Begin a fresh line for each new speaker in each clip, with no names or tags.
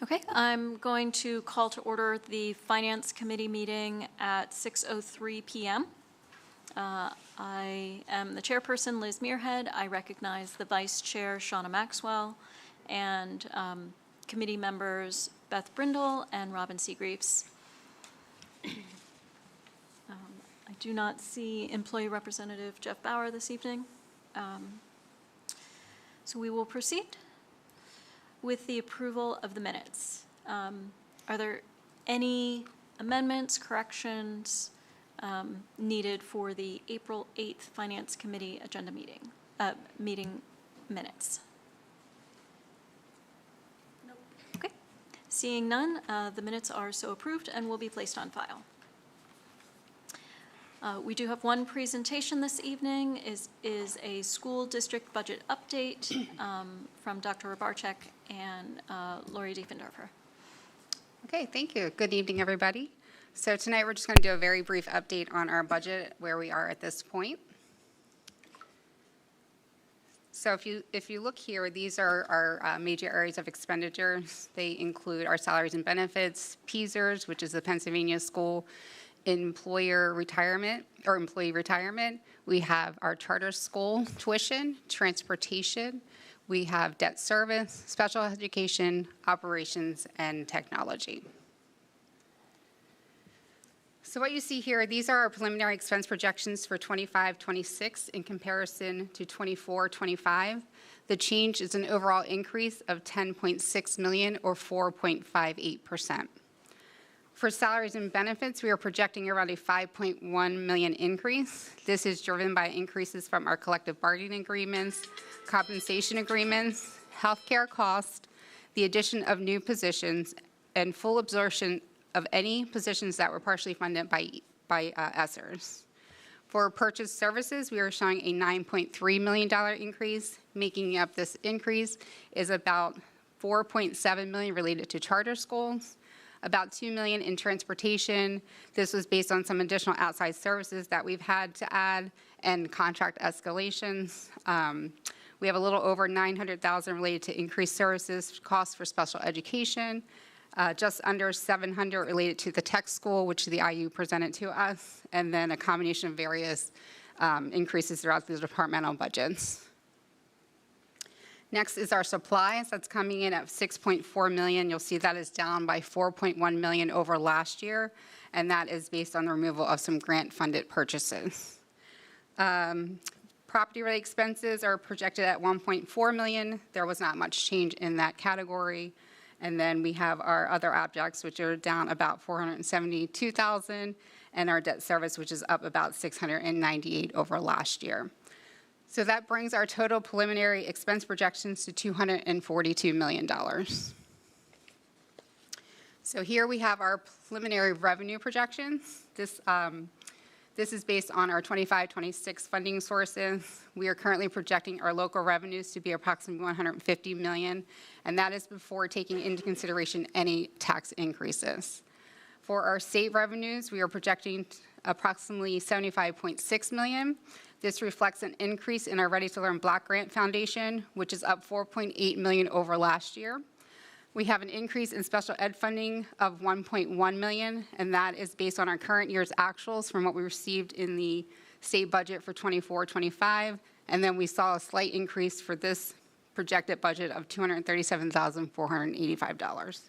Okay, I'm going to call to order the Finance Committee meeting at 6:03 p.m. I am the chairperson, Liz Muirhead. I recognize the vice chair, Shauna Maxwell, and committee members Beth Brindle and Robin Seagreaves. I do not see employee representative Jeff Bauer this evening. So we will proceed with the approval of the minutes. Are there any amendments, corrections needed for the April 8th Finance Committee agenda meeting minutes? Nope. Okay. Seeing none, the minutes are so approved and will be placed on file. We do have one presentation this evening, is a school district budget update from Dr. Rabarczyk and Lori Diefendorfer.
Okay, thank you. Good evening, everybody. So tonight we're just going to do a very brief update on our budget, where we are at this point. So if you look here, these are our major areas of expenditures. They include our salaries and benefits, PSERS, which is the Pennsylvania School Employee Retirement. We have our charter school tuition, transportation. We have debt service, special education, operations, and technology. So what you see here, these are our preliminary expense projections for 25-26 in comparison to 24-25. The change is an overall increase of $10.6 million or 4.58%. For salaries and benefits, we are projecting around a $5.1 million increase. This is driven by increases from our collective bargaining agreements, compensation agreements, healthcare costs, the addition of new positions, and full absorption of any positions that were partially funded by ESSERs. For purchase services, we are showing a $9.3 million increase. Making up this increase is about $4.7 million related to charter schools, about $2 million in transportation. This was based on some additional outside services that we've had to add and contract escalations. We have a little over $900,000 related to increased services costs for special education, just under $700 related to the tech school, which the IU presented to us, and then a combination of various increases throughout the departmental budgets. Next is our supplies. That's coming in at $6.4 million. You'll see that is down by $4.1 million over last year, and that is based on the removal of some grant-funded purchases. Property-related expenses are projected at $1.4 million. There was not much change in that category. And then we have our other objects, which are down about $472,000, and our debt service, which is up about $698,000 over last year. So that brings our total preliminary expense projections to $242 million. So here we have our preliminary revenue projections. This is based on our 25-26 funding sources. We are currently projecting our local revenues to be approximately $150 million, and that is before taking into consideration any tax increases. For our state revenues, we are projecting approximately $75.6 million. This reflects an increase in our Ready to Learn Block Grant Foundation, which is up $4.8 million over last year. We have an increase in special ed funding of $1.1 million, and that is based on our current year's actuals from what we received in the state budget for 24-25, and then we saw a slight increase for this projected budget of $237,485.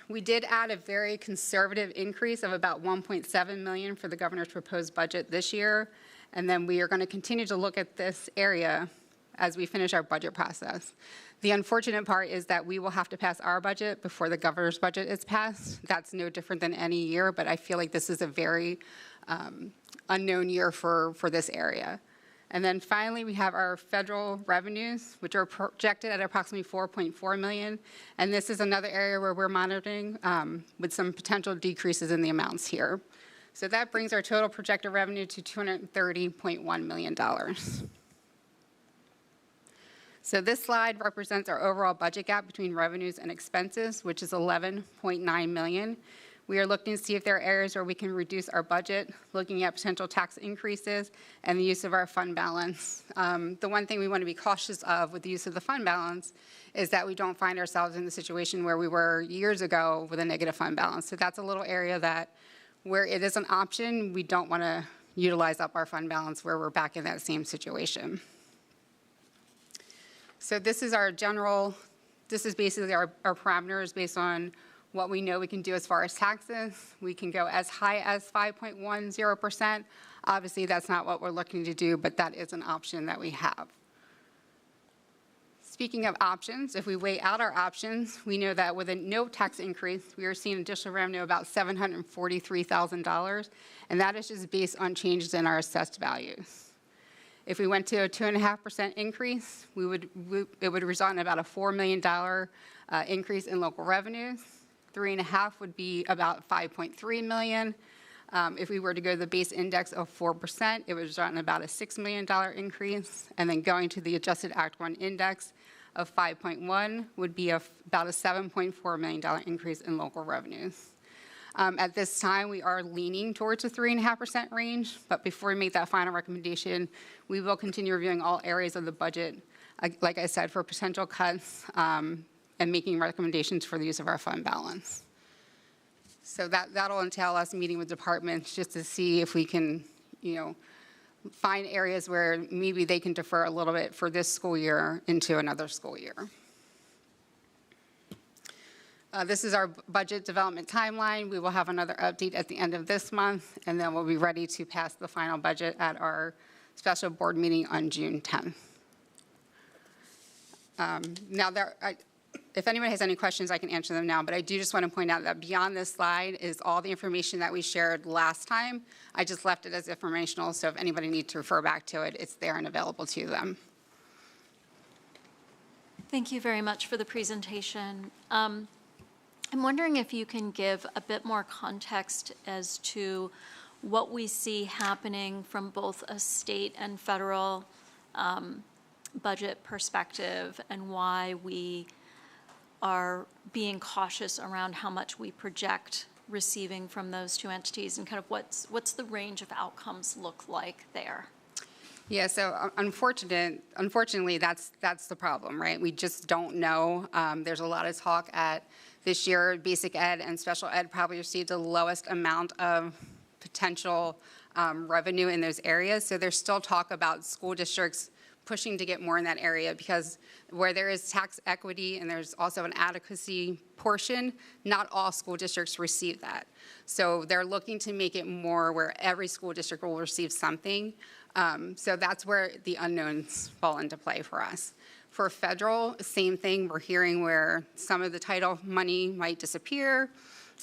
We did add a very conservative increase of about $1.7 million for the governor's proposed budget this year, and then we are going to continue to look at this area as we finish our budget process. The unfortunate part is that we will have to pass our budget before the governor's budget is passed. That's no different than any year, but I feel like this is a very unknown year for this area. And then finally, we have our federal revenues, which are projected at approximately $4.4 million. And this is another area where we're monitoring with some potential decreases in the amounts here. So that brings our total projected revenue to $230.1 million. So this slide represents our overall budget gap between revenues and expenses, which is $11.9 million. We are looking to see if there are areas where we can reduce our budget, looking at potential tax increases and the use of our fund balance. The one thing we want to be cautious of with the use of the fund balance is that we don't find ourselves in the situation where we were years ago with a negative fund balance. So that's a little area that where it is an option, we don't want to utilize up our fund balance where we're back in that same situation. So this is our general, this is basically our parameters based on what we know we can do as far as taxes. We can go as high as 5.10%. Obviously, that's not what we're looking to do, but that is an option that we have. Speaking of options, if we weigh out our options, we know that with a no tax increase, we are seeing additional revenue of about $743,000, and that is just based on changes in our assessed values. If we went to a 2.5% increase, it would result in about a $4 million increase in local revenues. 3.5 would be about $5.3 million. If we were to go to the base index of 4%, it would result in about a $6 million increase. And then going to the adjusted Act 1 index of 5.1 would be about a $7.4 million increase in local revenues. At this time, we are leaning towards a 3.5% range, but before we make that final recommendation, we will continue reviewing all areas of the budget, like I said, for potential cuts and making recommendations for the use of our fund balance. So that'll entail us meeting with departments just to see if we can, find areas where maybe they can defer a little bit for this school year into another school year. This is our budget development timeline. We will have another update at the end of this month, and then we'll be ready to pass the final budget at our special board meeting on June 10th. If anyone has any questions, I can answer them now, but I do just want to point out that beyond this slide is all the information that we shared last time. I just left it as informational, so if anybody needs to refer back to it, it's there and available to them.
Thank you very much for the presentation. I'm wondering if you can give a bit more context as to what we see happening from both a state and federal budget perspective and why we are being cautious around how much we project receiving from those two entities, and kind of what's the range of outcomes look like there?
Yeah, so unfortunately, that's the problem, right? We just don't know. There's a lot of talk at this year, basic ed and special ed probably received the lowest amount of potential revenue in those areas. So there's still talk about school districts pushing to get more in that area, because where there is tax equity and there's also an adequacy portion, not all school districts receive that. So they're looking to make it more where every school district will receive something. So that's where the unknowns fall into play for us. For federal, same thing. We're hearing where some of the title money might disappear.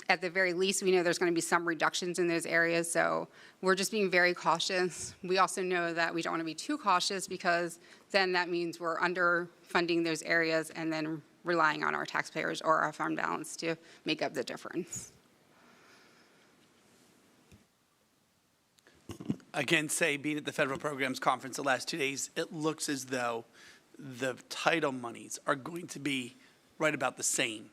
At the very least, we know there's going to be some reductions in those areas, so we're just being very cautious. We also know that we don't want to be too cautious, because then that means we're underfunding those areas and then relying on our taxpayers or our fund balance to make up the difference.
I can say, being at the Federal Programs Conference the last 2 days, it looks as though the title monies are going to be right about the same.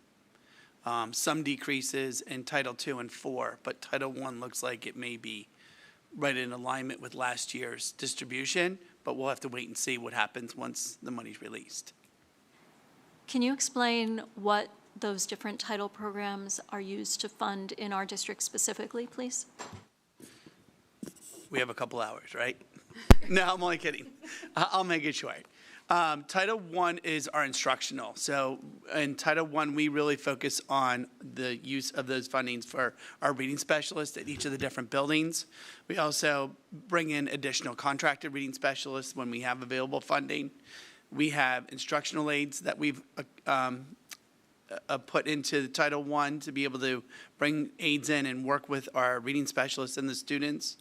Some decreases in Title II and IV, but Title I looks like it may be right in alignment with last year's distribution, but we'll have to wait and see what happens once the money's released.
Can you explain what those different title programs are used to fund in our district specifically, please?
We have a couple hours, right? No, I'm only kidding. I'll make it short. Title I is our instructional. So in Title I, we really focus on the use of those fundings for our reading specialists at each of the different buildings. We also bring in additional contracted reading specialists when we have available funding. We have instructional aides that we've put into Title I to be able to bring aides in and work with our reading specialists and the students.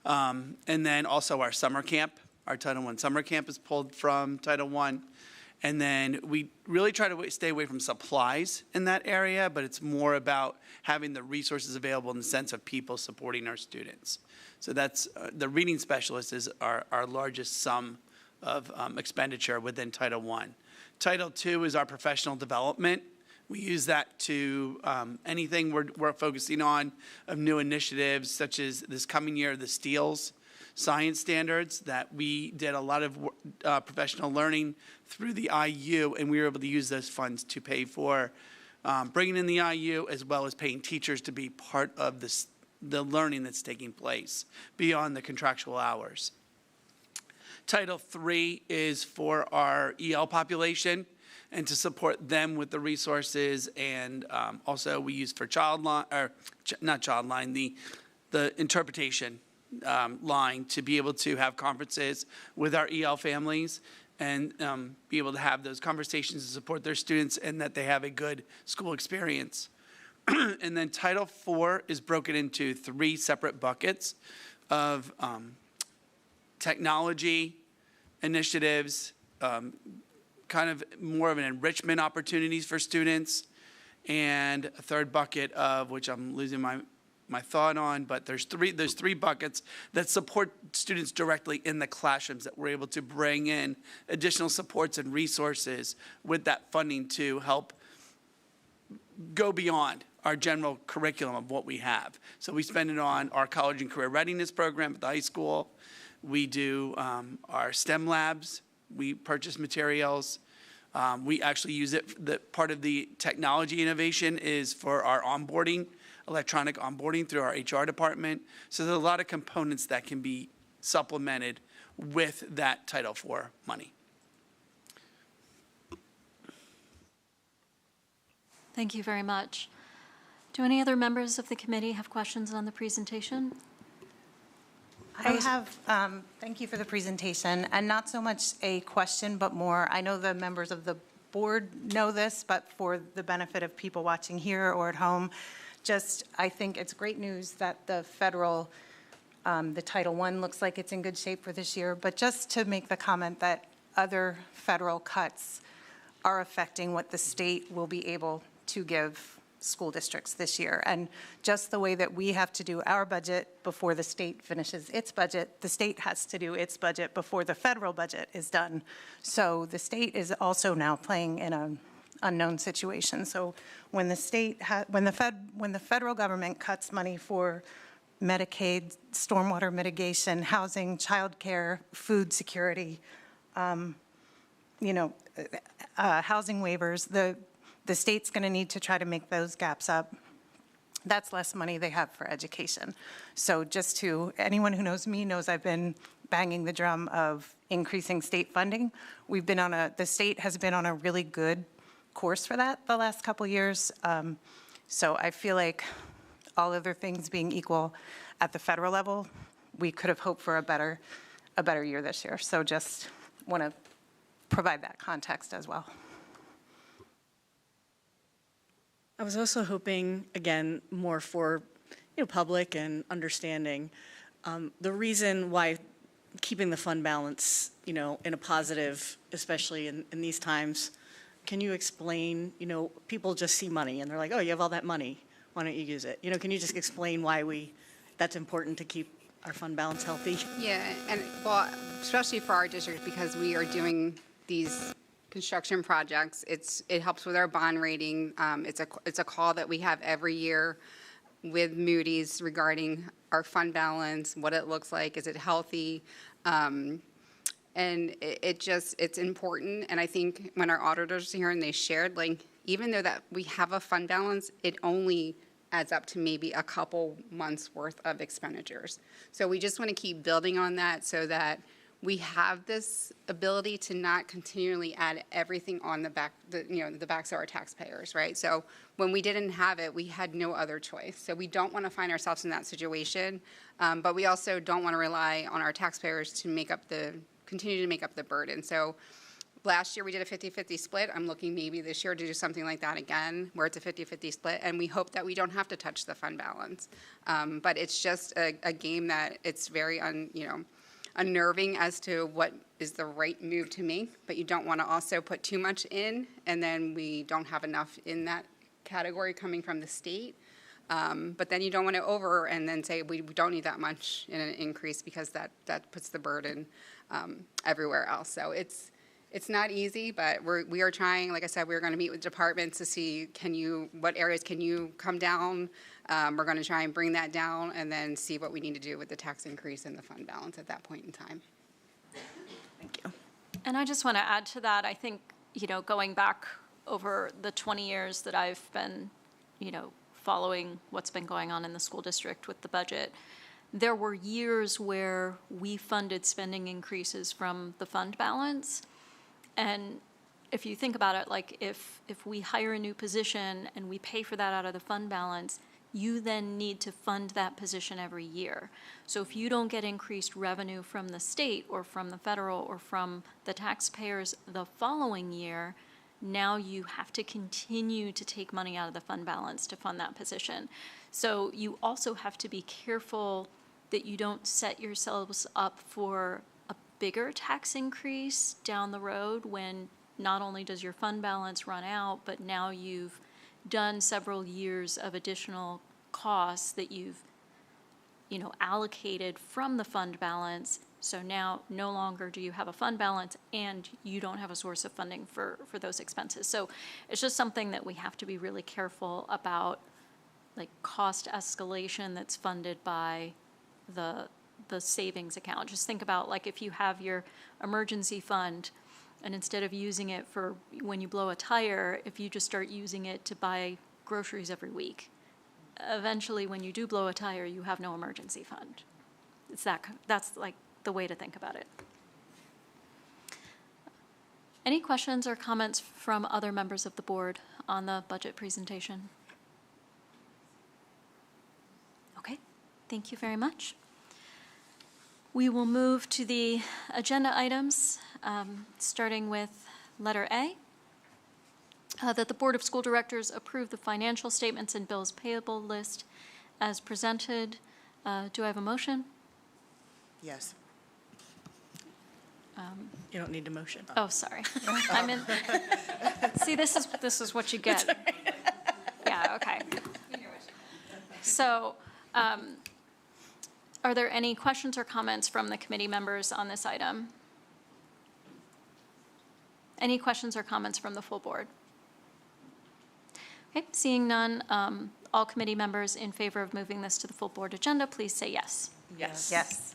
And then also our summer camp. Our Title I summer camp is pulled from Title I. And then we really try to stay away from supplies in that area, but it's more about having the resources available in the sense of people supporting our students. So that's the reading specialist is our largest sum of expenditure within Title I. Title II is our professional development. We use that to anything we're focusing on of new initiatives, such as this coming year, the STEELS science standards, that we did a lot of professional learning through the IU, and we were able to use those funds to pay for bringing in the IU, as well as paying teachers to be part of the learning that's taking place beyond the contractual hours. Title III is for our EL population and to support them with the resources, and also we use for the interpretation line to be able to have conferences with our EL families and be able to have those conversations to support their students and that they have a good school experience. And then Title IV is broken into 3 separate buckets of technology initiatives, kind of more of an enrichment opportunities for students, and a third bucket of which I'm losing my thought on, but there's three buckets that support students directly in the classrooms that we're able to bring in additional supports and resources with that funding to help go beyond our general curriculum of what we have. So we spend it on our college and career readiness program at the high school. We do our STEM labs. We purchase materials. We actually use it. Part of the technology innovation is for our onboarding, electronic onboarding through our HR department. So there's a lot of components that can be supplemented with that Title IV money.
Thank you very much. Do any other members of the committee have questions on the presentation?
I have, thank you for the presentation, and not so much a question, but more, I know the members of the board know this, but for the benefit of people watching here or at home, I think it's great news that the federal, the Title I looks like it's in good shape for this year, but just to make the comment that other federal cuts are affecting what the state will be able to give school districts this year. And just the way that we have to do our budget before the state finishes its budget, the state has to do its budget before the federal budget is done. So the state is also now playing in an unknown situation. So when the federal government cuts money for Medicaid, stormwater mitigation, housing, childcare, food security, housing waivers, the state's going to need to try to make those gaps up. That's less money they have for education. So anyone who knows me knows I've been banging the drum of increasing state funding. The state has been on a really good course for that the last couple years. So I feel like all other things being equal at the federal level, we could have hoped for a better year this year. So just want to provide that context as well.
I was also hoping, again, more for public and understanding. The reason why keeping the fund balance, in a positive, especially in these times, can you explain, people just see money and they're like, oh, you have all that money, why don't you use it? Can you just explain why that's important to keep our fund balance healthy?
Yeah, and well, especially for our district, because we are doing these construction projects, it helps with our bond rating. It's a call that we have every year with Moody's regarding our fund balance, what it looks like, is it healthy? And it's important. And I think when our auditors are here and they shared, even though that we have a fund balance, it only adds up to maybe a couple months worth of expenditures. So we just want to keep building on that so that we have this ability to not continually add everything on the backs of our taxpayers, right? So when we didn't have it, we had no other choice. So we don't want to find ourselves in that situation, but we also don't want to rely on our taxpayers to continue to make up the burden. So last year we did a 50-50 split. I'm looking maybe this year to do something like that again, where it's a 50-50 split, and we hope that we don't have to touch the fund balance. But it's just a game that it's very unnerving as to what is the right move to make, but you don't want to also put too much in, and then we don't have enough in that category coming from the state. But then you don't want to and then say we don't need that much in an increase, because that puts the burden everywhere else. So It's not easy, but we are trying. Like I said, we're going to meet with departments to see what areas can you come down. We're going to try and bring that down and then see what we need to do with the tax increase and the fund balance at that point in time.
Thank you.
And I just want to add to that, I think, going back over the 20 years that I've been, following what's been going on in the school district with the budget, there were years where we funded spending increases from the fund balance. And if you think about it, like if we hire a new position and we pay for that out of the fund balance, you then need to fund that position every year. So if you don't get increased revenue from the state or from the federal or from the taxpayers the following year, now you have to continue to take money out of the fund balance to fund that position. So you also have to be careful that you don't set yourselves up for a bigger tax increase down the road when not only does your fund balance run out, but now you've done several years of additional costs that you've, allocated from the fund balance. So now no longer do you have a fund balance and you don't have a source of funding for those expenses. So it's just something that we have to be really careful about, like cost escalation that's funded by the savings account. Just think about like if you have your emergency fund and instead of using it for when you blow a tire, if you just start using it to buy groceries every week, eventually when you do blow a tire, you have no emergency fund. That's like the way to think about it. Any questions or comments from other members of the board on the budget presentation? Okay, thank you very much. We will move to the agenda items, starting with letter A, that the Board of School Directors approve the financial statements and bills payable list as presented. Do I have a motion?
Yes.
You don't need a motion.
Oh, sorry. I'm in. See, this is what you get. Yeah, okay. So, are there any questions or comments from the committee members on this item? Any questions or comments from the full board? Okay, seeing none, all committee members in favor of moving this to the full board agenda, please say yes.
Yes.
Yes.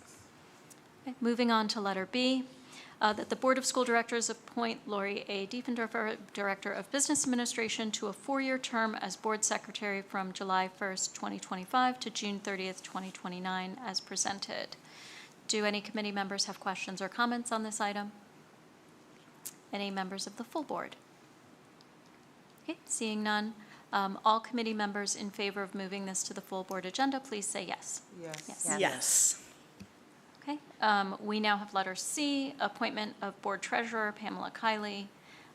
Okay, moving on to letter B, that the Board of School Directors appoint Lori A. Diefendorfer, Director of Business Administration, to a 4-year term as Board Secretary from July 1st, 2025 to June 30th, 2029, as presented. Do any committee members have questions or comments on this item? Any members of the full board? Okay, seeing none, all committee members in favor of moving this to the full board agenda, please say yes.
Yes.
Yes.
Okay, we now have letter C, appointment of Board Treasurer Pamela Kiley.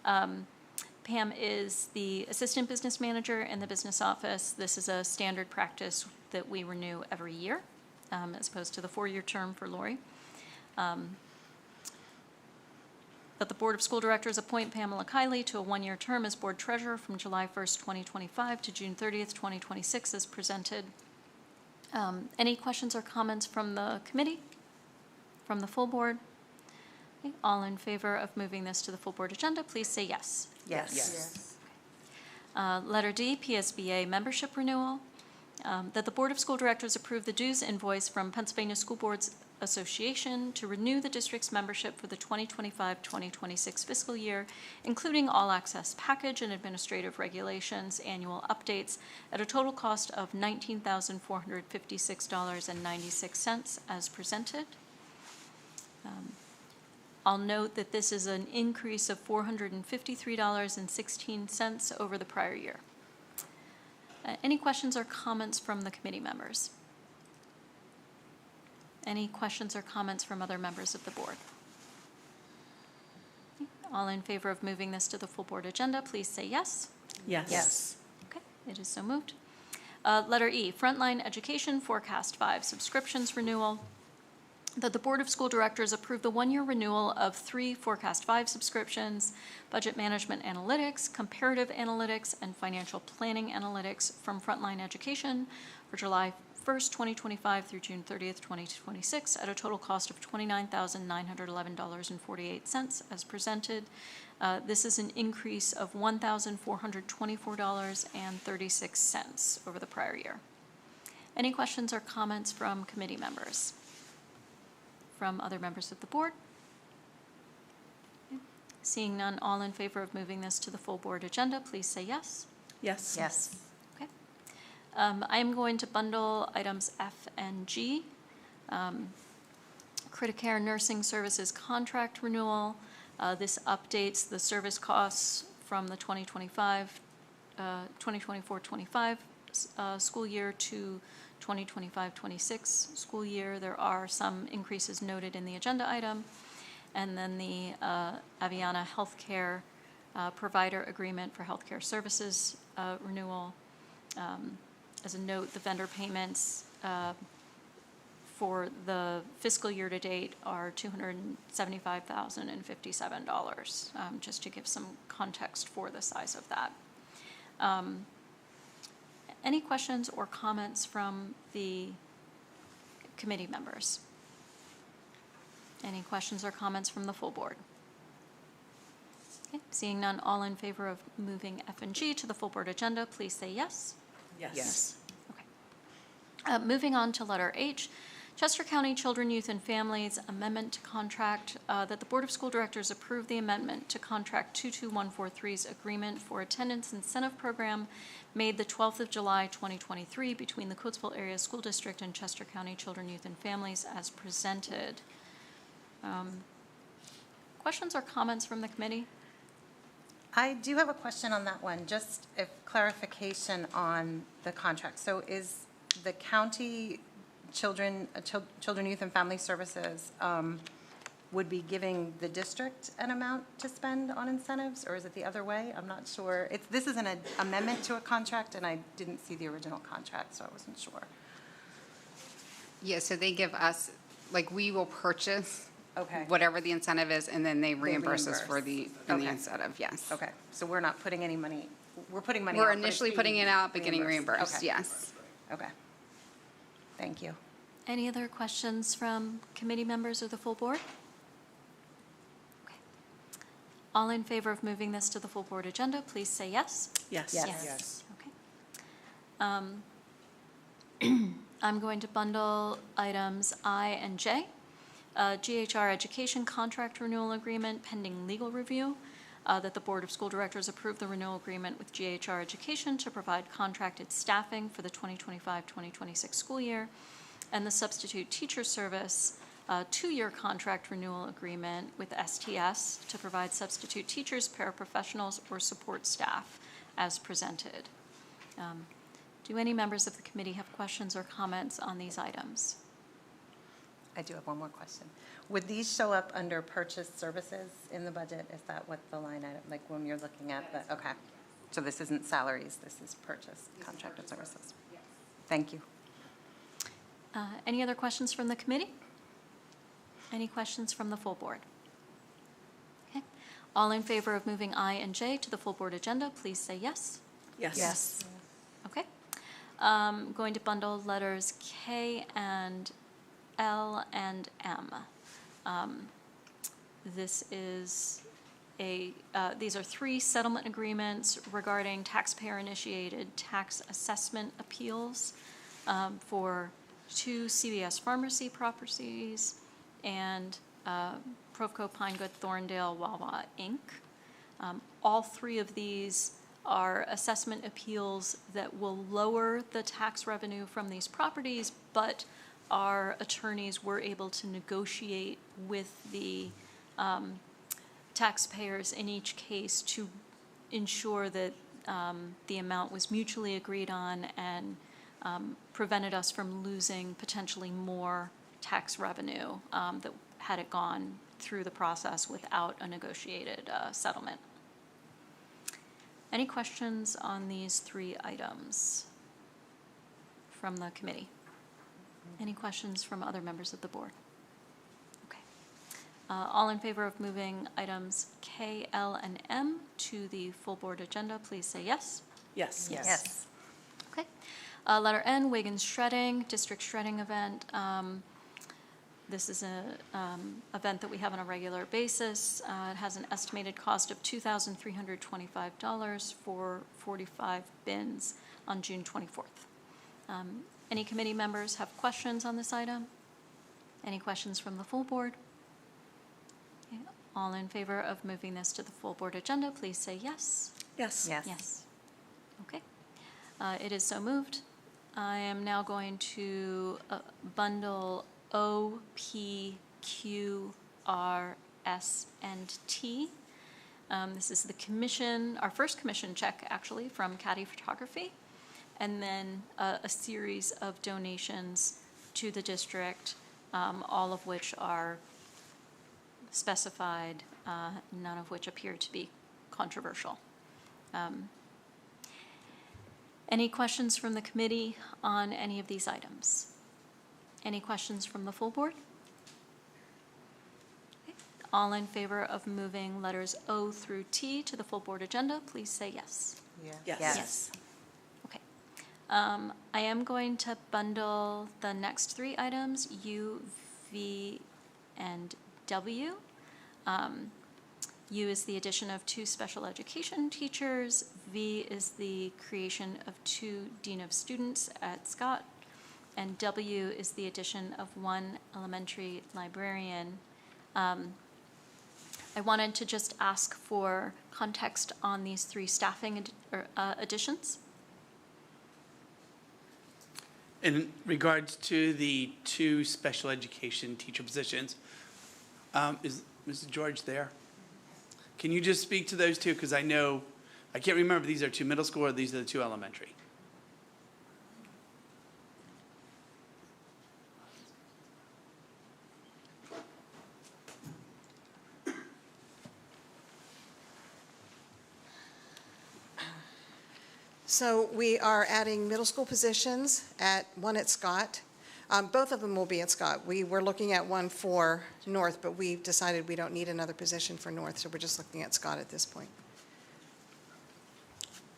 Pam is the Assistant Business Manager in the business office. This is a standard practice that we renew every year, as opposed to the 4-year term for Lori. That the Board of School Directors appoint Pamela Kiley to a 1-year term as Board Treasurer from July 1st, 2025 to June 30th, 2026, as presented. Any questions or comments from the committee? From the full board? Okay, all in favor of moving this to the full board agenda, please say yes.
Yes.
Yes.
Letter D, PSBA membership renewal. That the Board of School Directors approve the dues invoice from Pennsylvania School Boards Association to renew the district's membership for the 2025-2026 fiscal year, including all access package and administrative regulations annual updates at a total cost of $19,456.96 as presented. I'll note that this is an increase of $453.16 over the prior year. Any questions or comments from the committee members? Any questions or comments from other members of the board? All in favor of moving this to the full board agenda, please say yes.
Yes.
Yes.
Okay, it is so moved. Letter E, Frontline Education Forecast 5 subscriptions renewal. That the Board of School Directors approve the 1-year renewal of 3 Forecast 5 subscriptions, Budget Management Analytics, Comparative Analytics, and Financial Planning Analytics from Frontline Education for July 1st, 2025 through June 30th, 2026, at a total cost of $29,911.48 as presented. This is an increase of $1,424.36 over the prior year. Any questions or comments from committee members? From other members of the board? Seeing none, all in favor of moving this to the full board agenda, please say yes.
Yes.
Yes.
Okay. I am going to bundle items F and G. Criticare Nursing Services Contract Renewal. This updates the service costs from the 2024-25 school year to 2025-26 school year. There are some increases noted in the agenda item. And then the Aviana Healthcare Provider Agreement for Healthcare Services renewal. As a note, the vendor payments for the fiscal year to date are $275,057, just to give some context for the size of that. Any questions or comments from the committee members? Any questions or comments from the full board? Okay, seeing none, all in favor of moving F and G to the full board agenda, please say yes.
Yes.
Okay. Moving on to letter H, Chester County Children, Youth, and Families Amendment to Contract, that the Board of School Directors approve the amendment to Contract 22143's Agreement for Attendance Incentive Program made the 12th of July, 2023, between the Coatesville Area School District and Chester County Children, Youth, and Families as presented. Questions or comments from the committee?
I do have a question on that one, just a clarification on the contract. So is the county Children, Youth, and Family Services would be giving the district an amount to spend on incentives, or is it the other way? I'm not sure. This is an amendment to a contract, and I didn't see the original contract, so I wasn't sure.
Yeah, so they give us, like, we will purchase
Okay.
whatever the incentive is, and then they reimburse us for
reimburse.
the
Okay.
incentive, yes.
Okay, so we're not putting any money, we're putting money out.
We're
but it's
initially
being
putting it out, but getting reimbursed,
Okay.
yes.
Okay. Thank you.
Any other questions from committee members or the full board? Okay. All in favor of moving this to the full board agenda, please say yes.
Yes.
Yes.
Yes.
Okay. I'm going to bundle items I and J. GHR Education Contract Renewal Agreement pending legal review, that the Board of School Directors approve the renewal agreement with GHR Education to provide contracted staffing for the 2025-2026 school year, and the Substitute Teacher Service 2-year contract renewal agreement with STS to provide substitute teachers, paraprofessionals, or support staff as presented. Do any members of the committee have questions or comments on these items?
I do have one more question. Would these show up under purchased services in the budget? Is that what the line item, like when you're looking at the, okay. So this isn't salaries, this is purchased contracted services? Thank you.
Any other questions from the committee? Any questions from the full board? Okay. All in favor of moving I and J to the full board agenda, please say yes.
Yes.
Okay. Going to bundle letters K and L and M. These are 3 settlement agreements regarding taxpayer-initiated tax assessment appeals for 2 CVS pharmacy properties and Provco Pine Good Thorndale Wawa Inc. All 3 of these are assessment appeals that will lower the tax revenue from these properties, but our attorneys were able to negotiate with the taxpayers in each case to ensure that the amount was mutually agreed on and prevented us from losing potentially more tax revenue that had it gone through the process without a negotiated settlement. Any questions on these 3 items from the committee? Any questions from other members of the board? Okay. All in favor of moving items K, L, and M to the full board agenda, please say yes.
Yes.
Yes.
Okay. Letter N, Wiggins Shredding, District Shredding Event. This is an event that we have on a regular basis. It has an estimated cost of $2,325 for 45 bins on June 24th. Any committee members have questions on this item? Any questions from the full board? Okay, all in favor of moving this to the full board agenda, please say yes.
Yes.
Yes.
Yes. Okay. It is so moved. I am now going to bundle O, P, Q, R, S, and T. This is the commission, our first commission check, actually, from Caddy Photography, and then a series of donations to the district, all of which are specified, none of which appear to be controversial. Any questions from the committee on any of these items? Any questions from the full board? Okay. All in favor of moving letters O through T to the full board agenda, please say yes.
Yes.
Yes. Okay. I am going to bundle the next three items, U, V, and W. U is the addition of 2 special education teachers. V is the creation of 2 dean of students at Scott. And W is the addition of 1 elementary librarian. I wanted to just ask for context on these 3 staffing additions.
In regards to the 2 special education teacher positions, is Mrs. George there? Can you just speak to those 2? Because I know, I can't remember if these are 2 middle school or these are the 2 elementary.
So we are adding middle school positions one at Scott. Both of them will be at Scott. We were looking at one for North, but we decided we don't need another position for North, so we're just looking at Scott at this point.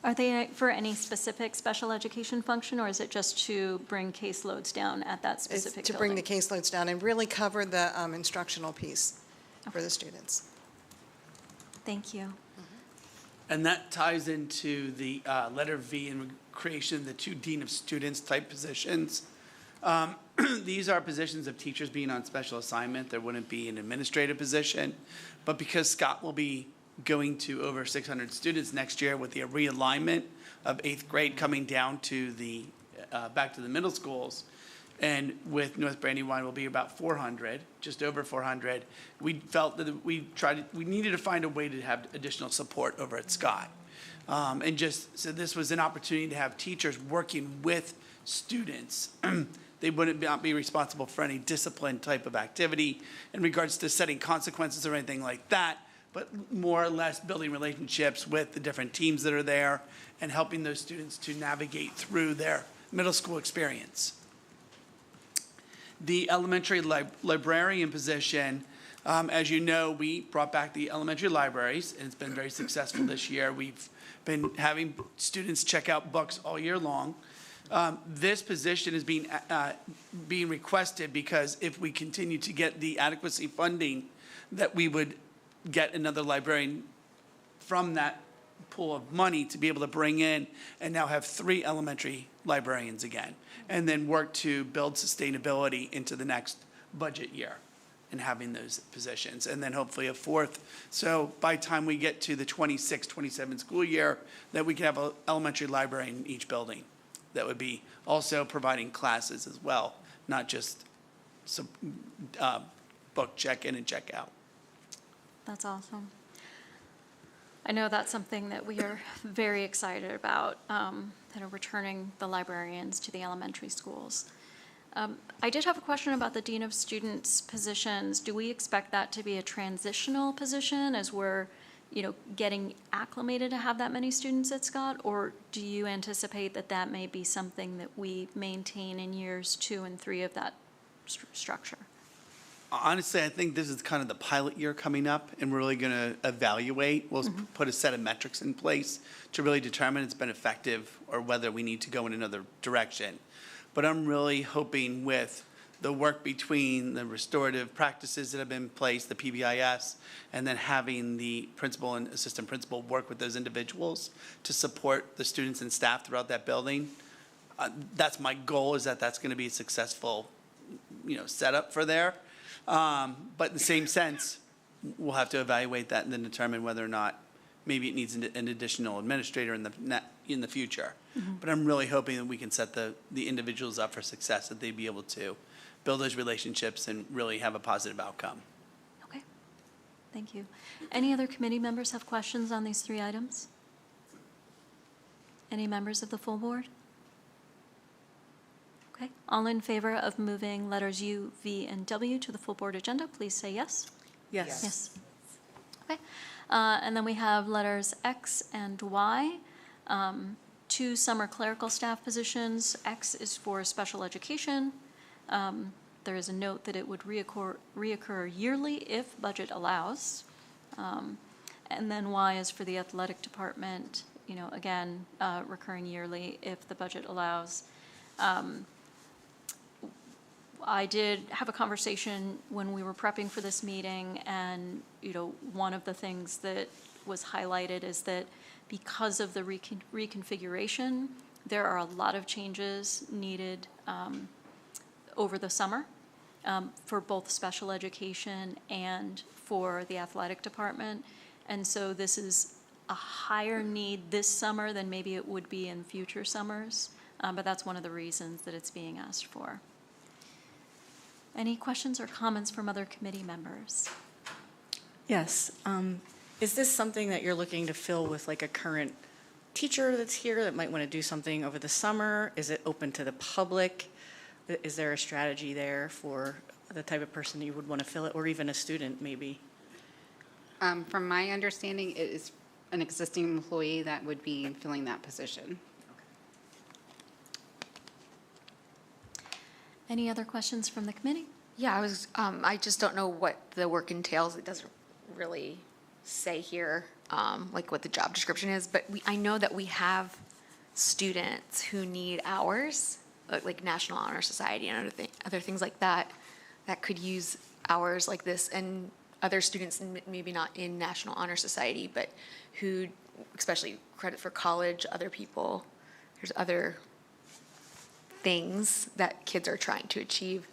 Are they for any specific special education function, or is it just to bring caseloads down at that
It's
specific
to
building?
bring the caseloads down and really cover the instructional piece for
Okay.
the students.
Thank you.
And that ties into the letter V in creation of the 2 dean of students type positions. These are positions of teachers being on special assignment. There wouldn't be an administrative position. But because Scott will be going to over 600 students next year with the realignment of 8th grade coming down to the, back to the middle schools, and with North Brandywine will be about 400, just over 400, we felt that we needed to find a way to have additional support over at Scott. And just, so this was an opportunity to have teachers working with students. They wouldn't not be responsible for any discipline type of activity in regards to setting consequences or anything like that, but more or less building relationships with the different teams that are there and helping those students to navigate through their middle school experience. The elementary librarian position, as you know, we brought back the elementary libraries, and it's been very successful this year. We've been having students check out books all year long. This position is being requested because if we continue to get the adequacy funding, that we would get another librarian from that pool of money to be able to bring in and now have 3 elementary librarians again, and then work to build sustainability into the next budget year and having those positions, and then hopefully a 4th. So by the time we get to the 26-27 school year, that we can have an elementary library in each building that would be also providing classes as well, not just some book check-in and check-out.
That's awesome. I know that's something that we are very excited about, returning the librarians to the elementary schools. I did have a question about the Dean of Students positions. Do we expect that to be a transitional position as we're, getting acclimated to have that many students at Scott? Or do you anticipate that that may be something that we maintain in years 2 and 3 of that structure?
Honestly, I think this is kind of the pilot year coming up, and we're really going to evaluate. We'll put a set of metrics in place to really determine it's been effective or whether we need to go in another direction. But I'm really hoping with the work between the restorative practices that have been in place, the PBIS, and then having the principal and assistant principal work with those individuals to support the students and staff throughout that building. That's my goal, is that that's going to be a successful, setup for there. But in the same sense, we'll have to evaluate that and then determine whether or not maybe it needs an additional administrator in the future. But I'm really hoping that we can set the individuals up for success, that they'd be able to build those relationships and really have a positive outcome.
Okay, thank you. Any other committee members have questions on these 3 items? Any members of the full board? Okay, all in favor of moving letters U, V, and W to the full board agenda, please say yes.
Yes.
Yes. Okay, and then we have letters X and Y. 2 summer clerical staff positions. X is for special education. There is a note that it would reoccur yearly if budget allows. And then Y is for the athletic department, again, recurring yearly if the budget allows. I did have a conversation when we were prepping for this meeting, and, one of the things that was highlighted is that because of the reconfiguration, there are a lot of changes needed over the summer for both special education and for the athletic department. And so this is a higher need this summer than maybe it would be in future summers, but that's one of the reasons that it's being asked for. Any questions or comments from other committee members?
Yes. Is this something that you're looking to fill with like a current teacher that's here that might want to do something over the summer? Is it open to the public? Is there a strategy there for the type of person you would want to fill it, or even a student maybe?
From my understanding, it is an existing employee that would be filling that position.
Any other questions from the committee?
Yeah, I just don't know what the work entails. It doesn't really say here, like what the job description is, but I know that we have students who need hours, like National Honor Society and other things like that, that could use hours like this, and other students maybe not in National Honor Society, but who, especially credit for college, other people, there's other things that kids are trying to achieve.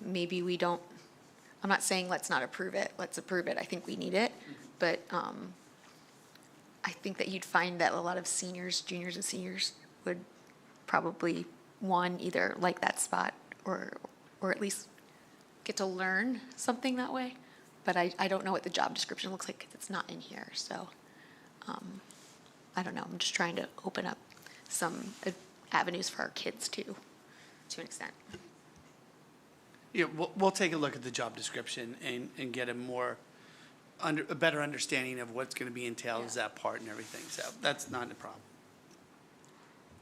Maybe we don't, I'm not saying let's not approve it, let's approve it, I think we need it, but I think that you'd find that a lot of seniors, juniors and seniors would probably, either like that spot or at least get to learn something that way, but I don't know what the job description looks like because it's not in here, so I don't know, I'm just trying to open up some avenues for our kids to an extent.
Yeah, we'll take a look at the job description and get a better understanding of what's going to be entailed as that part and everything. So that's not a problem.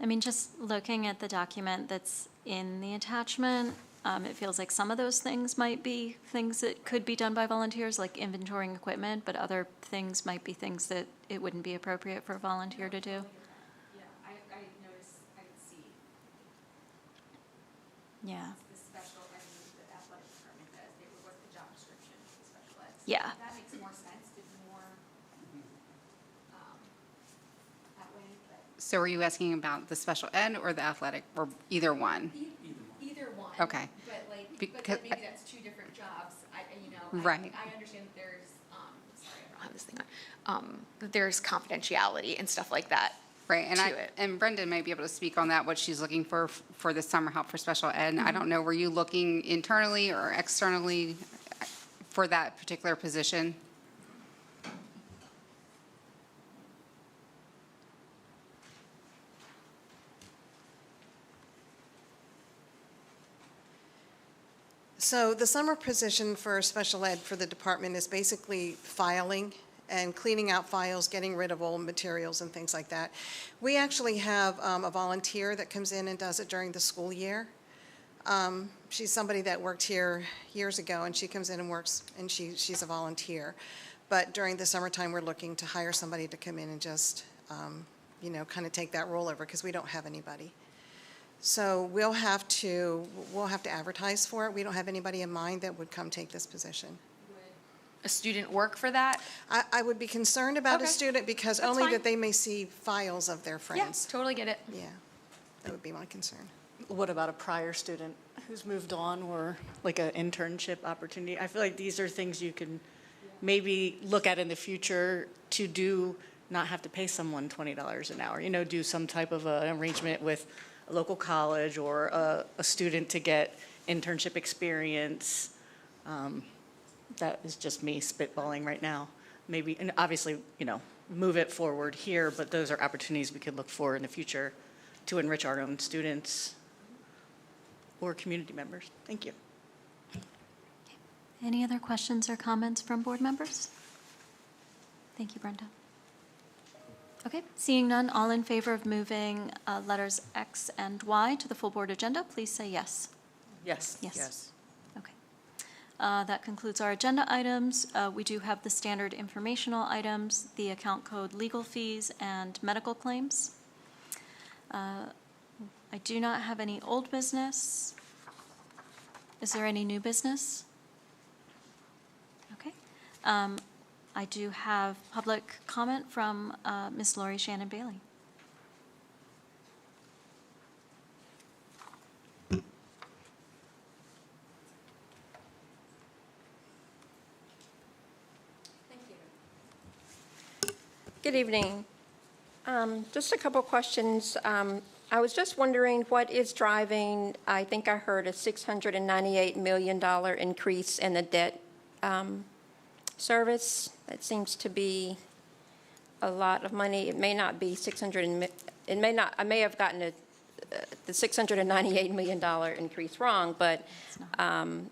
I mean, just looking at the document that's in the attachment, it feels like some of those things might be things that could be done by volunteers, like inventorying equipment, but other things might be things that it wouldn't be appropriate for a volunteer to do.
Yeah, I noticed, I could see
Yeah.
the special ed the athletic department does, they would work the job description for the special ed. So
Yeah.
that makes more sense, to do more that way, but. So are you asking about the special ed or the athletic, or either one?
Either one.
Okay.
But like,
Because-
maybe that's 2 different jobs.
Right.
I understand that there's, sorry, I don't have this thing on, that there's confidentiality and stuff like that.
Right, and
to it.
and Brenda may be able to speak on that, what she's looking for the summer help for special ed. And I don't know, were you looking internally or externally for that particular position?
So the summer position for special ed for the department is basically filing and cleaning out files, getting rid of old materials and things like that. We actually have a volunteer that comes in and does it during the school year. She's somebody that worked here years ago, and she comes in and works, and she's a volunteer. But during the summertime, we're looking to hire somebody to come in and just, kind of take that role over, because we don't have anybody. So we'll have to advertise for it. We don't have anybody in mind that would come take this position.
A student work for that?
I would be concerned about a
Okay.
student, because
That's
only
fine.
that they may see files of their
Yeah,
friends.
totally get it.
Yeah, that would be my concern.
What about a prior student who's moved on, or like an internship opportunity? I feel like these are things you can maybe look at in the future to do, not have to pay someone $20 an hour, do some type of an arrangement with a local college or a student to get internship experience. That is just me spitballing right now. Maybe, and obviously, move it forward here, but those are opportunities we could look for in the future to enrich our own students or community members. Thank you.
Any other questions or comments from board members? Thank you, Brenda. Okay, seeing none, all in favor of moving letters X and Y to the full board agenda, please say yes.
Yes.
Yes. Okay. That concludes our agenda items. We do have the standard informational items, the account code, legal fees, and medical claims. I do not have any old business. Is there any new business? Okay. I do have public comment from Ms. Lori Shannon Bailey.
Good evening. Just a couple questions. I was just wondering what is driving, I think I heard a $698 million increase in the debt service. That seems to be a lot of money. It may not be it may not, I may have gotten the $698 million increase wrong, but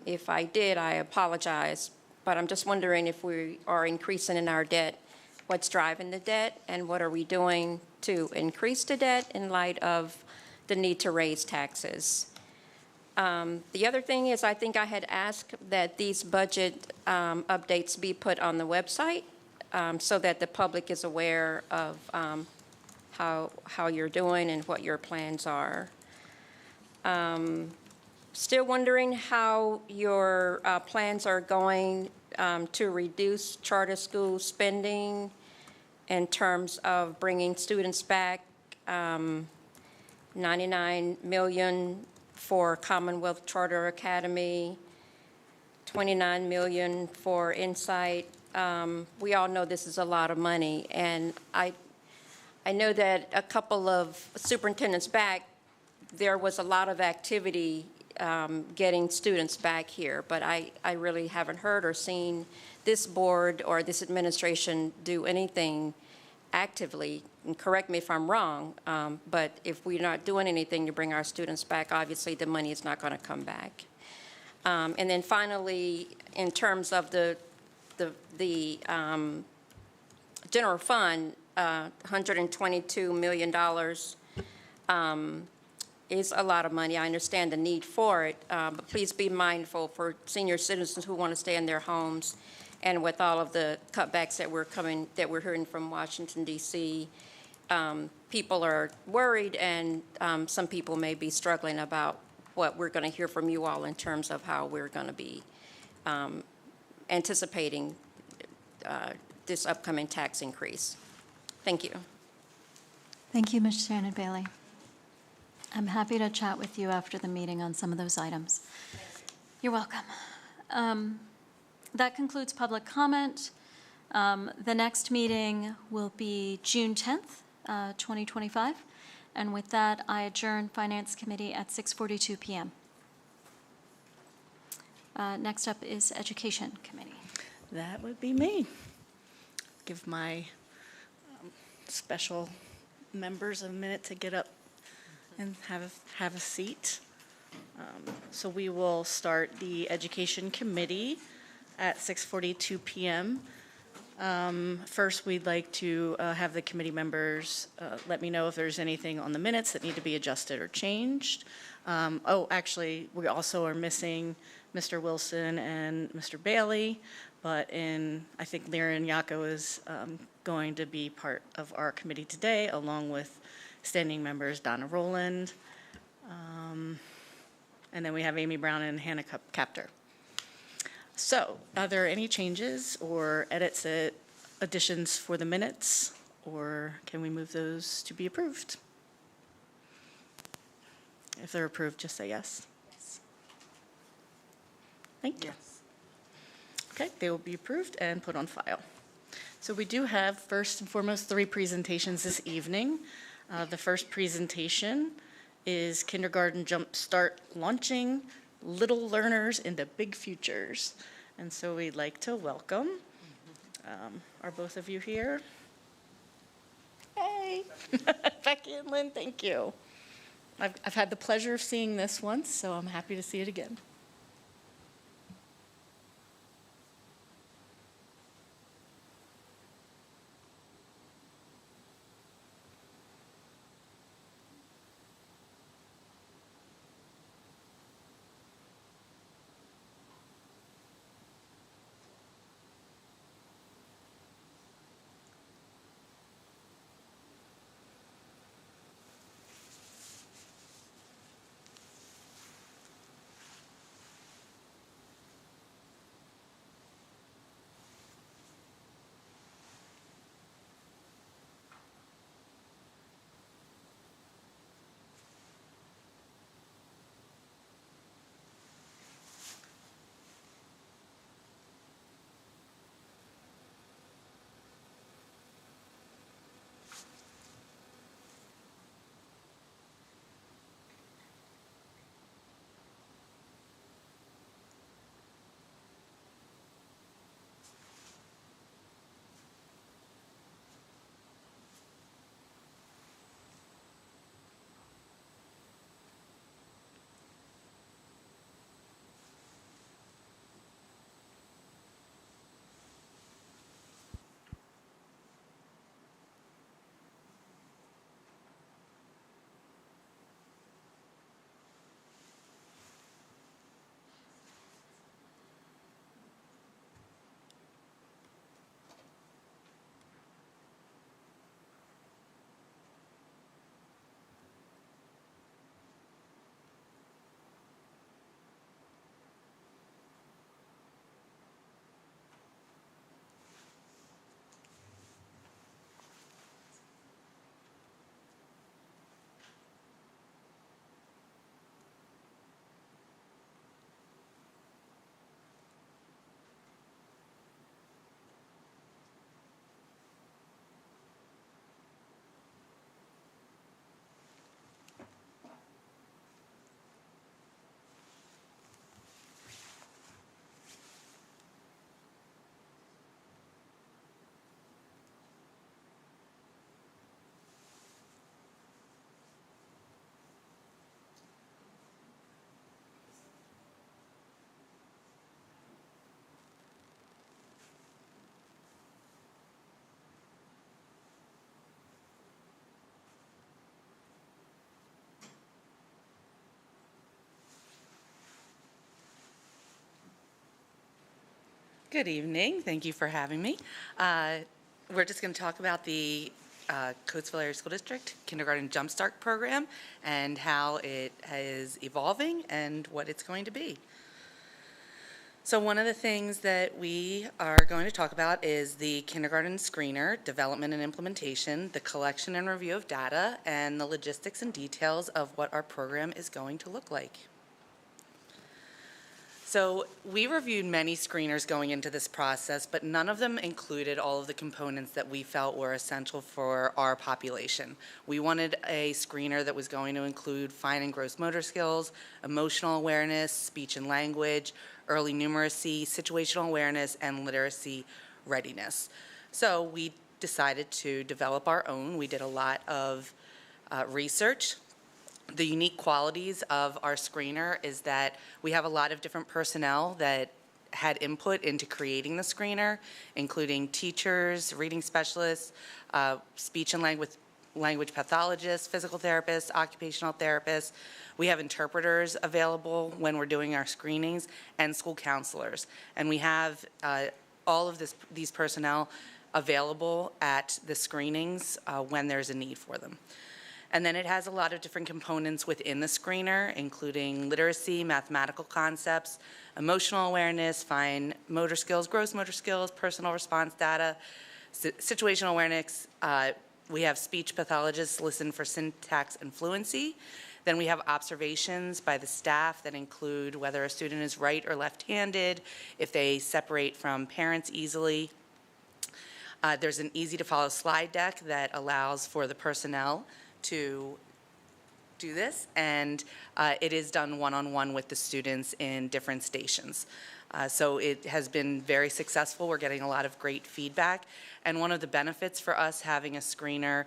if I did, I apologize. But I'm just wondering if we are increasing in our debt, what's driving the debt, and what are we doing to increase the debt in light of the need to raise taxes? The other thing is, I think I had asked that these budget updates be put on the website so that the public is aware of how you're doing and what your plans are. Still wondering how your plans are going to reduce charter school spending in terms of bringing students back, $99 million for Commonwealth Charter Academy, $29 million for Insight. We all know this is a lot of money, and I know that a couple of superintendents back, there was a lot of activity getting students back here, but I really haven't heard or seen this board or this administration do anything actively, and correct me if I'm wrong, but if we're not doing anything to bring our students back, obviously the money is not going to come back. And then finally, in terms of the general fund, $122 million is a lot of money. I understand the need for it, but please be mindful for senior citizens who want to stay in their homes, and with all of the cutbacks that we're hearing from Washington, D.C., people are worried, and some people may be struggling about what we're going to hear from you all in terms of how we're going to be anticipating this upcoming tax increase. Thank you.
Thank you, Ms. Shannon Bailey. I'm happy to chat with you after the meeting on some of those items. You're welcome. That concludes public comment. The next meeting will be June 10th, 2025. And with that, I adjourn Finance Committee at 6:42 p.m. Next up is Education Committee.
That would be me. Give my special members a minute to get up and have a seat. So we will start the Education Committee at 6:42 p.m. First, we'd like to have the committee members let me know if there's anything on the minutes that need to be adjusted or changed. Oh, actually, we also are missing Mr. Wilson and Mr. Bailey, but I think Liren Yako is going to be part of our committee today, along with standing members Donna Rowland. And then we have Amy Brown and Hannah Capter. So, are there any changes or edits, additions for the minutes, or can we move those to be approved? If they're approved, just say yes. Yes. Thank you. Okay, they will be approved and put on file. So we do have, first and foremost, 3 presentations this evening. The first presentation is Kindergarten Jumpstart Launching Little Learners into Big Futures. And so we'd like to welcome, are both of you here? Hey, Becky and Lynn, thank you. I've had the pleasure of seeing this once, so I'm happy to see it again.
Good evening. Thank you for having me. We're just going to talk about the Coatesville Area School District Kindergarten Jumpstart Program and how it is evolving and what it's going to be. So one of the things that we are going to talk about is the kindergarten screener, development and implementation, the collection and review of data, and the logistics and details of what our program is going to look like. So we reviewed many screeners going into this process, but none of them included all of the components that we felt were essential for our population. We wanted a screener that was going to include fine and gross motor skills, emotional awareness, speech and language, early numeracy, situational awareness, and literacy readiness. So we decided to develop our own. We did a lot of research. The unique qualities of our screener is that we have a lot of different personnel that had input into creating the screener, including teachers, reading specialists, speech and language pathologists, physical therapists, occupational therapists. We have interpreters available when we're doing our screenings, and school counselors. And we have all of these personnel available at the screenings when there's a need for them. And then it has a lot of different components within the screener, including literacy, mathematical concepts, emotional awareness, fine motor skills, gross motor skills, personal response data, situational awareness. We have speech pathologists listen for syntax and fluency. Then we have observations by the staff that include whether a student is right or left-handed, if they separate from parents easily. There's an easy-to-follow slide deck that allows for the personnel to do this, and it is done one-on-one with the students in different stations. So it has been very successful. We're getting a lot of great feedback, and one of the benefits for us having a screener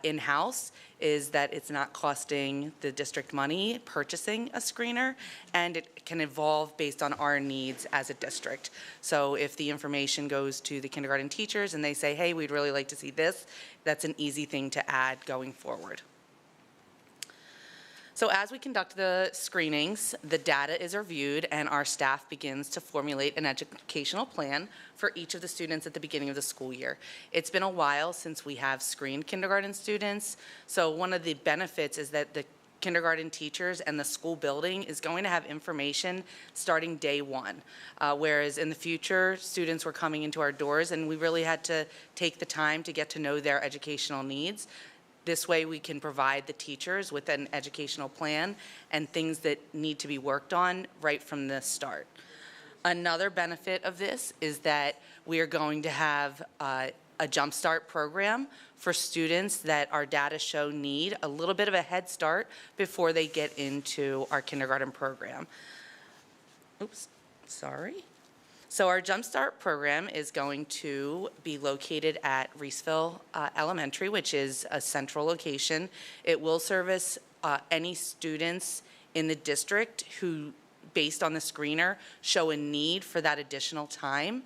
in-house is that it's not costing the district money purchasing a screener, and it can evolve based on our needs as a district. So if the information goes to the kindergarten teachers and they say, hey, we'd really like to see this, that's an easy thing to add going forward. So as we conduct the screenings, the data is reviewed and our staff begins to formulate an educational plan for each of the students at the beginning of the school year. It's been a while since we have screened kindergarten students, so one of the benefits is that the kindergarten teachers and the school building is going to have information starting day one, whereas in the future, students were coming into our doors and we really had to take the time to get to know their educational needs. This way we can provide the teachers with an educational plan and things that need to be worked on right from the start. Another benefit of this is that we are going to have a Jump Start program for students that our data show need a little bit of a head start before they get into our kindergarten program. Oops, sorry. So our Jump Start program is going to be located at Reeseville Elementary, which is a central location. It will service any students in the district who, based on the screener, show a need for that additional time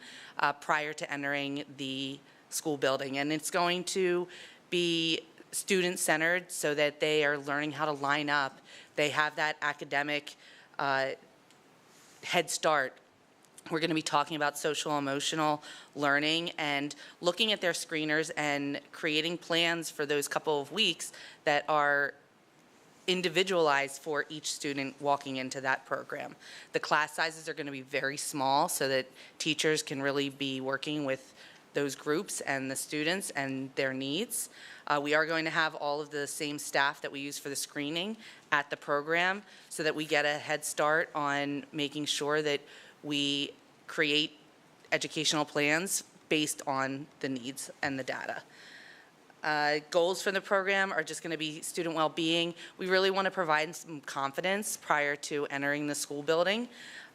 prior to entering the school building. And it's going to be student-centered so that they are learning how to line up. They have that academic head start. We're going to be talking about social emotional learning and looking at their screeners and creating plans for those couple of weeks that are individualized for each student walking into that program. The class sizes are going to be very small so that teachers can really be working with those groups and the students and their needs. We are going to have all of the same staff that we use for the screening at the program so that we get a head start on making sure that we create educational plans based on the needs and the data. Goals for the program are just going to be student well-being. We really want to provide some confidence prior to entering the school building.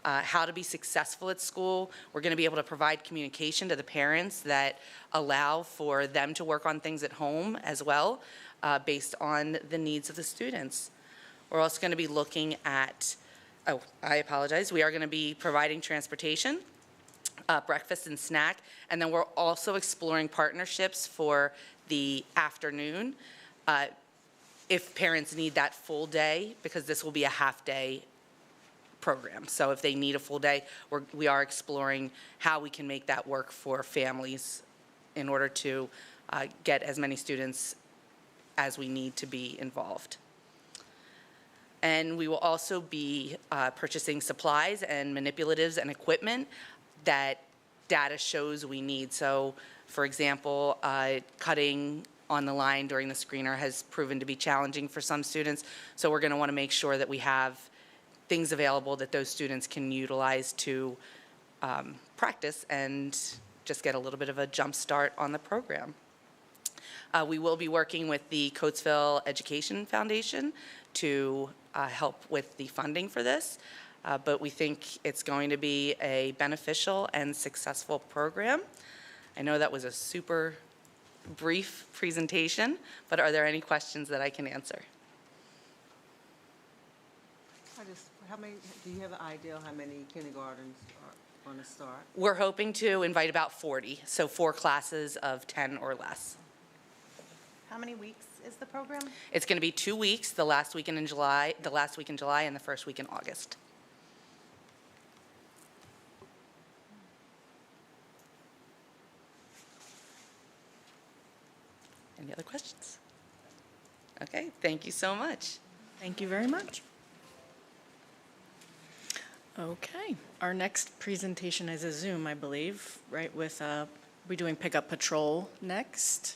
How to be successful at school. We're going to be able to provide communication to the parents that allow for them to work on things at home as well, based on the needs of the students. We're also going to be looking at, oh, I apologize. We are going to be providing transportation, breakfast and snack, and then we're also exploring partnerships for the afternoon if parents need that full day, because this will be a half-day program. So if they need a full day, we are exploring how we can make that work for families in order to get as many students as we need to be involved. And we will also be purchasing supplies and manipulatives and equipment that data shows we need. So, for example, cutting on the line during the screener has proven to be challenging for some students. So we're going to want to make sure that we have things available that those students can utilize to practice and just get a little bit of a jump start on the program. We will be working with the Coatesville Education Foundation to help with the funding for this, but we think it's going to be a beneficial and successful program. I know that was a super brief presentation, but are there any questions that I can answer?
How many, do you have an idea how many kindergartens are going to start?
We're hoping to invite about 40, so 4 classes of 10 or less.
How many weeks is the program?
It's going to be 2 weeks, the last weekend in July, and the first week in August. Any other questions? Okay, thank you so much.
Thank you very much. Okay, our next presentation is a Zoom, I believe, right, with, we're doing Pickup Patrol next.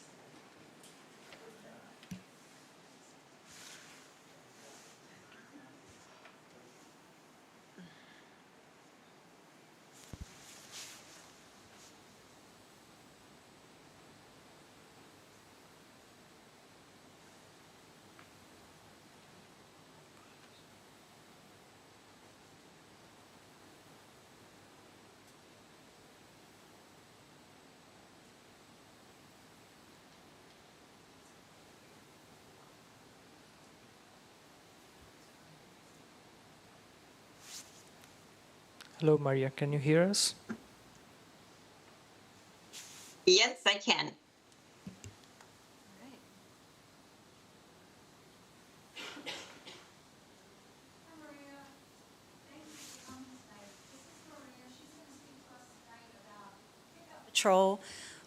Hello, Maria. Can you hear us?
Yes, I can.
Patrol,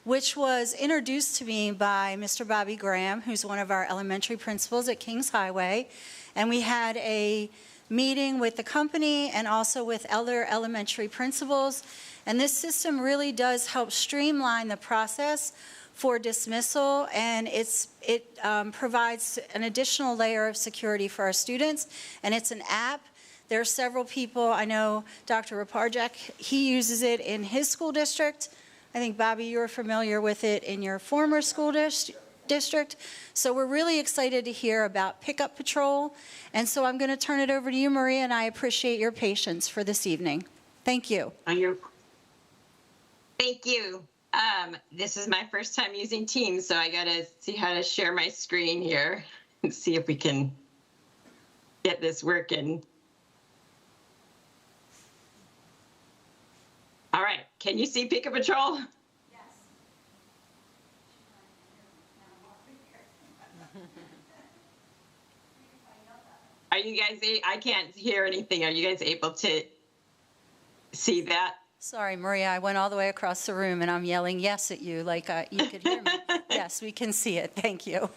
which was introduced to me by Mr. Bobby Graham, who's one of our elementary principals at Kings Highway. And we had a meeting with the company and also with other elementary principals. And this system really does help streamline the process for dismissal, and it provides an additional layer of security for our students. And it's an app. There are several people, I know Dr. Raparjak, he uses it in his school district. I think, Bobby, you're familiar with it in your former school district. So we're really excited to hear about Pickup Patrol. And so I'm going to turn it over to you, Maria, and I appreciate your patience for this evening. Thank you.
Thank you. This is my first time using Teams, so I got to see how to share my screen here and see if we can get this working. All right, can you see Pickup Patrol? Yes. Are you guys, I can't hear anything. Are you guys able to see that?
Sorry, Maria, I went all the way across the room and I'm yelling yes at you like you could hear me. Yes, we can see it. Thank you.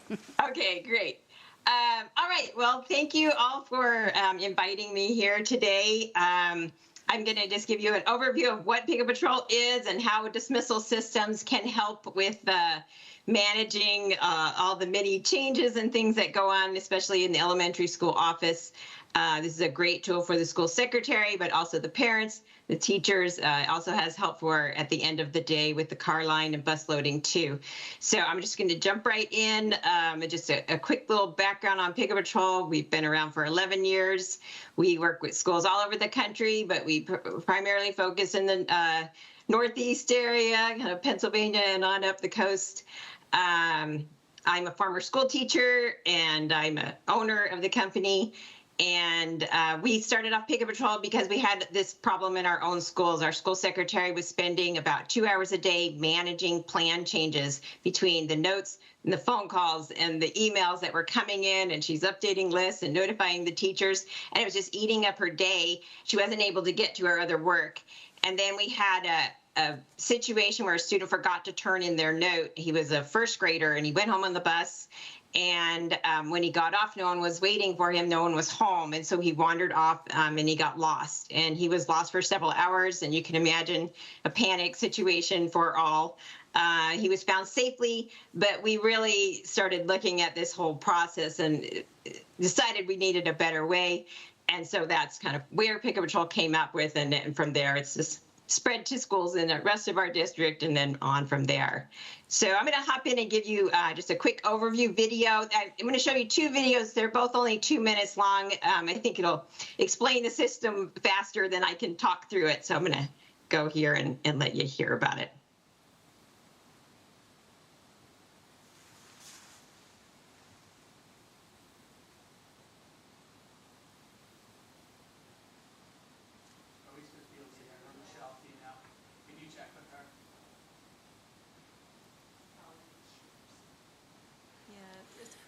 Okay, great. All right, well, thank you all for inviting me here today. I'm going to just give you an overview of what Pickup Patrol is and how dismissal systems can help with managing all the many changes and things that go on, especially in the elementary school office. This is a great tool for the school secretary, but also the parents, the teachers. Also has help for at the end of the day with the car line and bus loading too. So I'm just going to jump right in. Just a quick little background on Pickup Patrol. We've been around for 11 years. We work with schools all over the country, but we primarily focus in the Northeast area, kind of Pennsylvania and on up the coast. I'm a former school teacher and I'm an owner of the company. And we started off Pickup Patrol because we had this problem in our own schools. Our school secretary was spending about 2 hours a day managing plan changes between the notes and the phone calls and the emails that were coming in, and she's updating lists and notifying the teachers, and it was just eating up her day. She wasn't able to get to her other work. And then we had a situation where a student forgot to turn in their note. He was a first grader and he went home on the bus. And when he got off, no one was waiting for him. No one was home. And so he wandered off and he got lost. And he was lost for several hours. And you can imagine a panic situation for all. He was found safely, but we really started looking at this whole process and decided we needed a better way. And so that's kind of where Pickup Patrol came up with. And from there, it's just spread to schools in the rest of our district and then on from there. So I'm going to hop in and give you just a quick overview video. I'm going to show you two videos. They're both only 2 minutes long. I think it'll explain the system faster than I can talk through it. So I'm going to go here and let you hear about it.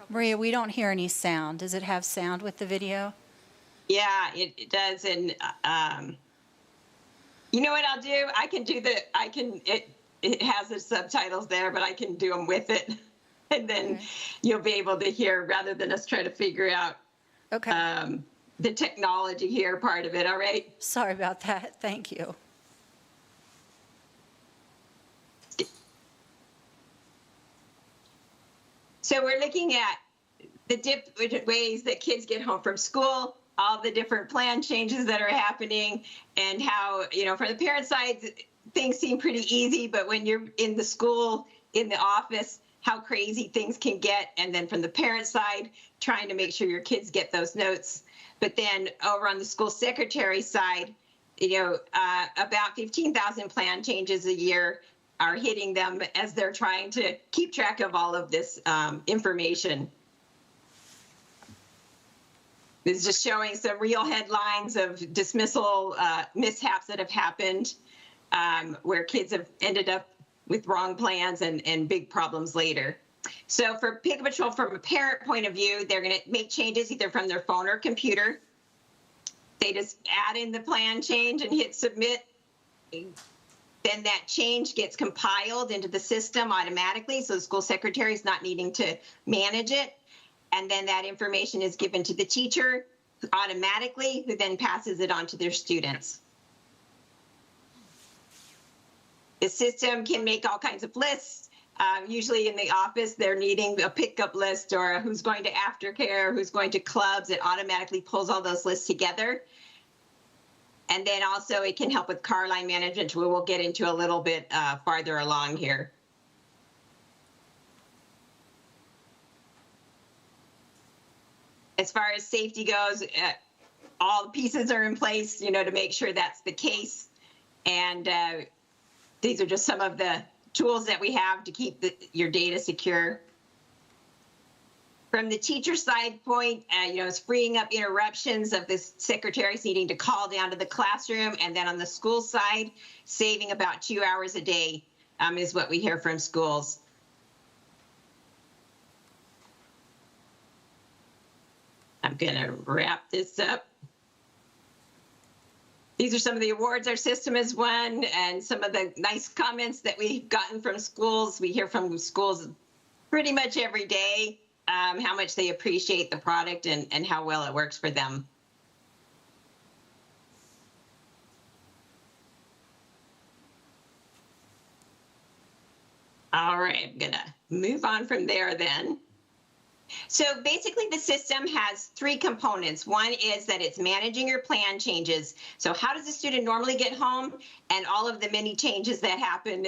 Maria, we don't hear any sound. Does it have sound with the video?
Yeah, it does. And you know what I'll do? It has the subtitles there, but I can do them with it. And then you'll be able to hear rather than us try to figure out the technology here part of it. All right.
Sorry about that. Thank you.
So we're looking at the different ways that kids get home from school, all the different plan changes that are happening, and how, from the parent side, things seem pretty easy, but when you're in the school, in the office, how crazy things can get. And then from the parent side, trying to make sure your kids get those notes. But then over on the school secretary side, about 15,000 plan changes a year are hitting them as they're trying to keep track of all of this information. This is just showing some real headlines of dismissal mishaps that have happened, where kids have ended up with wrong plans and big problems later. So for Pick Up Patrol, from a parent point of view, they're going to make changes either from their phone or computer. They just add in the plan change and hit submit. Then that change gets compiled into the system automatically, so the school secretary is not needing to manage it. And then that information is given to the teacher automatically, who then passes it on to their students. The system can make all kinds of lists. Usually in the office, they're needing a pickup list or who's going to aftercare, who's going to clubs. It automatically pulls all those lists together. And then also it can help with car line management, which we'll get into a little bit farther along here. As far as safety goes, all the pieces are in place, to make sure that's the case. And these are just some of the tools that we have to keep your data secure. From the teacher side point, it's freeing up interruptions of the secretaries needing to call down to the classroom. And then on the school side, saving about 2 hours a day is what we hear from schools. I'm going to wrap this up. These are some of the awards our system has won and some of the nice comments that we've gotten from schools. We hear from schools pretty much every day how much they appreciate the product and how well it works for them. All right, I'm gonna move on from there then. So basically the system has three components. One is that it's managing your plan changes. So how does the student normally get home, and all of the many changes that happen,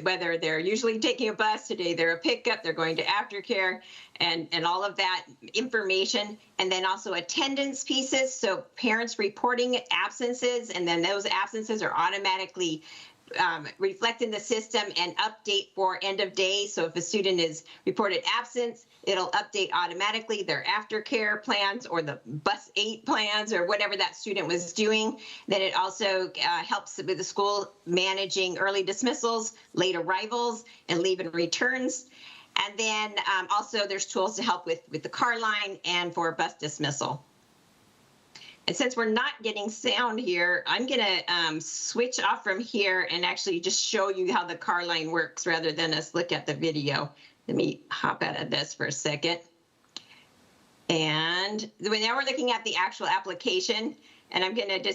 whether they're usually taking a bus, today they're a pickup, they're going to aftercare, and all of that information. And then also attendance pieces. So parents reporting absences, and then those absences are automatically reflect in the system and update for end of day. So if a student is reported absence, it'll update automatically their aftercare plans or the bus 8 plans or whatever that student was doing. Then it also helps with the school managing early dismissals, late arrivals, and leave and returns. And then also there's tools to help with the car line and for bus dismissal. And since we're not getting sound here, I'm going to switch off from here and actually just show you how the car line works rather than us look at the video. Let me hop out of this for a second. And now we're looking at the actual application. And I'm going to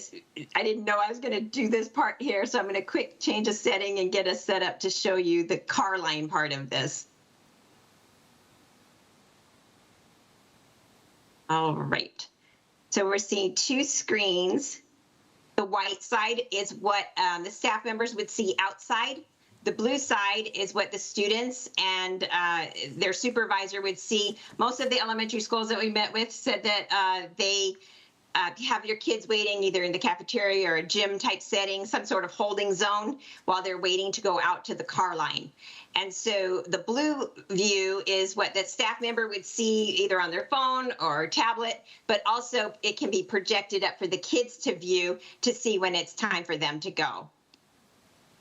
I didn't know I was going to do this part here, so I'm going to quick change a setting and get us set up to show you the car line part of this. All right. So we're seeing two screens. The white side is what the staff members would see outside. The blue side is what the students and their supervisor would see. Most of the elementary schools that we met with said that they have your kids waiting either in the cafeteria or a gym type setting, some sort of holding zone while they're waiting to go out to the car line. And so the blue view is what that staff member would see either on their phone or tablet, but also it can be projected up for the kids to view to see when it's time for them to go.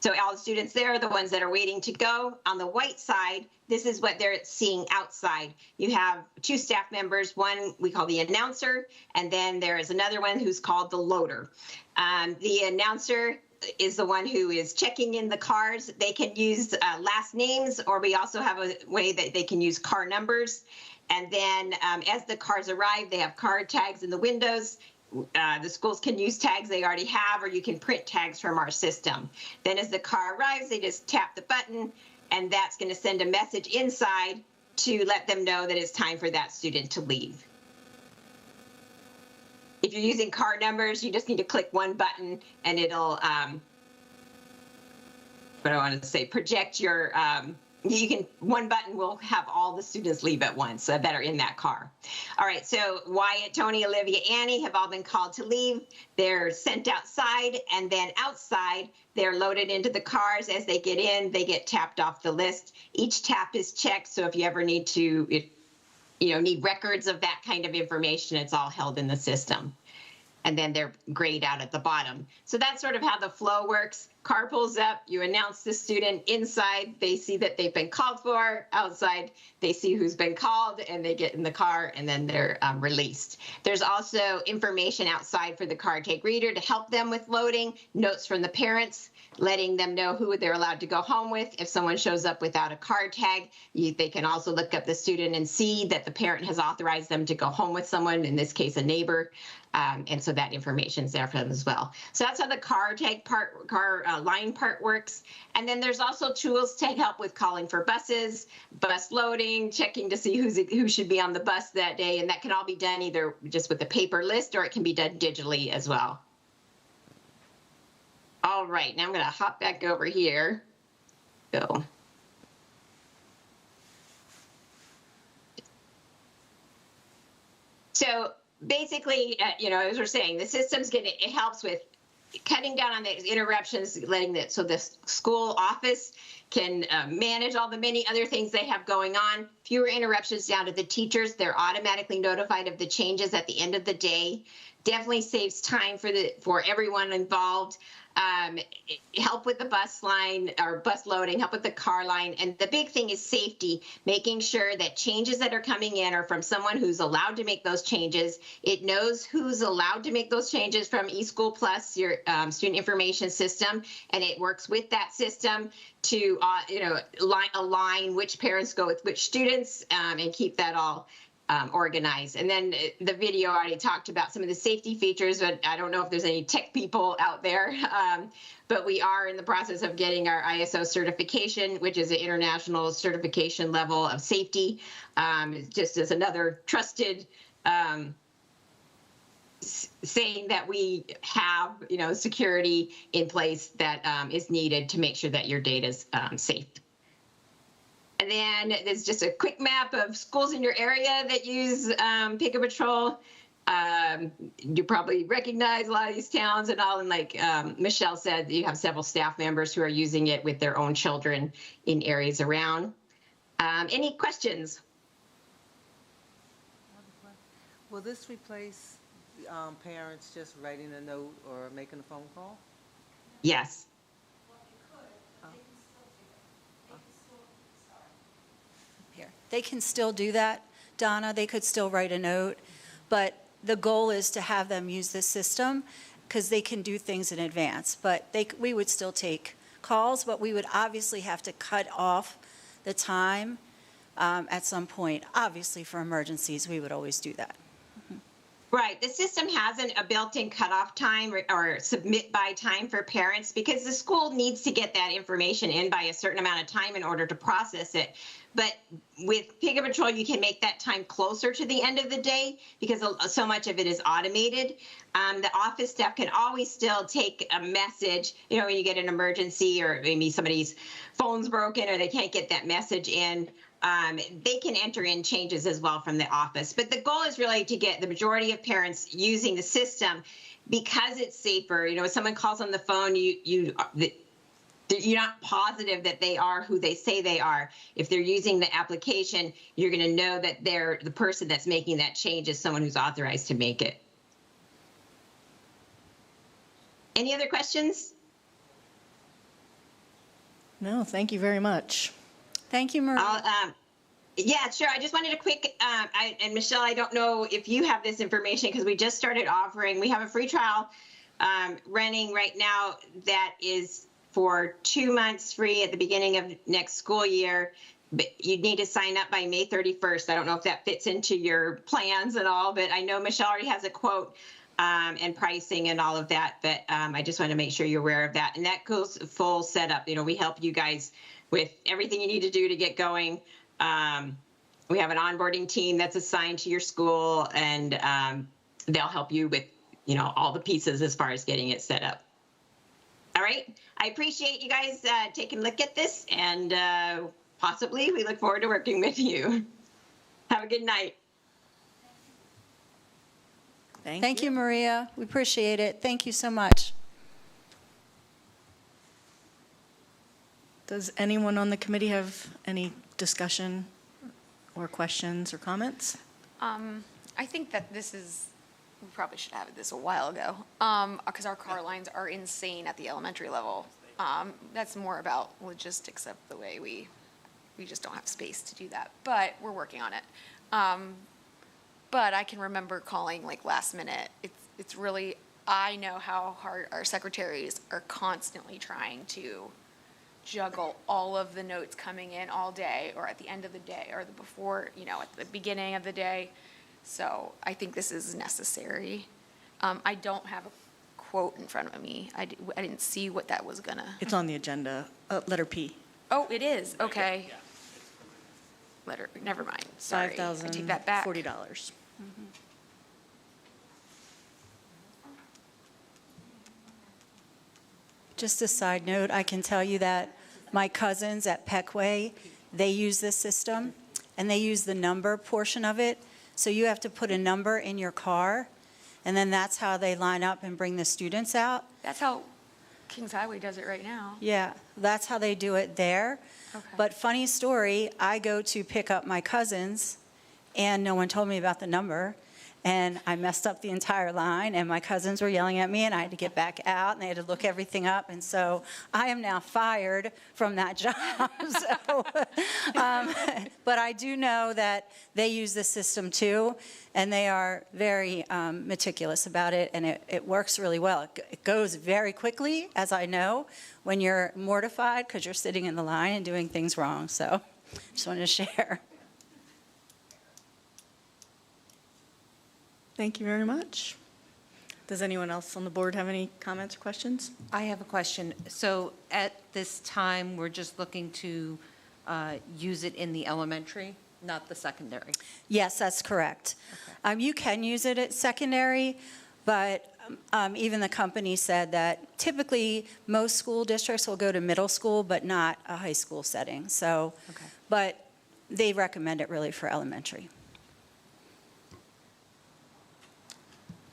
So all the students there are the ones that are waiting to go. On the white side, this is what they're seeing outside. You have 2 staff members, one we call the announcer, and then there is another one who's called the loader. The announcer is the one who is checking in the cars. They can use last names, or we also have a way that they can use car numbers. And then as the cars arrive, they have car tags in the windows. The schools can use tags they already have, or you can print tags from our system. Then as the car arrives, they just tap the button, and that's going to send a message inside to let them know that it's time for that student to leave. If you're using card numbers, you just need to click one button, and it'll, what I want to say, project your, one button will have all the students leave at once that are in that car. All right, so Wyatt, Tony, Olivia, Annie have all been called to leave. They're sent outside, and then outside, they're loaded into the cars. As they get in, they get tapped off the list. Each tap is checked, so if you ever need to, need records of that kind of information, it's all held in the system. And then they're grayed out at the bottom. So that's sort of how the flow works. Car pulls up, you announce the student. Inside, they see that they've been called for. Outside, they see who's been called, and they get in the car, and then they're released. There's also information outside for the card take reader to help them with loading, notes from the parents, letting them know who they're allowed to go home with. If someone shows up without a card tag, they can also look up the student and see that the parent has authorized them to go home with someone, in this case, a neighbor. And so that information is there for them as well. So that's how the car tag part, line part works. And then there's also tools to help with calling for buses, bus loading, checking to see who should be on the bus that day. And that can all be done either just with a paper list, or it can be done digitally as well. All right, now I'm going to hop back over here. So basically, as we're saying, the system's it helps with cutting down on the interruptions, so the school office can manage all the many other things they have going on. Fewer interruptions down to the teachers. They're automatically notified of the changes at the end of the day. Definitely saves time for everyone involved. Help with the bus line or bus loading, help with the car line. And the big thing is safety, making sure that changes that are coming in are from someone who's allowed to make those changes. It knows who's allowed to make those changes from eSchool Plus, your student information system, and it works with that system to align which parents go with which students and keep that all organized. And then the video already talked about some of the safety features, but I don't know if there's any tech people out there. But we are in the process of getting our ISO certification, which is an international certification level of safety, just as another trusted saying that we have, security in place that is needed to make sure that your data is safe. And then there's just a quick map of schools in your area that use Pick a Patrol. You probably recognize a lot of these towns and all. And like Michelle said, you have several staff members who are using it with their own children in areas around. Any questions?
Will this replace parents just writing a note or making a phone call?
Yes.
They can still do that, Donna. They could still write a note, but the goal is to have them use this system because they can do things in advance. But we would still take calls, but we would obviously have to cut off the time at some point. Obviously, for emergencies, we would always do that.
Right. The system has a built-in cutoff time or submit by time for parents because the school needs to get that information in by a certain amount of time in order to process it. But with Pick a Patrol, you can make that time closer to the end of the day because so much of it is automated. The office staff can always still take a message, when you get an emergency or maybe somebody's phone's broken or they can't get that message in. They can enter in changes as well from the office. But the goal is really to get the majority of parents using the system because it's safer. If someone calls on the phone, you're not positive that they are who they say they are. If they're using the application, you're going to know that the person that's making that change is someone who's authorized to make it. Any other questions?
No, thank you very much.
Thank you, Maria.
Yeah, sure. I just wanted a quick, and Michelle, I don't know if you have this information because we just started offering, we have a free trial running right now that is for 2 months free at the beginning of next school year. But you'd need to sign up by May 31st. I don't know if that fits into your plans at all, but I know Michelle already has a quote and pricing and all of that. But I just want to make sure you're aware of that. And that goes full setup. You know, we help you guys with everything you need to do to get going. We have an onboarding team that's assigned to your school, and they'll help you with, you know, all the pieces as far as getting it set up. All right. I appreciate you guys taking a look at this, and possibly we look forward to working with you. Have a good night.
Thank you, Maria. We appreciate it. Thank you so much.
Does anyone on the committee have any discussion or questions or comments?
I think that we probably should have this a while ago, because our car lines are insane at the elementary level. That's more about logistics of the way we just don't have space to do that, but we're working on it. But I can remember calling like last minute. It's really, I know how hard our secretaries are constantly trying to juggle all of the notes coming in all day, or at the end of the day, or before, you know, at the beginning of the day. So I think this is necessary. I don't have a quote in front of me. I didn't see what that was gonna.
It's on the agenda, letter P.
Oh, it is, okay. Never mind, sorry. I take that back.
$40.
Just a side note, I can tell you that my cousins at Peckway, they use this system, and they use the number portion of it. So you have to put a number in your car, and then that's how they line up and bring the students out.
That's how Kings Highway does it right now.
Yeah, that's how they do it there.
Okay.
But funny story, I go to pick up my cousins, and no one told me about the number. And I messed up the entire line, and my cousins were yelling at me, and I had to get back out, and they had to look everything up. And so I am now fired from that job. But I do know that they use this system too, and they are very meticulous about it, and it works really well. It goes very quickly, as I know, when you're mortified because you're sitting in the line and doing things wrong. So just wanted to share.
Thank you very much. Does anyone else on the board have any comments or questions?
I have a question. So at this time, we're just looking to use it in the elementary, not the secondary?
Yes, that's correct.
Okay.
You can use it at secondary, but even the company said that typically most school districts will go to middle school, but not a high school setting. So,
Okay.
but they recommend it really for elementary.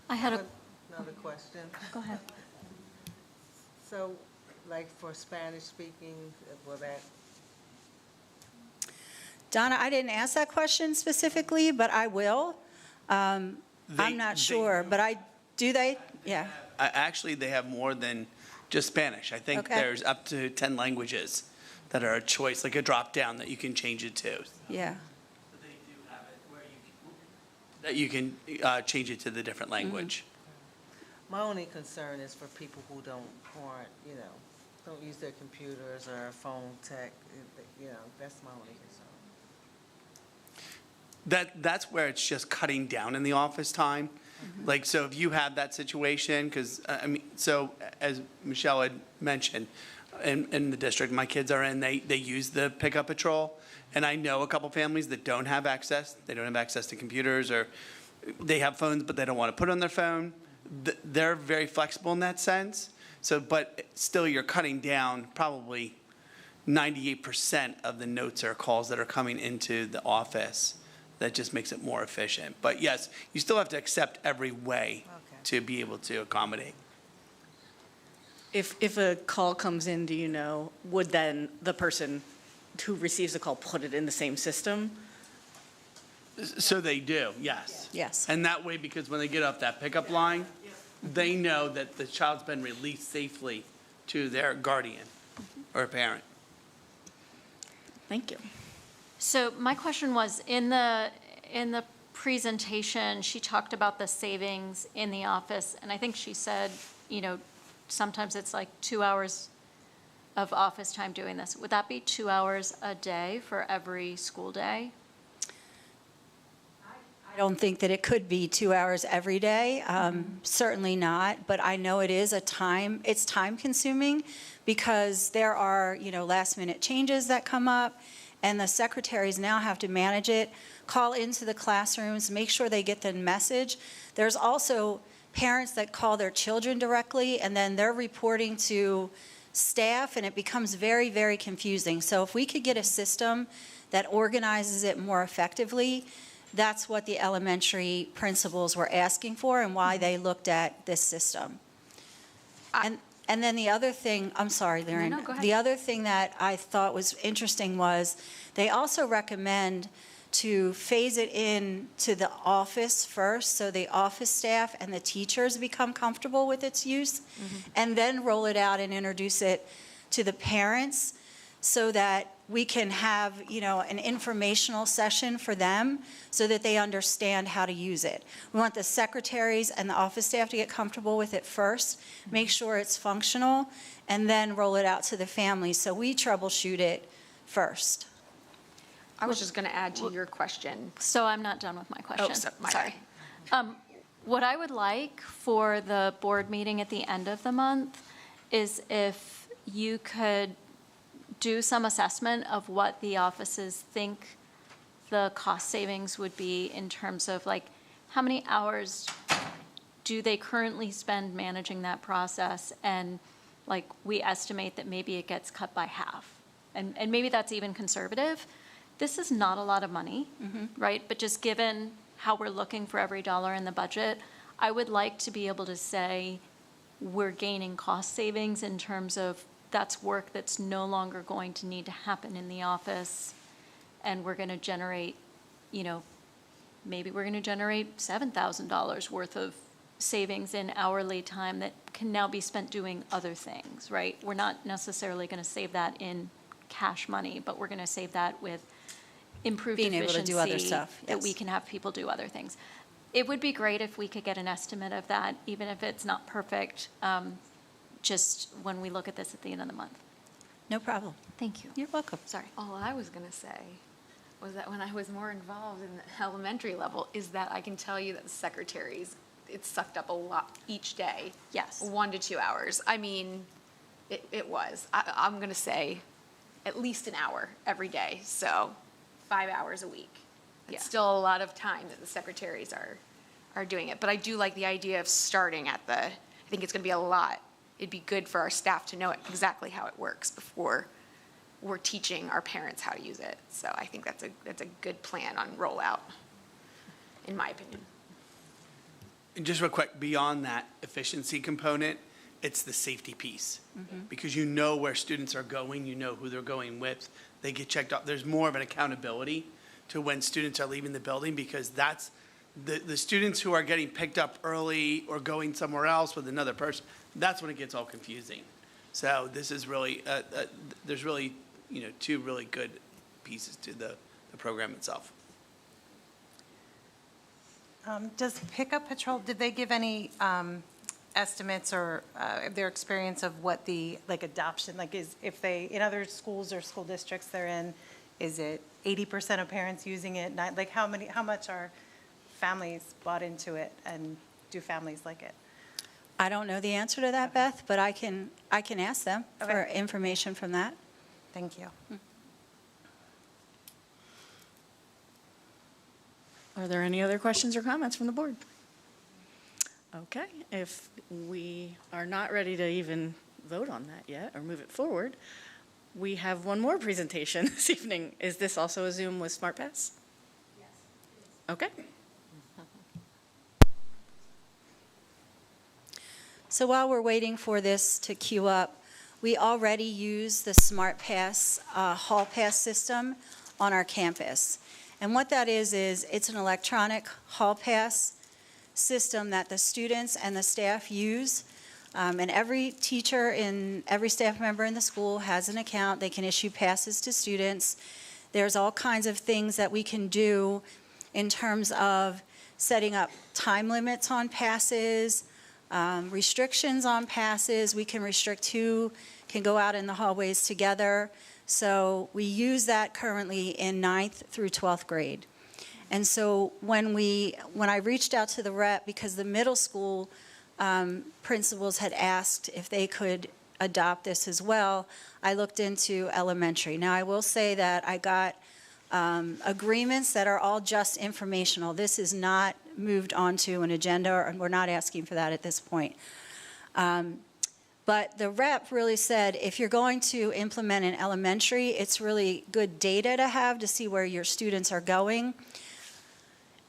I had
Another question.
go ahead.
So, like for Spanish speaking, will that,
Donna, I didn't ask that question specifically, but I will. I'm not sure, but do they? Yeah.
Actually, they have more than just Spanish. I think
Okay.
there's up to 10 languages that are a choice, like a drop down that you can change it to.
Yeah.
They do have it where you can change it to the different language.
my only concern is for people who aren't, don't use their computers or phone tech, that's my only concern.
That's where it's just cutting down in the office time. Like, so if you have that situation, because, so as Michelle had mentioned, in the district my kids are in, they use the pickup patrol. And I know a couple families that don't have access. They don't have access to computers, or they have phones, but they don't want to put on their phone. They're very flexible in that sense. So, but still you're cutting down probably 98% of the notes or calls that are coming into the office. That just makes it more efficient. But yes, you still have to accept every way to be able to accommodate.
If a call comes in, do you know, would then the person who receives the call put it in the same system?
So they do, yes.
Yes.
And that way, because when they get off that pickup line, they know that the child's been released safely to their guardian or parent.
Thank you.
So my question was, in the presentation, she talked about the savings in the office, and I think she said, sometimes it's like 2 hours of office time doing this. Would that be 2 hours a day for every school day?
I don't think that it could be 2 hours every day, certainly not, but I know it's time consuming because there are, last minute changes that come up, and the secretaries now have to manage it, call into the classrooms, make sure they get the message. There's also parents that call their children directly, and then they're reporting to staff, and it becomes very, very confusing. So if we could get a system that organizes it more effectively, that's what the elementary principals were asking for and why they looked at this system. And then the other thing, I'm sorry, Lauren.
No, go ahead.
The other thing that I thought was interesting was they also recommend to phase it in to the office first, so the office staff and the teachers become comfortable with its use, and then roll it out and introduce it to the parents so that we can have, an informational session for them so that they understand how to use it. We want the secretaries and the office staff to get comfortable with it first, make sure it's functional, and then roll it out to the families. So we troubleshoot it first.
I was just going to add to your question.
So I'm not done with my question.
Sorry.
What I would like for the board meeting at the end of the month is if you could do some assessment of what the offices think the cost savings would be in terms of how many hours do they currently spend managing that process, and we estimate that maybe it gets cut by half. And maybe that's even conservative. This is not a lot of money, right? But just given how we're looking for every dollar in the budget, I would like to be able to say we're gaining cost savings in terms of that's work that's no longer going to need to happen in the office, and we're going to generate, maybe we're going to generate $7,000 worth of savings in hourly time that can now be spent doing other things, right? We're not necessarily going to save that in cash money, but we're going to save that with improved
Being able
efficiency.
to do other stuff,
That we
yes.
can have people do other things. It would be great if we could get an estimate of that, even if it's not perfect, just when we look at this at the end of the month.
No problem.
Thank you.
You're welcome.
Sorry.
All I was going to say was that when I was more involved in the elementary level is that I can tell you that the secretaries, it sucked up a lot each day.
Yes.
1 to 2 hours. I mean, it was. I'm going to say at least an hour every day, so 5 hours a week. It's
Yeah.
still a lot of time that the secretaries are doing it. But I do like the idea of starting at I think it's going to be a lot. It'd be good for our staff to know exactly how it works before we're teaching our parents how to use it. So I think that's a good plan on rollout, in my opinion.
And just real quick, beyond that efficiency component, it's the safety piece. Because you know where students are going, you know who they're going with, they get checked off. There's more of an accountability to when students are leaving the building, because that's the students who are getting picked up early or going somewhere else with another person, that's when it gets all confusing. So this is really, there's really, two really good pieces to the program itself.
Does Pickup Patrol, did they give any estimates or their experience of what the, adoption, is, if they, in other schools or school districts they're in, is it 80% of parents using it? How much are families bought into it, and do families like it?
I don't know the answer to that, Beth, but I can ask them for
Okay.
information from that.
Thank you.
Are there any other questions or comments from the board? Okay, if we are not ready to even vote on that yet or move it forward, we have one more presentation this evening. Is this also a Zoom with SmartPass? Yes. Okay.
So while we're waiting for this to queue up, we already use the SmartPass Hall Pass system on our campus. And what that is it's an electronic Hall Pass system that the students and the staff use And every teacher and every staff member in the school has an account. They can issue passes to students. There's all kinds of things that we can do in terms of setting up time limits on passes, restrictions on passes. We can restrict who can go out in the hallways together. So we use that currently in 9th through 12th grade. And so when I reached out to the rep, because the middle school principals had asked if they could adopt this as well, I looked into elementary. Now, I will say that I got agreements that are all just informational. This is not moved onto an agenda, and we're not asking for that at this point. But the rep really said, if you're going to implement in elementary, it's really good data to have to see where your students are going.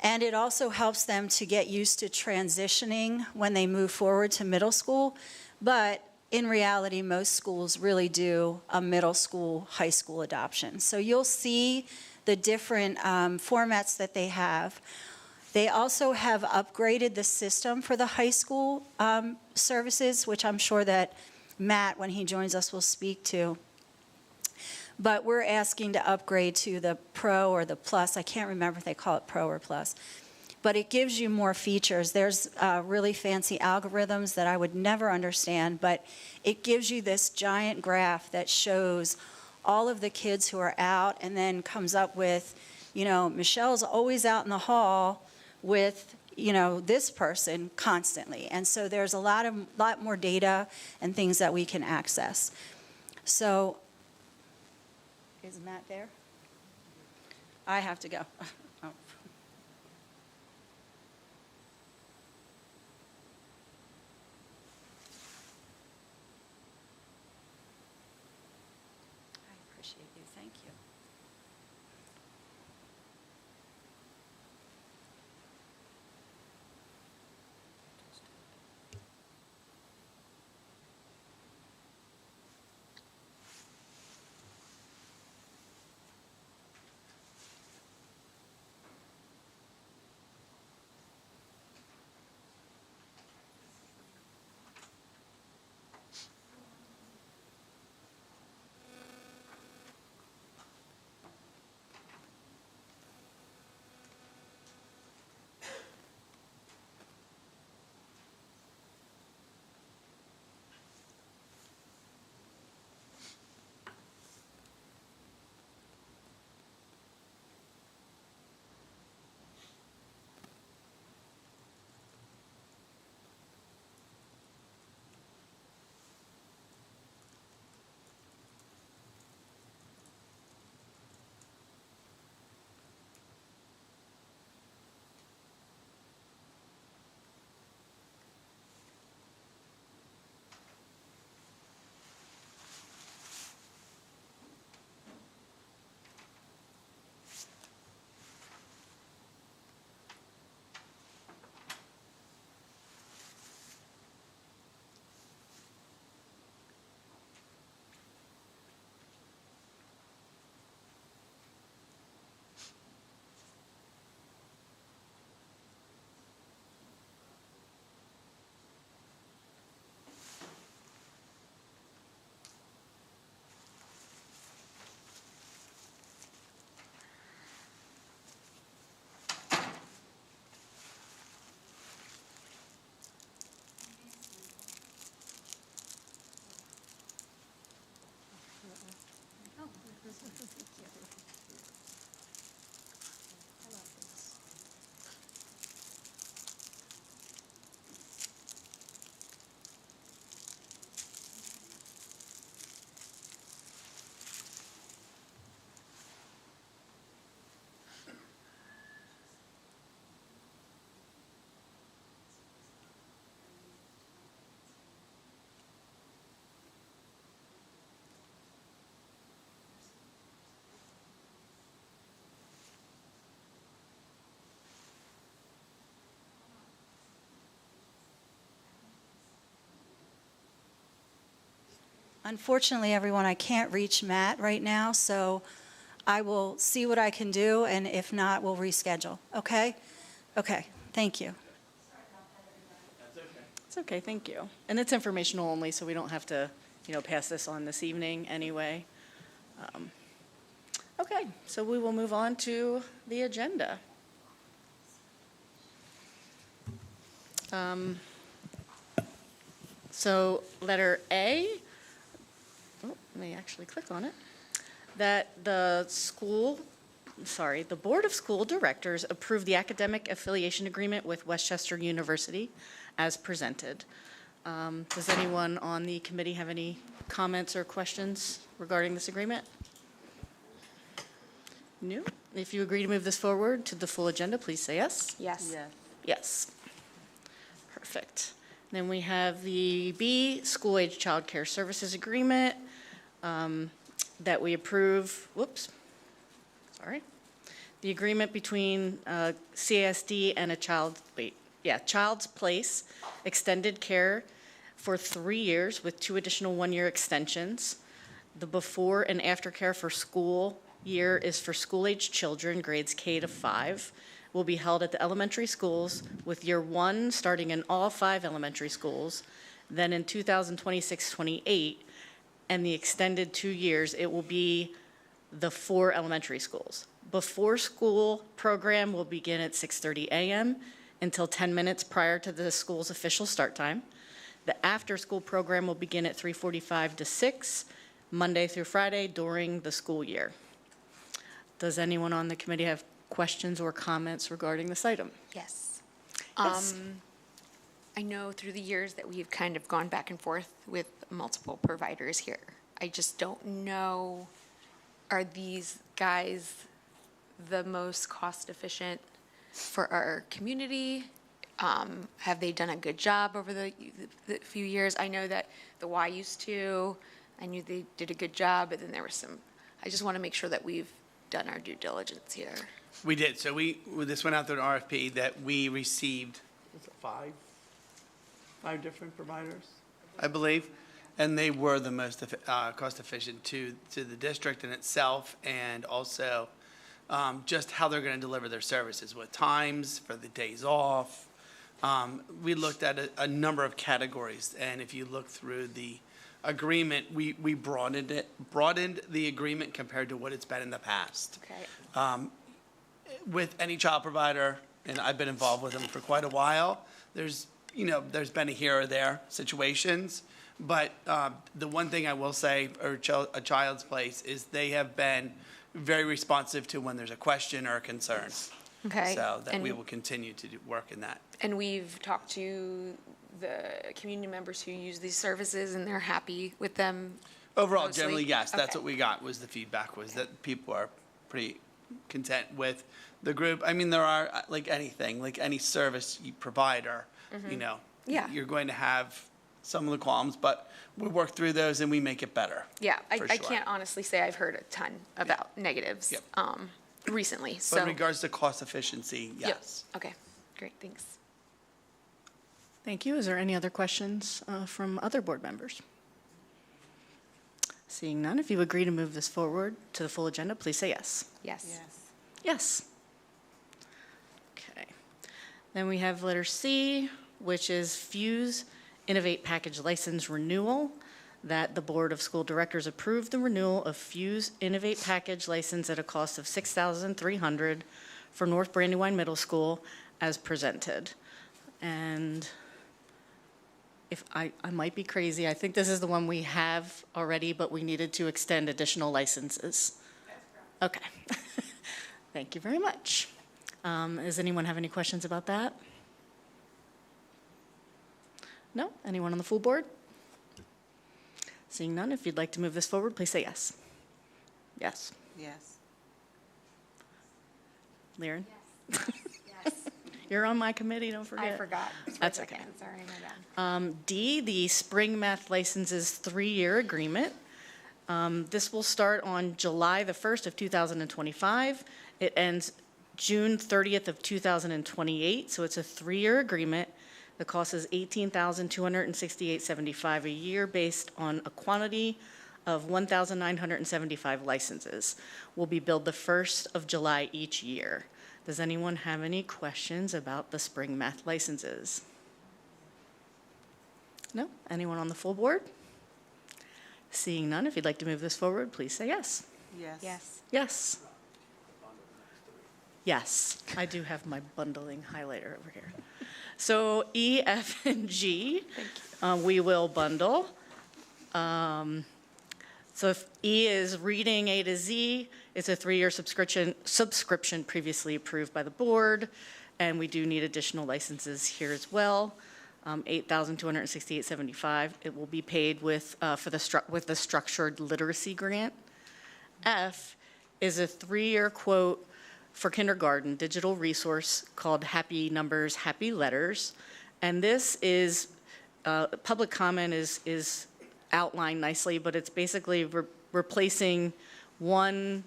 And it also helps them to get used to transitioning when they move forward to middle school. But in reality, most schools really do a middle school, high school adoption. So you'll see the different formats that they have. They also have upgraded the system for the high school services, which I'm sure that Matt, when he joins us, will speak to. But we're asking to upgrade to the Pro or the Plus. I can't remember if they call it Pro or Plus. But it gives you more features. There's really fancy algorithms that I would never understand, but it gives you this giant graph that shows all of the kids who are out and then comes up with, you know, Michelle's always out in the hall with, you know, this person constantly. And so there's a lot more data and things that we can access. So, is Matt there? I have to go. Oh. I appreciate you. Thank you. Unfortunately, everyone, I can't reach Matt right now, so I will see what I can do, and if not, we'll reschedule. Okay? Okay, thank you.
It's okay, thank you. And it's informational only, so we don't have to, pass this on this evening anyway. Okay, so we will move on to the agenda. So letter A, let me actually click on it, that the Board of School Directors approve the academic affiliation agreement with Westchester University as presented. Does anyone on the committee have any comments or questions regarding this agreement? No? If you agree to move this forward to the full agenda, please say yes.
Yes.
Yes. Perfect. Then we have the B, School Age Child Care Services Agreement that we approve, the agreement between CASD and Child's Place Extended Care for 3 years with 2 additional 1-year extensions. The before and after care for school year is for school-age children, grades K to 5, will be held at the elementary schools, with year 1 starting in all 5 elementary schools. Then in 2026-28, and the extended 2 years, it will be the 4 elementary schools. Before school program will begin at 6:30 a.m. until 10 minutes prior to the school's official start time. The after-school program will begin at 3:45 to 6, Monday through Friday during the school year. Does anyone on the committee have questions or comments regarding this item?
Yes.
Yes.
I know through the years that we've kind of gone back and forth with multiple providers here. I just don't know, are these guys the most cost efficient for our community? Have they done a good job over the few years? I know that the Y used to, I knew they did a good job, but then there was some, I just want to make sure that we've done our due diligence here.
We did. So this went out through an RFP that we received, was it 5 different providers, I believe, and they were the most cost efficient to the district in itself, and also just how they're going to deliver their services, what times for the days off. We looked at a number of categories, and if you look through the agreement, we broadened the agreement compared to what it's been in the past.
Okay.
With any child provider, and I've been involved with them for quite a while, there's been a here or there situations, but the one thing I will say, or a Child's Place, is they have been very responsive to when there's a question or a concern.
Okay.
So that
And-
we will continue to work in that.
And we've talked to the community members who use these services, and they're happy with them?
Overall,
mostly?
generally, yes, that's
Okay.
what we got, was the feedback, was that people are pretty content with the group. I mean, there are, like anything, like any service provider,
Yeah.
you're going to have some of the qualms, but we work through those and we make it better.
Yeah, I
for sure.
can't honestly say I've heard a ton about negatives
Yep.
recently,
But
so.
in regards to cost efficiency,
Yep.
yes.
Okay, great, thanks.
Thank you. Is there any other questions from other board members? Seeing none, if you agree to move this forward to the full agenda, please say yes.
Yes.
Yes. Okay. Then we have letter C, which is Fuse Innovate Package License Renewal, that the Board of School Directors approved the renewal of Fuse Innovate Package License at a cost of $6,300 for North Brandywine Middle School as presented. And if I might be crazy, I think this is the one we have already, but we needed to extend additional licenses. Okay. Thank you very much. Does anyone have any questions about that? No? Anyone on the full board? Seeing none, if you'd like to move this forward, please say yes. Yes.
Yes.
Lyran?
Yes.
You're on my committee, don't forget.
I forgot. for a
That's
second.
okay.
Sorry, my bad.
D, the Spring Math Licenses 3-year agreement. This will start on July the 1st of 2025. It ends June 30th of 2028, so it's a 3-year agreement. The cost is $18,268.75 a year based on a quantity of 1,975 licenses. Will be billed the 1st of July each year. Does anyone have any questions about the Spring Math licenses? No? Anyone on the full board? Seeing none, if you'd like to move this forward, please say yes.
Yes.
Yes.
Yes. Yes, I do have my bundling highlighter over here. So E, F, and G, we will bundle. So if E is reading A to Z, it's a 3-year subscription previously approved by the board, and we do need additional licenses here as well. $8,268.75. It will be paid with the structured literacy grant. F is a 3-year quote for kindergarten digital resource called Happy Numbers, Happy Letters. And this is, public comment is outlined nicely, but it's basically replacing one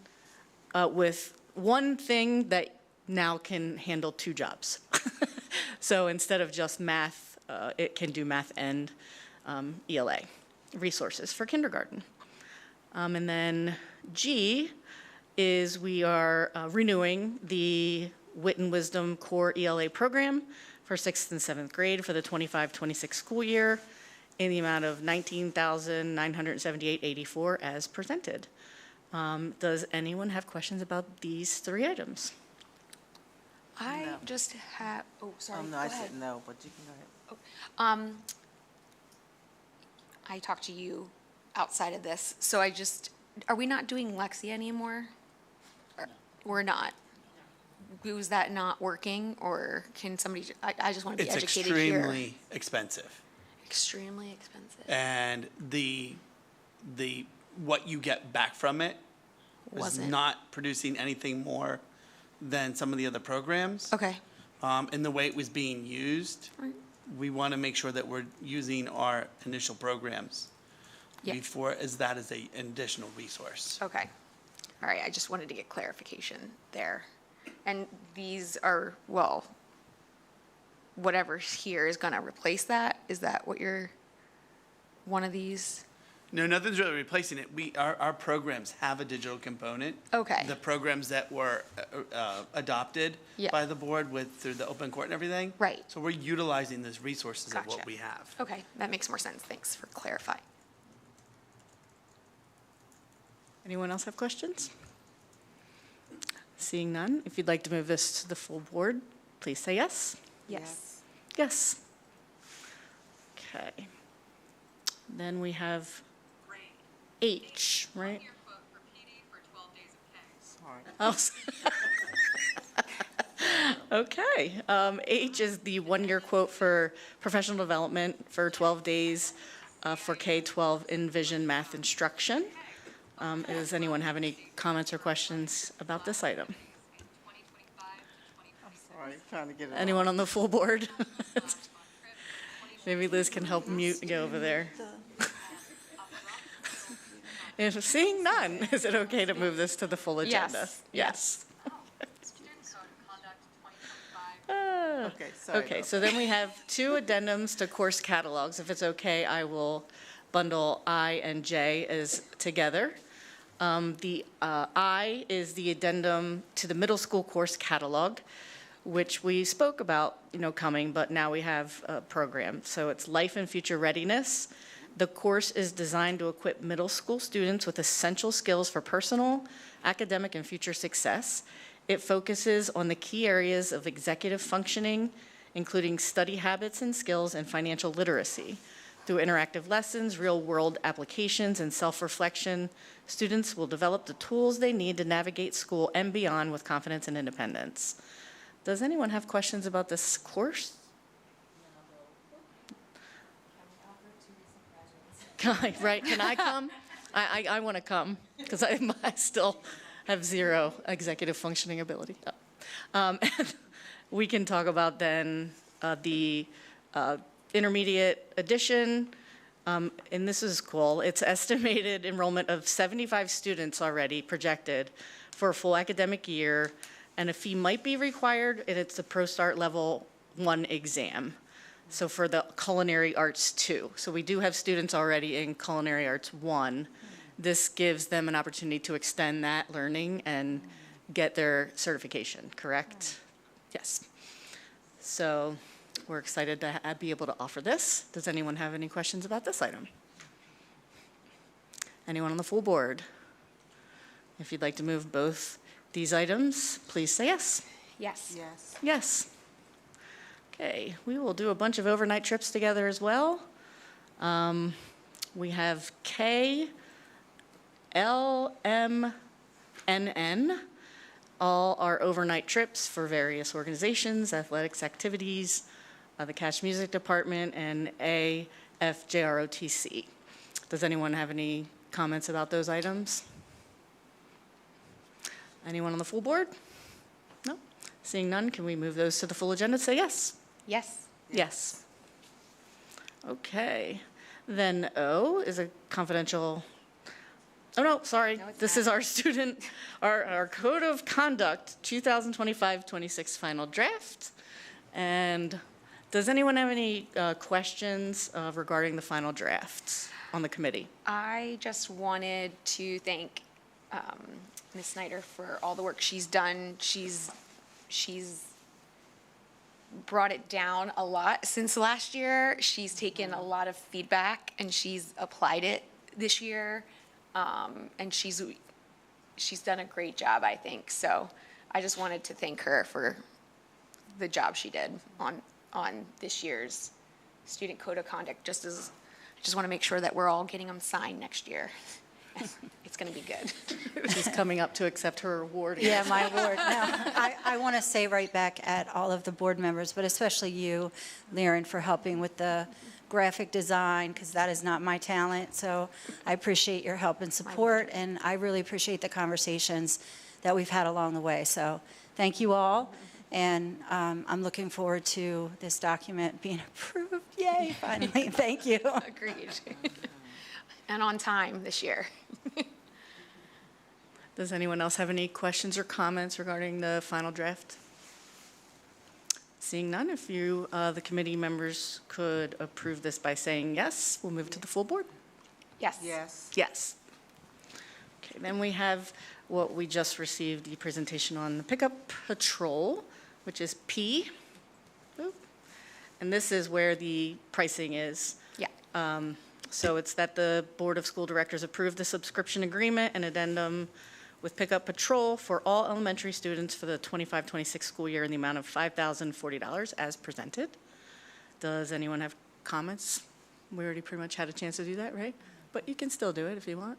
with one thing that now can handle 2 jobs. So instead of just math, it can do math and ELA resources for kindergarten. And then G is we are renewing the Wit and Wisdom Core ELA program for 6th and 7th grade for the 25-26 school year in the amount of $19,978.84 as presented. Does anyone have questions about these 3 items?
I
No.
just have, oh, sorry,
No,
go
I
ahead.
said no, but you can go ahead.
I talked to you outside of this, so are we not doing Lexia anymore? We're not. Was that not working, or can somebody, I just want to be
It's
educated here.
extremely expensive.
Extremely expensive.
And what you get back from it is
Wasn't.
not producing anything more than some of the other programs.
Okay.
And the way it was being used,
Right.
we want to make sure that we're using our initial programs
Yeah.
before as that is an additional resource.
Okay. All right, I just wanted to get clarification there. And these are, well, whatever's here is going to replace that? Is that what one of these?
No, nothing's really replacing it. Our programs have a digital component.
Okay.
The programs that were adopted
Yeah.
by the board through the open court and everything.
Right.
So we're utilizing those resources of what
Gotcha.
we have.
Okay, that makes more sense. Thanks for clarifying.
Anyone else have questions? Seeing none, if you'd like to move this to the full board, please say yes.
Yes.
Yes. Okay. Then we have H, right?
Sorry.
Oh. Okay. H is the 1-year quote for professional development for 12 days for K-12 Envision math instruction. Does anyone have any comments or questions about this item?
Sorry, trying to get it.
Anyone on the full board? Maybe Liz can help mute and go over there. If seeing none, is it okay to move this to the full agenda?
Yes.
Yes. Ah.
Okay, sorry
Okay,
about
so then we have 2 addendums to course catalogs. If it's okay, I will bundle I and J as together. The I is the addendum to the middle school course catalog, which we spoke about, coming, but now we have a program. So it's Life and Future Readiness. The course is designed to equip middle school students with essential skills for personal, academic, and future success. It focuses on the key areas of executive functioning, including study habits and skills and financial literacy. Through interactive lessons, real-world applications, and self-reflection, students will develop the tools they need to navigate school and beyond with confidence and independence. Does anyone have questions about this course? Right, can I come? I want to come, because I still have 0 executive functioning ability. We can talk about then the intermediate edition, and this is cool. It's estimated enrollment of 75 students already projected for a full academic year, and a fee might be required, and it's a ProStart Level 1 exam. So for the Culinary Arts 2. So we do have students already in Culinary Arts 1. This gives them an opportunity to extend that learning and get their certification, correct? Yes. So We're excited to be able to offer this. Does anyone have any questions about this item? Anyone on the full board? If you'd like to move both these items, please say yes.
Yes.
Yes.
Yes. Okay, we will do a bunch of overnight trips together as well. We have K, L, M, N, N. All are overnight trips for various organizations, athletics activities, the Cash Music Department, and AFJROTC. Does anyone have any comments about those items? Anyone on the full board? No? Seeing none, can we move those to the full agenda? Say yes.
Yes.
Yes. Okay. Then O is a confidential, oh no, sorry. This is our student, our Code of Conduct 2025-26 final draft. And does anyone have any questions regarding the final draft on the committee?
I just wanted to thank Ms. Snyder for all the work she's done. She's brought it down a lot since last year. She's taken a lot of feedback and she's applied it this year. And she's done a great job, I think. So I just wanted to thank her for the job she did on this year's Student Code of Conduct. I just want to make sure that we're all getting them signed next year. It's going to be good.
She's coming up to accept her award.
Yeah, my award. No, I want to say right back at all of the board members, but especially you, Lyran, for helping with the graphic design, because that is not my talent. So I appreciate your help and support, and I really appreciate the conversations that we've had along the way. So thank you all, and I'm looking forward to this document being approved. Yay, finally. Thank you.
Agreed. And on time this year.
Does anyone else have any questions or comments regarding the final draft? Seeing none, if you, the committee members could approve this by saying yes, we'll move to the full board.
Yes.
Yes.
Yes. Okay, then we have what we just received, the presentation on the pickup patrol, which is P. Oop. And this is where the pricing is.
Yeah.
So it's that the Board of School Directors approve the subscription agreement and addendum with Pickup Patrol for all elementary students for the 25-26 school year in the amount of $5,040 as presented. Does anyone have comments? We already pretty much had a chance to do that, right? But you can still do it if you want.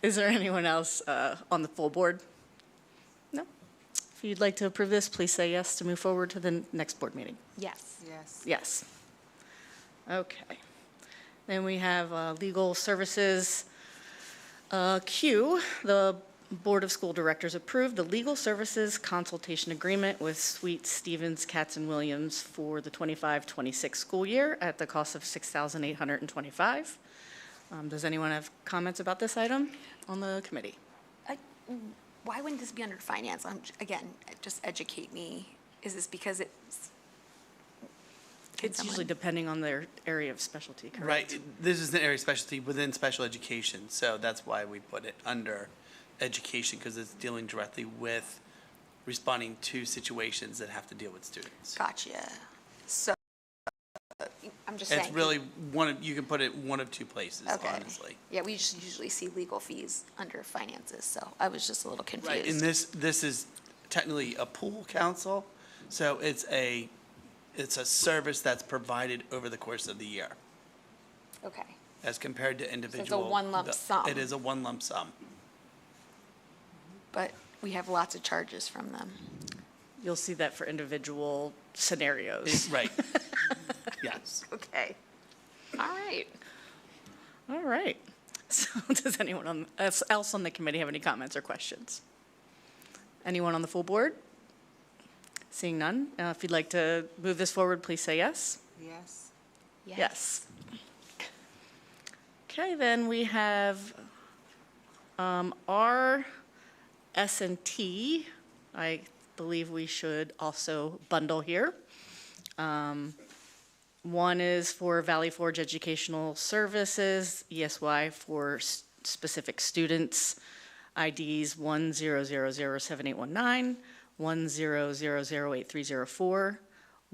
Is there anyone else on the full board? No? If you'd like to approve this, please say yes to move forward to the next board meeting.
Yes.
Yes.
Yes. Okay. Then we have legal services Q. The Board of School Directors approved the legal services consultation agreement with Sweet, Stevens, Katz, and Williams for the 25-26 school year at the cost of $6,825. Does anyone have comments about this item on the committee?
Why wouldn't this be under finance? Again, just educate me. Is this because
It's usually depending on their area of specialty, correct?
Right, this is an area of specialty within special education, so that's why we put it under education, because it's dealing directly with responding to situations that have to deal with students.
Gotcha. So, I'm just saying.
It's really you can put it one of two places,
Okay.
honestly.
Yeah, we just usually see legal fees under finances, so I was just a little confused.
Right, and this is technically a pool council, so it's a service that's provided over the course of the year,
Okay.
as compared to individual.
one lump sum.
It is a one lump sum.
But we have lots of charges from them.
You'll see that for individual scenarios.
Right. Yes.
Okay. All right.
All right. So does anyone else on the committee have any comments or questions? Anyone on the full board? Seeing none, if you'd like to move this forward, please say yes.
Yes.
Yes. Okay, then we have R, S, and T. I believe we should also bundle here. One is for Valley Forge Educational Services, ESY, for specific students, IDs 10007819, 10008304,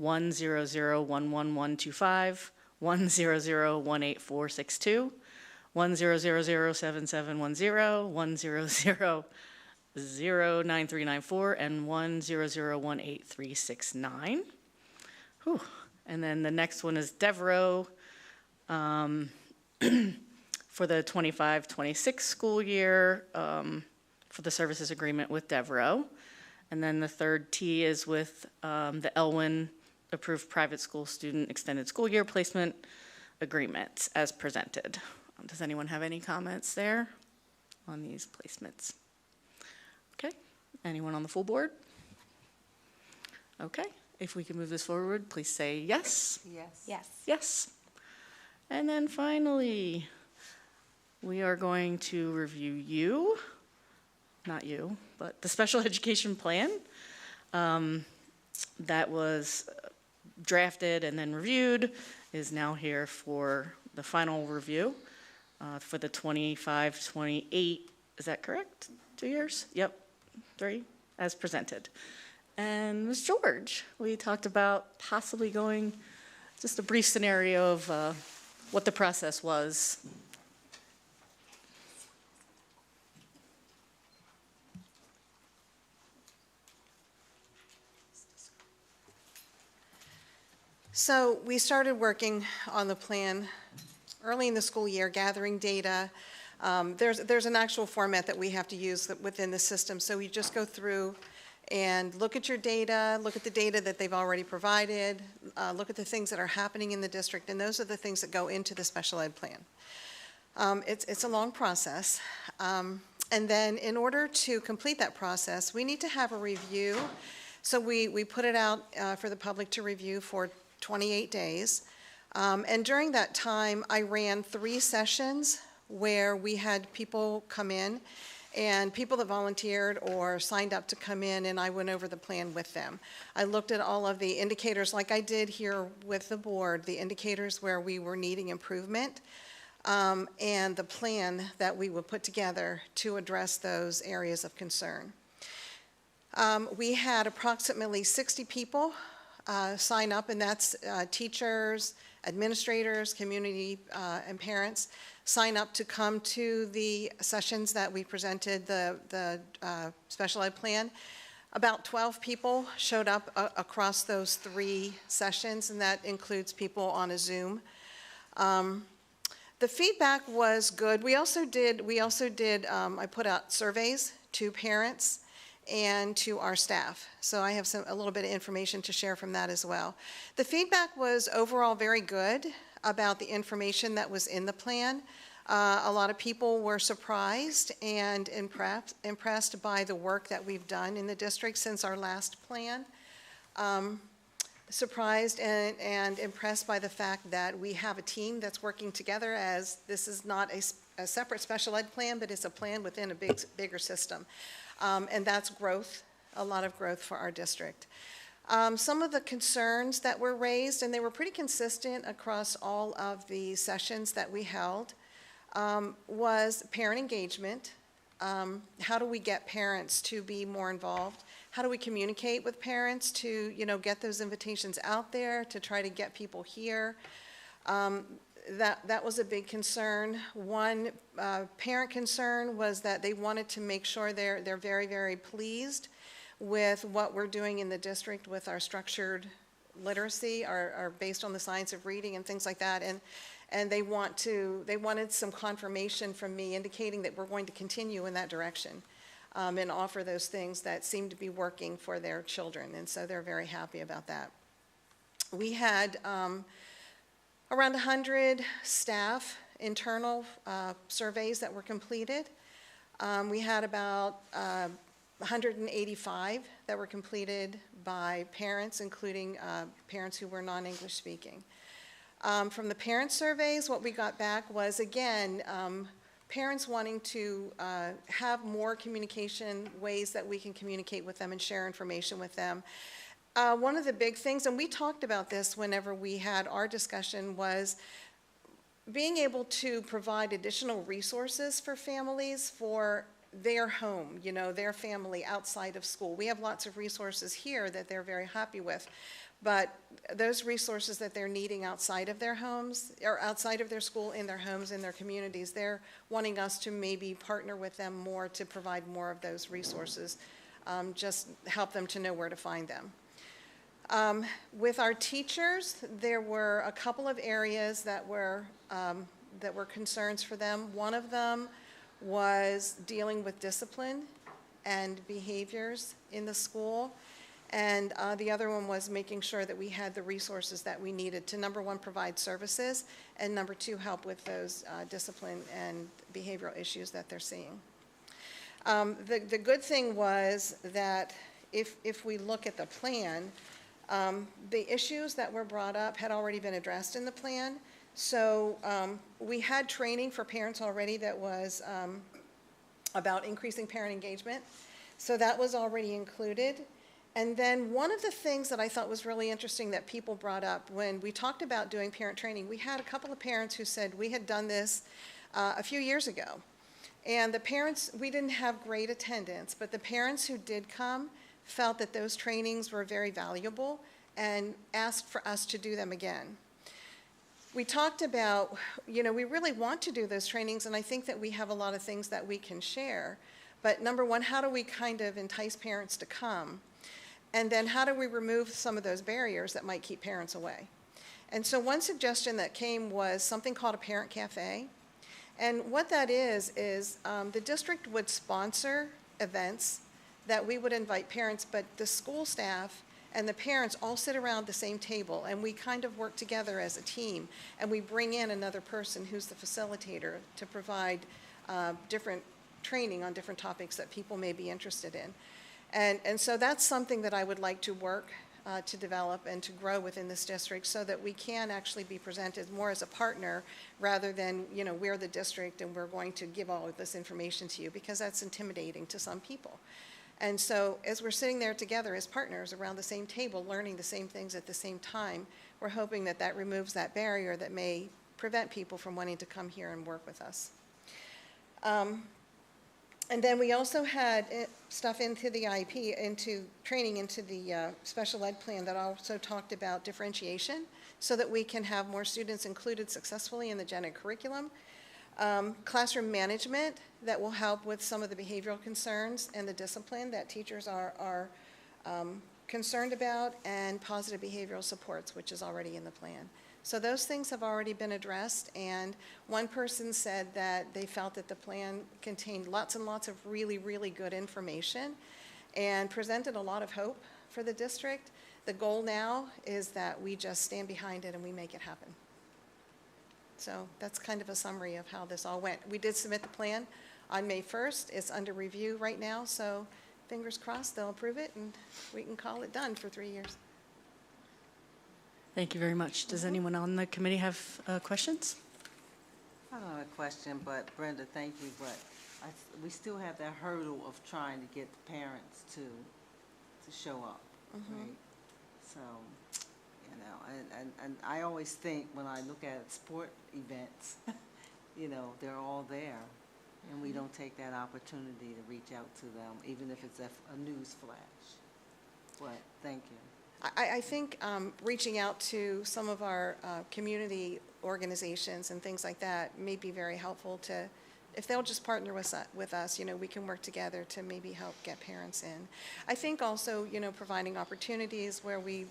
100-11125, 100-18462, 100-7710, 100-9394, and 100-18369. Whew. And then the next one is Devereaux for the 25-26 school year for the services agreement with Devereaux. And then the third T is with the Elwyn approved private school student extended school year placement agreement as presented. Does anyone have any comments there on these placements? Okay, anyone on the full board? Okay, if we can move this forward, please say yes.
Yes.
Yes.
Yes. And then finally, we are going to review you, not you, but the special education plan that was drafted and then reviewed is now here for the final review for the 25-28, is that correct? 2 years? Yep, 3, as presented. And Ms. George, we talked about possibly going, just a brief scenario of what the process was.
So we started working on the plan early in the school year, gathering data. There's an actual format that we have to use within the system. So we just go through and look at your data, look at the data that they've already provided, look at the things that are happening in the district, and those are the things that go into the special ed plan. It's a long process. And then in order to complete that process, we need to have a review. So we put it out for the public to review for 28 days. And during that time, I ran 3 sessions where we had people come in, and people that volunteered or signed up to come in, and I went over the plan with them. I looked at all of the indicators like I did here with the board, the indicators where we were needing improvement, and the plan that we would put together to address those areas of concern. We had approximately 60 people sign up, and that's teachers, administrators, community, and parents sign up to come to the sessions that we presented, the special ed plan. About 12 people showed up across those 3 sessions, and that includes people on a Zoom. The feedback was good. We also did, I put out surveys to parents and to our staff. So I have a little bit of information to share from that as well. The feedback was overall very good about the information that was in the plan. A lot of people were surprised and impressed by the work that we've done in the district since our last plan. Surprised and impressed by the fact that we have a team that's working together, as this is not a separate special ed plan, but it's a plan within a bigger system. And that's growth, a lot of growth for our district. Some of the concerns that were raised, and they were pretty consistent across all of the sessions that we held, was parent engagement. How do we get parents to be more involved? How do we communicate with parents to, get those invitations out there, to try to get people here? That was a big concern. One parent concern was that they wanted to make sure they're very, very pleased with what we're doing in the district with our structured literacy, our based on the science of reading and things like that. And they wanted some confirmation from me indicating that we're going to continue in that direction and offer those things that seem to be working for their children. And so they're very happy about that. We had around 100 staff internal surveys that were completed. We had about 185 that were completed by parents, including parents who were non-English speaking. From the parent surveys, what we got back was, again, parents wanting to have more communication, ways that we can communicate with them and share information with them. One of the big things, and we talked about this whenever we had our discussion, was being able to provide additional resources for families for their home, their family outside of school. We have lots of resources here that they're very happy with, but those resources that they're needing outside of their homes, or outside of their school, in their homes, in their communities, they're wanting us to maybe partner with them more to provide more of those resources, just help them to know where to find them. With our teachers, there were a couple of areas that were concerns for them. One of them was dealing with discipline and behaviors in the school. And the other one was making sure that we had the resources that we needed to, number one, provide services, and number two, help with those discipline and behavioral issues that they're seeing. The good thing was that if we look at the plan, the issues that were brought up had already been addressed in the plan. So we had training for parents already that was about increasing parent engagement. So that was already included. And then one of the things that I thought was really interesting that people brought up when we talked about doing parent training, we had a couple of parents who said we had done this a few years ago. And the parents, we didn't have great attendance, but the parents who did come felt that those trainings were very valuable and asked for us to do them again. We talked about, we really want to do those trainings, and I think that we have a lot of things that we can share. But number one, how do we kind of entice parents to come? And then how do we remove some of those barriers that might keep parents away? And so one suggestion that came was something called a parent cafe. And what that is the district would sponsor events that we would invite parents, but the school staff and the parents all sit around the same table, and we kind of work together as a team, and we bring in another person who's the facilitator to provide different training on different topics that people may be interested in. And so that's something that I would like to work to develop and to grow within this district so that we can actually be presented more as a partner rather than, we're the district and we're going to give all of this information to you, because that's intimidating to some people. And so as we're sitting there together as partners around the same table, learning the same things at the same time, we're hoping that that removes that barrier that may prevent people from wanting to come here and work with us. And then we also had stuff into the IEP, into training into the special ed plan that also talked about differentiation so that we can have more students included successfully in the gen ed curriculum. Classroom management that will help with some of the behavioral concerns and the discipline that teachers are concerned about, and positive behavioral supports, which is already in the plan. So those things have already been addressed, and one person said that they felt that the plan contained lots and lots of really, really good information and presented a lot of hope for the district. The goal now is that we just stand behind it and we make it happen. So that's kind of a summary of how this all went. We did submit the plan on May 1st. It's under review right now, so fingers crossed they'll approve it and we can call it done for 3 years.
Thank you very much. Does anyone on the committee have questions?
I don't have a question, but Brenda, thank you, but we still have that hurdle of trying to get the parents to show up, right? So, and I always think when I look at sport events, they're all there, and we don't take that opportunity to reach out to them, even if it's a news flash. But thank you.
I think reaching out to some of our community organizations and things like that may be very helpful to, if they'll just partner with us, we can work together to maybe help get parents in. I think also, providing opportunities where we,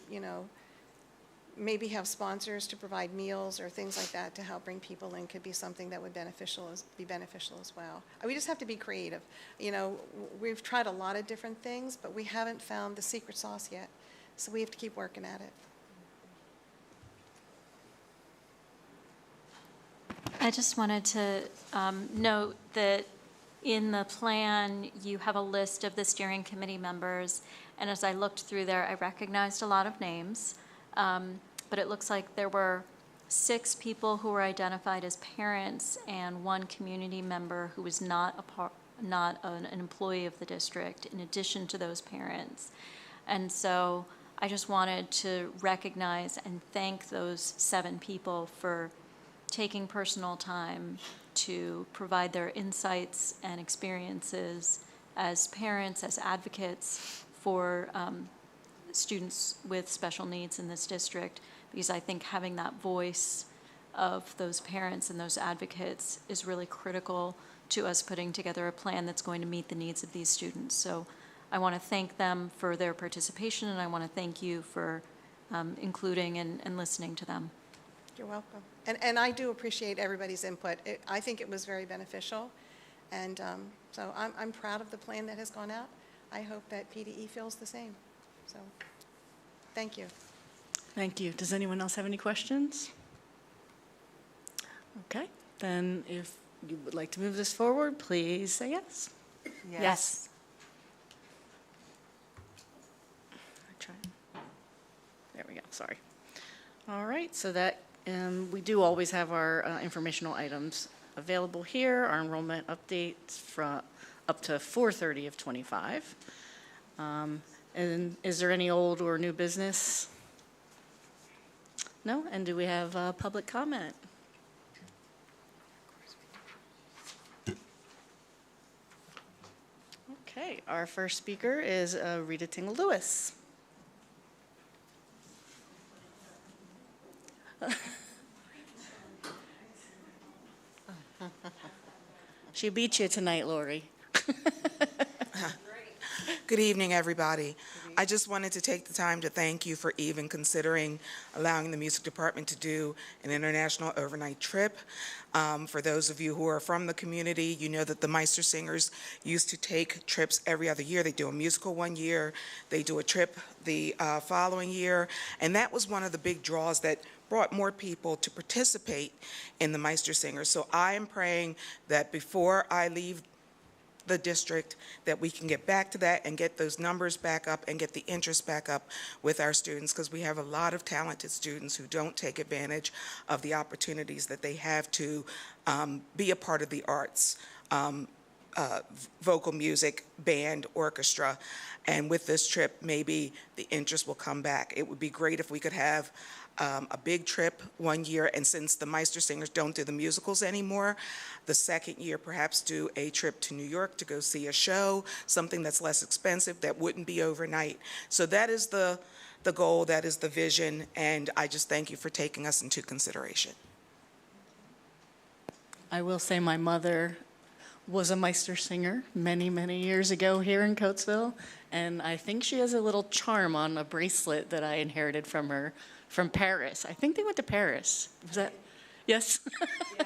maybe have sponsors to provide meals or things like that to help bring people in could be something that would be beneficial as well. We just have to be creative. We've tried a lot of different things, but we haven't found the secret sauce yet. So we have to keep working at it.
I just wanted to note that in the plan, you have a list of the steering committee members, and as I looked through there, I recognized a lot of names, but it looks like there were 6 people who were identified as parents and 1 community member who was not an employee of the district, in addition to those parents. And so I just wanted to recognize and thank those 7 people for taking personal time to provide their insights and experiences as parents, as advocates for students with special needs in this district, because I think having that voice of those parents and those advocates is really critical to us putting together a plan that's going to meet the needs of these students. So I want to thank them for their participation, and I want to thank you for including and listening to them.
You're welcome. And I do appreciate everybody's input. I think it was very beneficial. And so I'm proud of the plan that has gone out. I hope that PDE feels the same. So thank you.
Thank you. Does anyone else have any questions? Okay, then if you would like to move this forward, please say yes.
Yes.
There we go, sorry. All right, so that, we do always have our informational items available here, our enrollment updates from up to 4:30 of 25. And is there any old or new business? No? And do we have public comment? Okay, our first speaker is Rita Tingle Lewis. She beat you tonight, Lori.
Good evening, everybody. I just wanted to take the time to thank you for even considering allowing the music department to do an international overnight trip. For those of you who are from the community, you know that the Meister Singers used to take trips every other year. They do a musical one year, they do a trip the following year, and that was one of the big draws that brought more people to participate in the Meister Singers. So I am praying that before I leave the district, that we can get back to that and get those numbers back up and get the interest back up with our students, because we have a lot of talented students who don't take advantage of the opportunities that they have to be a part of the arts, vocal music, band, orchestra. And with this trip, maybe the interest will come back. It would be great if we could have a big trip one year, and since the Meister Singers don't do the musicals anymore, the second year perhaps do a trip to New York to go see a show, something that's less expensive, that wouldn't be overnight. So that is the goal, that is the vision, and I just thank you for taking us into consideration.
I will say my mother was a Meister Singer many, many years ago here in Coatesville, and I think she has a little charm on a bracelet that I inherited from her from Paris. I think they went to Paris. Was that, yes? Yeah.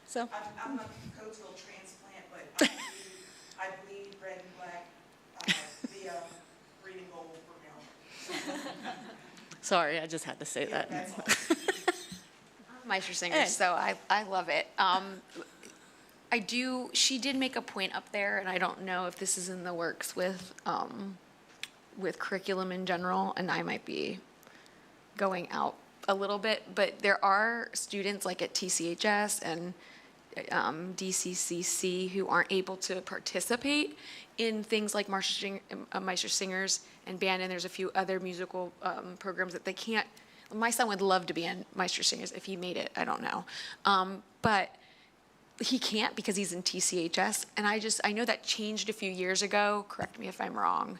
So.
I'm a Coatesville transplant, but I bleed red and black via green and gold for milk.
Sorry, I just had to say that.
Meister Singers, so I love it. She did make a point up there, and I don't know if this is in the works with curriculum in general, and I might be going out a little bit, but there are students like at TCHS and DCCC who aren't able to participate in things like Meister Singers and band, and there's a few other musical programs that they can't. My son would love to be in Meister Singers if he made it, I don't know. But he can't because he's in TCHS, and I know that changed a few years ago, correct me if I'm wrong,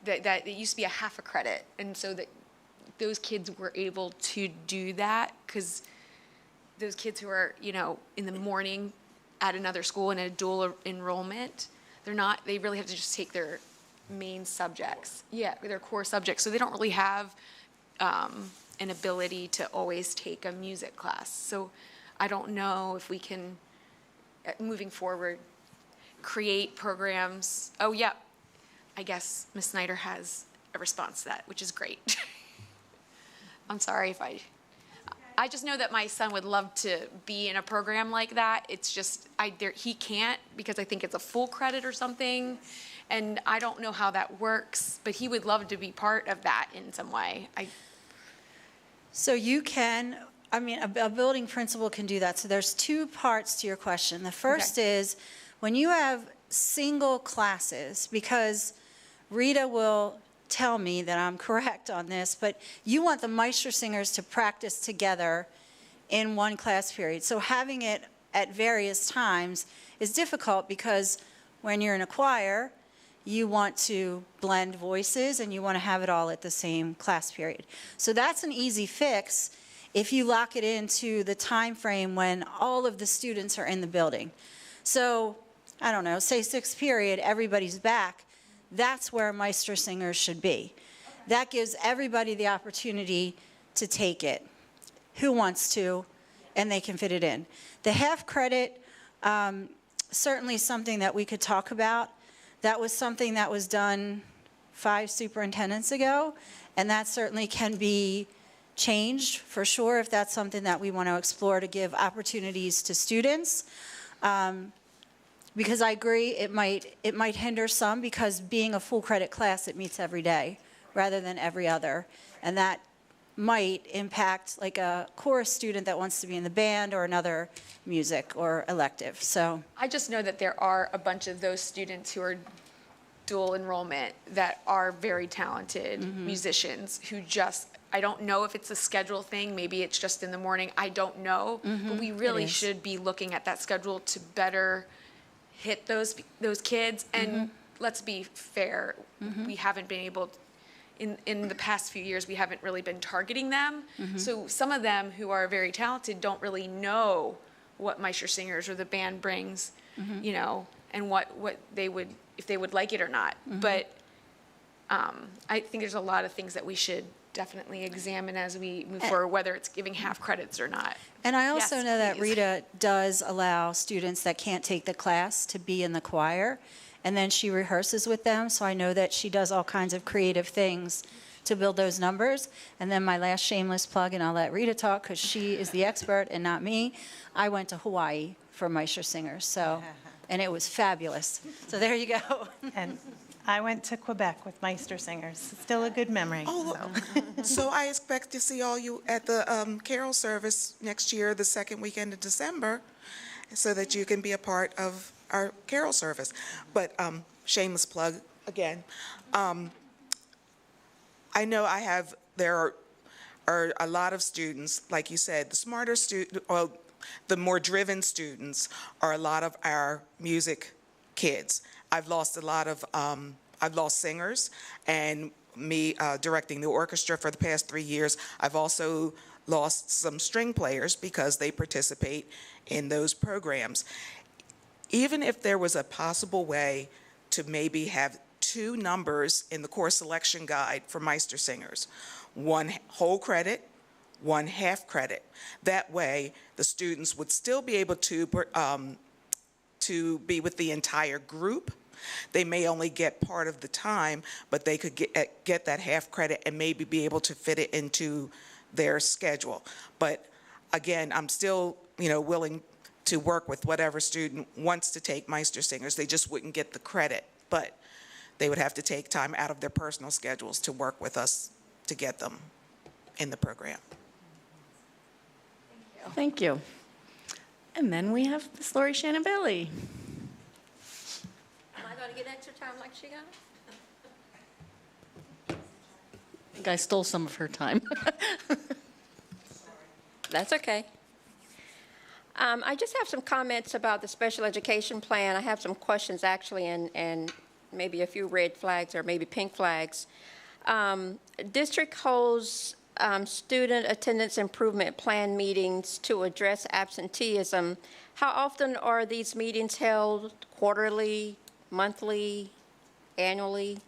that it used to be a half a credit, and so that those kids were able to do that, because those kids who are, in the morning at another school in a dual enrollment, they really have to just take their main subjects, their core subjects, so they don't really have an ability to always take a music class. So I don't know if we can, moving forward, create programs. Oh, yeah, I guess Ms. Snyder has a response to that, which is great. I'm sorry if I just know that my son would love to be in a program like that. It's just, he can't, because I think it's a full credit or something, and I don't know how that works, but he would love to be part of that in some way.
So you can, a building principal can do that. So there's two parts to your question. The first is when you have single classes, because Rita will tell me that I'm correct on this, but you want the Meister Singers to practice together in one class period. So having it at various times is difficult because when you're in a choir, you want to blend voices and you want to have it all at the same class period. So that's an easy fix if you lock it into the time frame when all of the students are in the building. So, I don't know, say sixth period, everybody's back. That's where Meister Singers should be. That gives everybody the opportunity to take it. Who wants to, and they can fit it in. The half credit, certainly something that we could talk about. That was something that was done 5 superintendents ago, and that certainly can be changed for sure if that's something that we want to explore to give opportunities to students. Because I agree, it might hinder some because being a full credit class, it meets every day rather than every other. And that might impact like a chorus student that wants to be in the band or another music or elective. So
I just know that there are a bunch of those students who are dual enrollment that are very talented musicians who just, I don't know if it's a schedule thing, maybe it's just in the morning, I don't know. But we really should be looking at that schedule to better hit those kids. And let's be fair, we haven't been able in the past few years, we haven't really been targeting them. So some of them who are very talented don't really know what Meister Singers or the band brings, you know, and what they would, if they would like it or not. But I think there's a lot of things that we should definitely examine as we move forward, whether it's giving half credits or not.
And I also
Yes,
know that
please.
Rita does allow students that can't take the class to be in the choir, and then she rehearses with them, so I know that she does all kinds of creative things to build those numbers. And then my last shameless plug, and I'll let Rita talk because she is the expert and not me, I went to Hawaii for Meister Singers, so, and it was fabulous. So there you go.
And I went to Quebec with Meister Singers. Still a good memory.
Oh, so I expect to see all you at the carol service next year, the second weekend of December, so that you can be a part of our carol service. But shameless plug again. I know there are a lot of students, like you said, the smarter student, well, the more driven students are a lot of our music kids. I've lost singers, and me directing the orchestra for the past 3 years, I've also lost some string players because they participate in those programs. Even if there was a possible way to maybe have 2 numbers in the course selection guide for Meister Singers, 1 whole credit, 1 half credit. That way, the students would still be able to be with the entire group. They may only get part of the time, but they could get that half credit and maybe be able to fit it into their schedule. But again, I'm still, willing to work with whatever student wants to take Meister Singers. They just wouldn't get the credit, but they would have to take time out of their personal schedules to work with us to get them in the program.
Thank you. And then we have Ms. Lori Shannon Bailey.
Am I going to get extra time like she got?
I think I stole some of her time.
That's okay. I just have some comments about the special education plan. I have some questions actually, and maybe a few red flags or maybe pink flags. District holds student attendance improvement plan meetings to address absenteeism. How often are these meetings held? Quarterly, monthly, annually?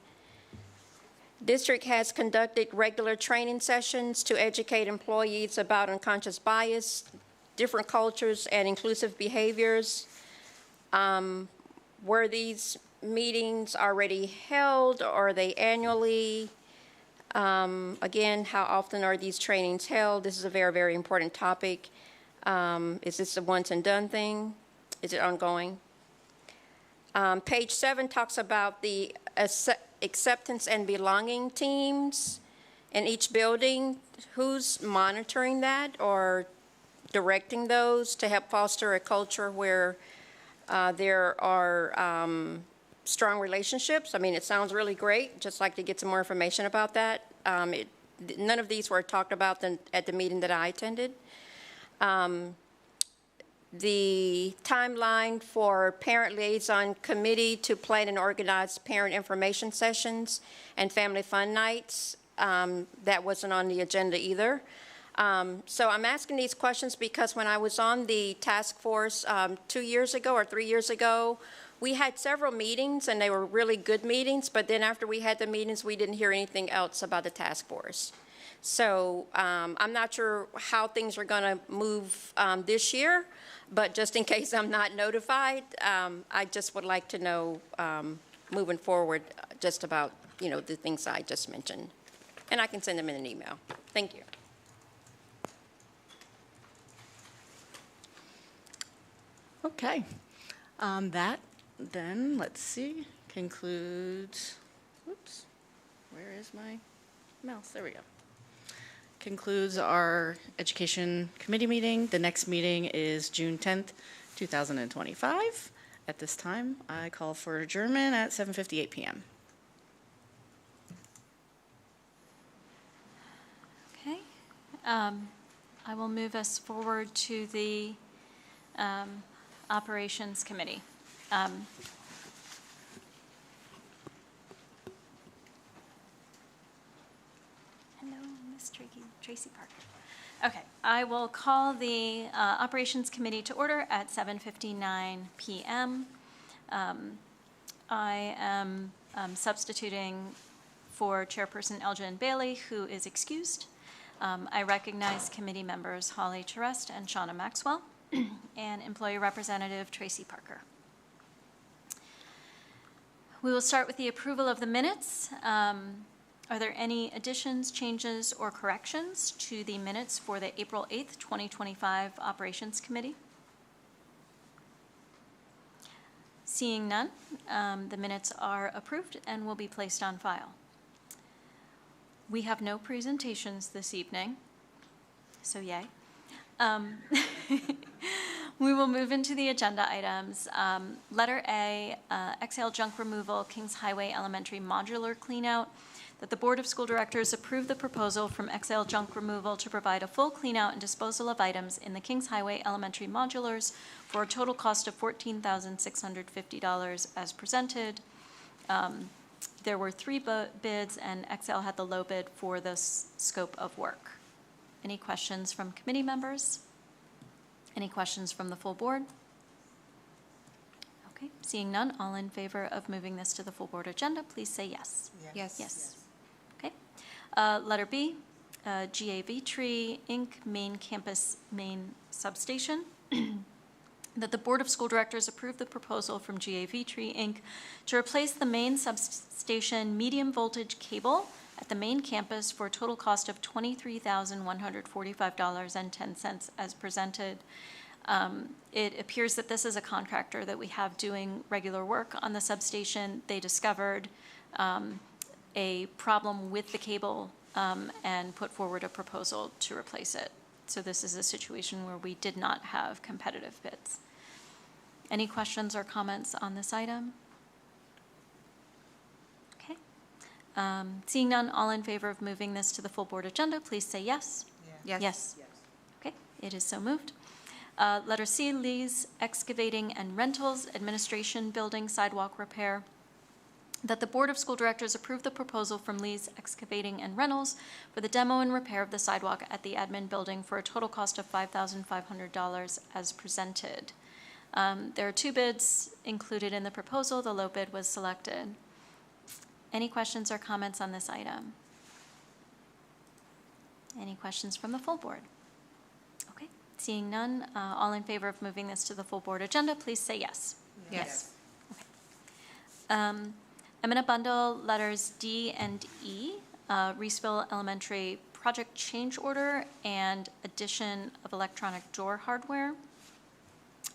District has conducted regular training sessions to educate employees about unconscious bias, different cultures, and inclusive behaviors. Were these meetings already held, or are they annually? Again, how often are these trainings held? This is a very, very important topic. Is this a once and done thing? Is it ongoing? Page 7 talks about the acceptance and belonging teams in each building. Who's monitoring that or directing those to help foster a culture where there are strong relationships? I mean, it sounds really great. Just like to get some more information about that. None of these were talked about at the meeting that I attended. The timeline for Parent Liaison Committee to plan and organize parent information sessions and family fun nights, that wasn't on the agenda either. So I'm asking these questions because when I was on the task force 2 years ago or 3 years ago, we had several meetings, and they were really good meetings, but then after we had the meetings, we didn't hear anything else about the task force. So I'm not sure how things are going to move this year, but just in case I'm not notified, I just would like to know moving forward just about, the things I just mentioned. And I can send them in an email. Thank you.
Okay. That then, let's see, concludes, whoops, where is my mouse? There we go. Concludes our Education Committee meeting. The next meeting is June 10th, 2025. At this time, I call for adjournment at 7:58 p.m.
Okay. I will move us forward to the Operations Committee. Hello, Ms. Tracy Parker. Okay, I will call the Operations Committee to order at 7:59 p.m. I am substituting for Chairperson Elgin Bailey, who is excused. I recognize committee members Holly Charest and Shauna Maxwell, and Employee Representative Tracy Parker. We will start with the approval of the minutes. Are there any additions, changes, or corrections to the minutes for the April 8th, 2025 Operations Committee? Seeing none, the minutes are approved and will be placed on file. We have no presentations this evening, so yay. We will move into the agenda items. Letter A, XL junk removal, Kings Highway Elementary modular cleanout. That the Board of School Directors approve the proposal from XL Junk Removal to provide a full cleanout and disposal of items in the Kings Highway Elementary modulars for a total cost of $14,650 as presented. There were 3 bids, and XL had the low bid for the scope of work. Any questions from committee members? Any questions from the full board? Okay, seeing none, all in favor of moving this to the full board agenda, please say yes.
Yes.
Yes. Okay. Letter B, GAV Tree, Inc., Main Campus Main Substation. That the Board of School Directors approve the proposal from GAV Tree, Inc. to replace the main substation medium voltage cable at the main campus for a total cost of $23,145.10 as presented. It appears that this is a contractor that we have doing regular work on the substation. They discovered a problem with the cable and put forward a proposal to replace it. So this is a situation where we did not have competitive bids. Any questions or comments on this item? Okay. Seeing none, all in favor of moving this to the full board agenda, please say yes.
Yes.
Yes. Okay, it is so moved. Letter C, Lee's Excavating and Rentals Administration Building Sidewalk Repair. That the Board of School Directors approve the proposal from Lee's Excavating and Rentals for the demo and repair of the sidewalk at the admin building for a total cost of $5,500 as presented. There are 2 bids included in the proposal. The low bid was selected. Any questions or comments on this item? Any questions from the full board? Okay, seeing none, all in favor of moving this to the full board agenda, please say yes.
Yes.
Okay. I'm going to bundle letters D and E, Reeseville Elementary project change order and addition of electronic door hardware.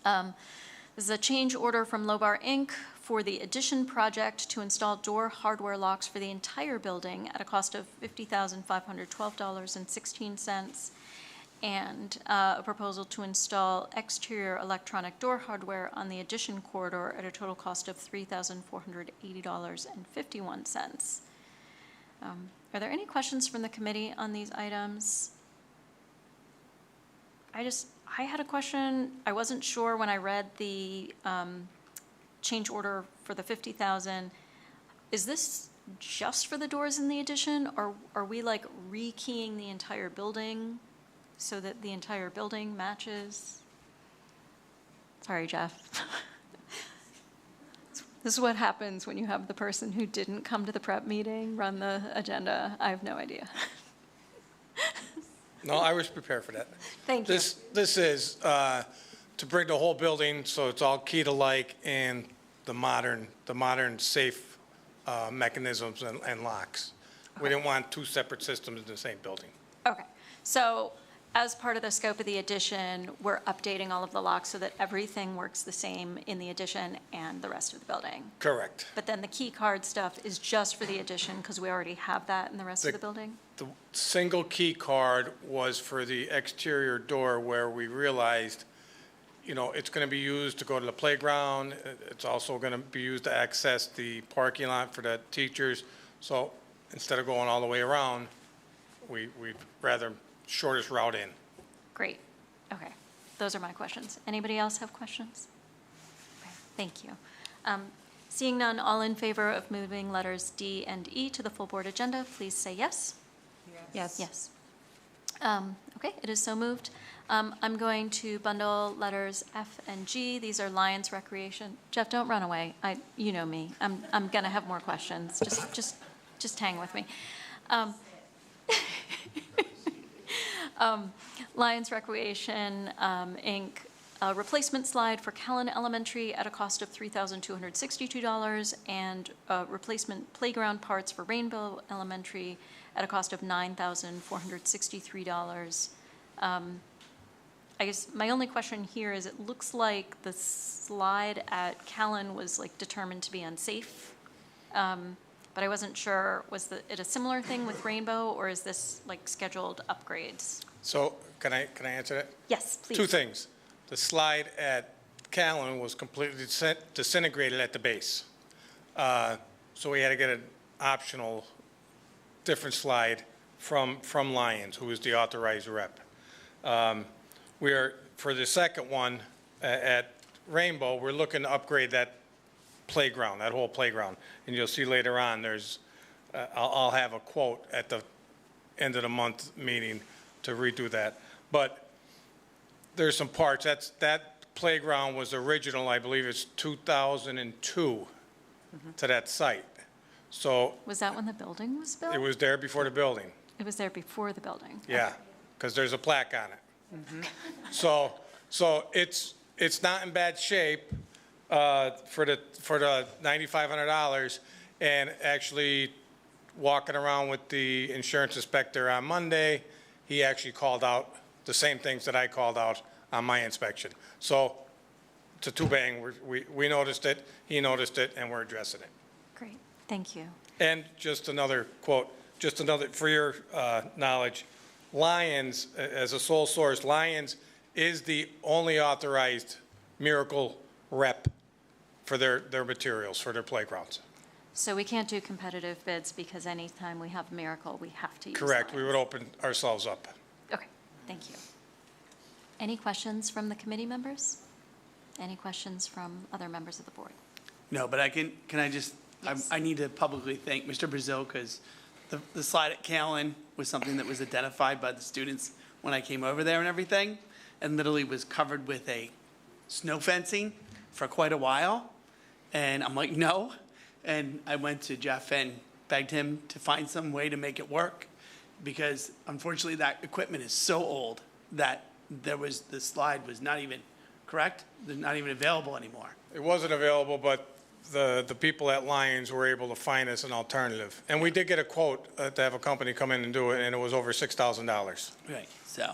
This is a change order from Lobar Inc. for the addition project to install door hardware locks for the entire building at a cost of $50,512.16, and a proposal to install exterior electronic door hardware on the addition corridor at a total cost of $3,480.51. Are there any questions from the committee on these items? I had a question. I wasn't sure when I read the change order for the 50,000. Is this just for the doors in the addition, or are we like rekeying the entire building so that the entire building matches? Sorry, Jeff. This is what happens when you have the person who didn't come to the prep meeting run the agenda. I have no idea.
No, I was prepared for that.
Thank you.
This is to bring the whole building so it's all keyed alike and the modern safe mechanisms and locks. We didn't want two separate systems in the same building.
Okay, so as part of the scope of the addition, we're updating all of the locks so that everything works the same in the addition and the rest of the building.
Correct.
But then the key card stuff is just for the addition because we already have that in the rest of the building?
The single key card was for the exterior door where we realized, you know, it's going to be used to go to the playground. It's also going to be used to access the parking lot for the teachers. So instead of going all the way around, we'd rather shortest route in.
Great, okay. Those are my questions. Anybody else have questions? Okay, thank you. Seeing none, all in favor of moving letters D and E to the full board agenda, please say yes.
Yes.
Yes. Okay, it is so moved. I'm going to bundle letters F and G. These are Lions Recreation. Jeff, don't run away. You know me. I'm gonna have more questions. Just hang with me. Lions Recreation, Inc., a replacement slide for Callan Elementary at a cost of $3,262, and replacement playground parts for Rainbow Elementary at a cost of $9,463. I guess my only question here is it looks like the slide at Callan was like determined to be unsafe. But I wasn't sure, was it a similar thing with Rainbow, or is this like scheduled upgrades?
So can I answer that?
Yes, please.
Two things. The slide at Callan was completely disintegrated at the base. So we had to get an optional different slide from Lions, who is the authorized rep. For the second one at Rainbow, we're looking to upgrade that playground, that whole playground. And you'll see later on, I'll have a quote at the end of the month meeting to redo that. But there's some parts. That playground was original, I believe it's 2002 to that site. So
Was that when the building was built?
it was there before the building.
It was there before the building?
Yeah, because there's a plaque on it. So it's not in bad shape for the $9,500, and actually walking around with the insurance inspector on Monday, he actually called out the same things that I called out on my inspection. So it's a two-bang. We noticed it, he noticed it, and we're addressing it.
Great, thank you.
And just another quote, for your knowledge, Lions, as a sole source, Lions is the only authorized Miracle rep for their materials, for their playgrounds.
So we can't do competitive bids because anytime we have Miracle, we have to use
Correct, we
Lions.
would open ourselves up.
Okay, thank you. Any questions from the committee members? Any questions from other members of the board?
No, but can I just,
Yes.
I need to publicly thank Mr. Brazil, because the slide at Callan was something that was identified by the students when I came over there and everything, and literally was covered with a snow fencing for quite a while. And I'm like, no. And I went to Jeff and begged him to find some way to make it work, because unfortunately that equipment is so old that the slide was not even, correct? They're not even available anymore.
It wasn't available, but the people at Lions were able to find us an alternative. And we did get a quote to have a company come in and do it, and it was over $6,000.
Right, so.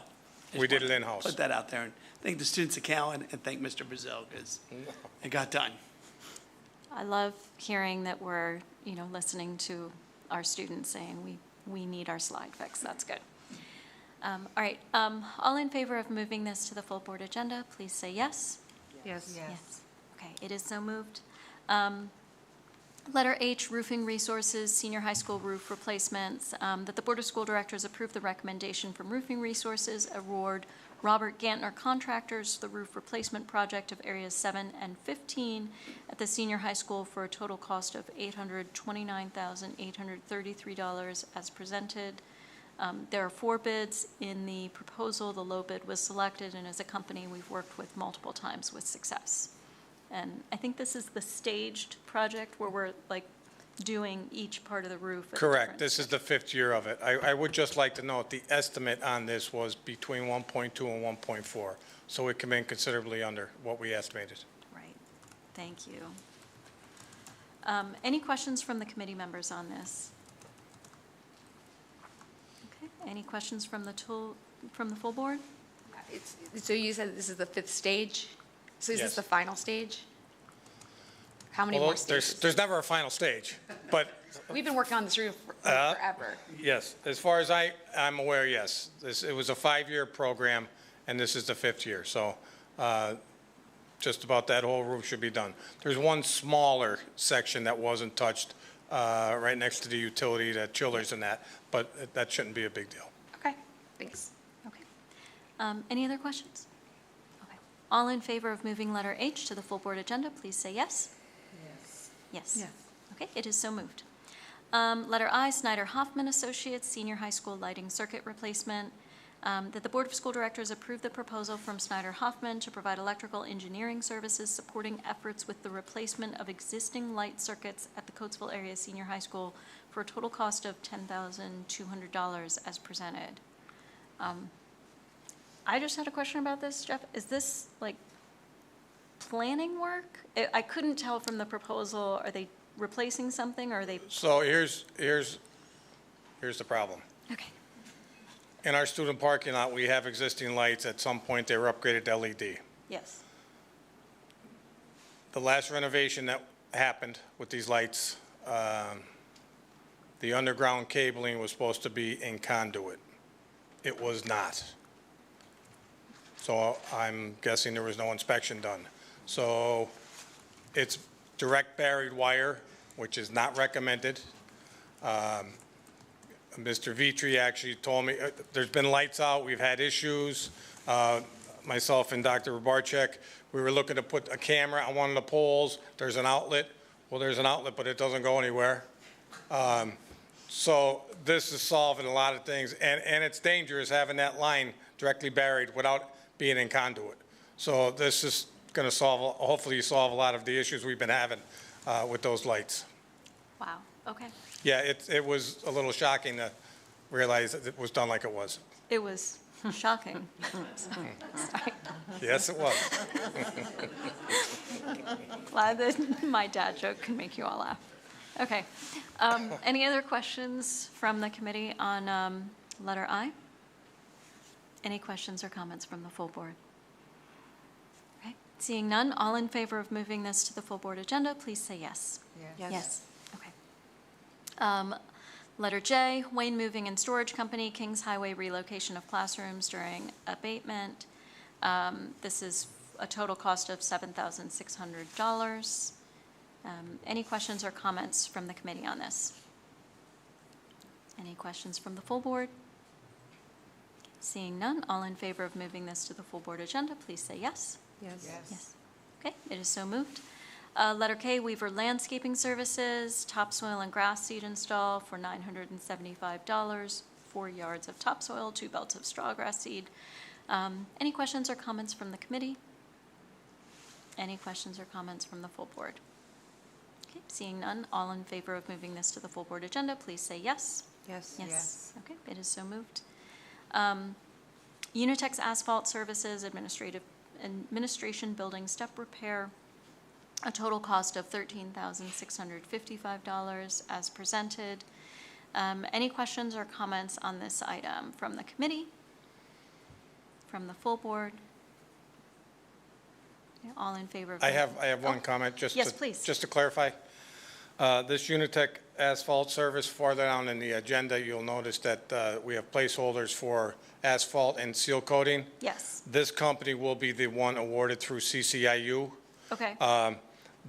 We did it in-house.
Put that out there, and thank the students at Callan and thank Mr. Brazil, because it got done.
I love hearing that we're, listening to our students saying we need our slide fixed. That's good. All right, all in favor of moving this to the full board agenda, please say yes.
Yes.
Yes. Okay, it is so moved. Letter H, roofing resources, senior high school roof replacements, that the Board of School Directors approve the recommendation from roofing resources, award Robert Gantner Contractors, the roof replacement project of areas 7 and 15 at the senior high school for a total cost of $829,833 as presented. There are 4 bids in the proposal. The low bid was selected, and as a company, we've worked with multiple times with success. And I think this is the staged project where we're like doing each part of the roof. at a
Correct.
different
This is the 5th year of it. I would just like to note the estimate on this was between 1.2 and 1.4, so it came in considerably under what we estimated.
Right. Thank you. Any questions from the committee members on this? Okay. Any questions from the full board?
So you said this is the 5th stage? So is
Yes.
this the final stage? How many
Well,
more stages?
there's never a final stage, but
We've been working on this roof for forever.
yes, as far as I'm aware, yes. It was a 5-year program, and this is the 5th year, so just about that whole roof should be done. There's one smaller section that wasn't touched right next to the utility, the chillers and that, but that shouldn't be a big deal.
Okay, thanks.
Okay. Any other questions? Okay. All in favor of moving letter H to the full board agenda, please say yes. Yes. Yes. Okay, it is so moved. Letter I, Snyder Hoffman Associates, Senior High School Lighting Circuit Replacement. That the Board of School Directors approve the proposal from Snyder Hoffman to provide electrical engineering services supporting efforts with the replacement of existing light circuits at the Coatesville Area Senior High School for a total cost of $10,200 as presented. I just had a question about this, Jeff. Is this like planning work? I couldn't tell from the proposal. Are they replacing something, or are they?
So here's the problem.
Okay.
In our student parking lot, we have existing lights. At some point, they were upgraded to LED.
Yes.
The last renovation that happened with these lights, the underground cabling was supposed to be in conduit. It was not. So I'm guessing there was no inspection done. So it's direct buried wire, which is not recommended. Mr. Vitri actually told me, there's been lights out, we've had issues. Myself and Dr. Rabarchek, we were looking to put a camera on one of the poles. There's an outlet. Well, there's an outlet, but it doesn't go anywhere. So this is solving a lot of things, and it's dangerous having that line directly buried without being in conduit. So this is going to hopefully solve a lot of the issues we've been having with those lights.
Wow. Okay.
Yeah, it was a little shocking to realize that it was done like it was.
It was shocking. Sorry.
Yes, it was.
Glad that my dad joke can make you all laugh. Okay. Any other questions from the committee on letter I? Any questions or comments from the full board? Okay. Seeing none, all in favor of moving this to the full board agenda, please say yes. Yes. Okay. Letter J, Wayne Moving and Storage Company, Kings Highway relocation of classrooms during abatement. This is a total cost of $7,600. Any questions or comments from the committee on this? Any questions from the full board? Seeing none, all in favor of moving this to the full board agenda, please say yes. Yes. Okay, it is so moved. Letter K, Weaver Landscaping Services, topsoil and grass seed install for $975, 4 yards of topsoil, 2 belts of straw grass seed. Any questions or comments from the committee? Any questions or comments from the full board? Okay, seeing none, all in favor of moving this to the full board agenda, please say yes. Yes. Okay, it is so moved. Unitex Asphalt Services, Administration Building Step Repair, a total cost of $13,655 as presented. Any questions or comments on this item from the committee? From the full board? Yeah, all in favor of?
I have one comment,
Yes, please.
Just to clarify. This Unitech asphalt service, farther down in the agenda, you'll notice that we have placeholders for asphalt and seal coating.
Yes.
This company will be the one awarded through CCIU.
Okay.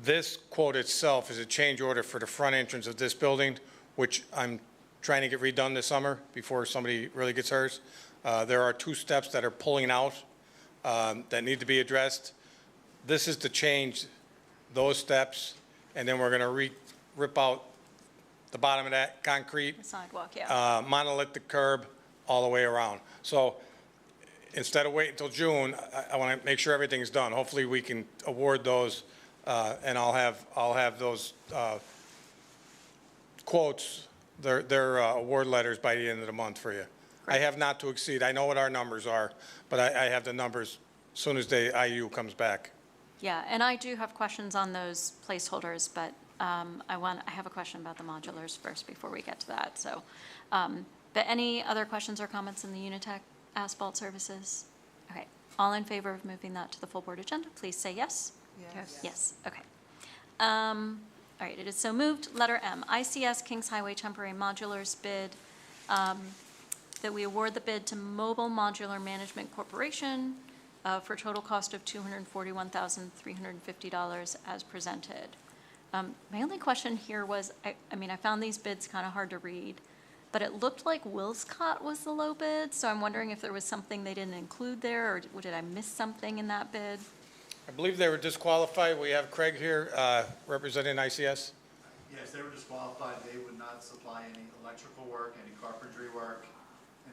This quote itself is a change order for the front entrance of this building, which I'm trying to get redone this summer before somebody really gets hurt. There are 2 steps that are pulling out that need to be addressed. This is to change those steps, and then we're going to rip out the bottom of that concrete,
The sidewalk, yeah.
monolithic curb all the way around. So instead of waiting until June, I want to make sure everything's done. Hopefully, we can award those, and I'll have those quotes, their award letters by the end of the month for you. I have not to exceed. I know what our numbers are, but I have the numbers as soon as the IU comes back.
Yeah, and I do have questions on those placeholders, but I have a question about the modulars first before we get to that, so. But any other questions or comments in the Unitech asphalt services? Okay, all in favor of moving that to the full board agenda, please say yes.
Yes.
Yes, okay. All right, it is so moved. Letter M, ICS Kings Highway Temporary Modulars bid, that we award the bid to Mobile Modular Management Corporation for a total cost of $241,350 as presented. My only question here was, I mean, I found these bids kind of hard to read, but it looked like Wilscott was the low bid, so I'm wondering if there was something they didn't include there, or did I miss something in that bid?
I believe they were disqualified. We have Craig here representing ICS.
Yes, they were disqualified. They would not supply any electrical work, any carpentry work,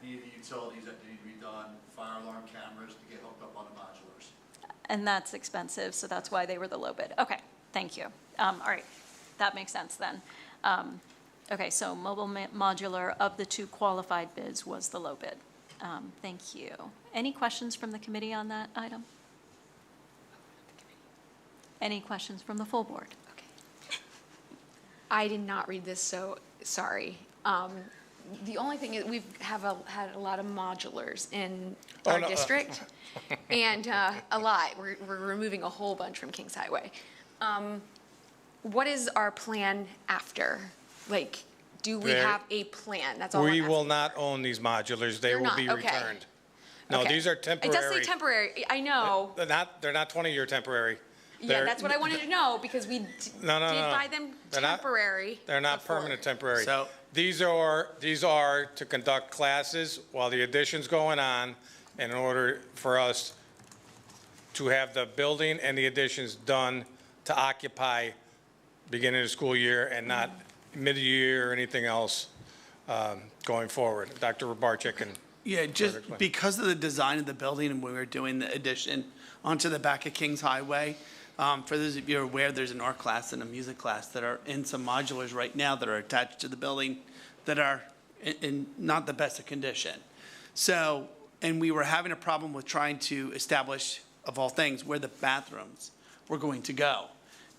any of the utilities that need to be done, fire alarm cameras to get hooked up on the modulars.
And that's expensive, so that's why they were the low bid. Okay, thank you. All right, that makes sense then. Okay, so Mobile Modular of the 2 qualified bids was the low bid. Thank you. Any questions from the committee on that item? Any questions from the full board?
I did not read this, so sorry. The only thing is we've had a lot of modulars in our district, and a lot. We're removing a whole bunch from Kings Highway. What is our plan after? Like, do we have a plan? That's all.
We
I'm
will
asking.
not own these modulars. They
You're
will
not,
be
okay.
returned. No,
Okay.
these are
It
temporary.
does say temporary. I know.
They're not 20-year temporary.
Yeah, that's what I wanted to know, because we
No.
did buy them
They're not-
temporary.
They're not
before.
permanent temporary.
So-
These are to conduct classes while the addition's going on, in order for us to have the building and the additions done to occupy beginning of the school year and not mid-year or anything else going forward. Dr. Rabarczyk can.
Yeah, just because of the design of the building and when we were doing the addition onto the back of Kings Highway, for those of you who are aware, there's an art class and a music class that are in some modulars right now that are attached to the building that are in not the best of condition. So, and we were having a problem with trying to establish, of all things, where the bathrooms were going to go.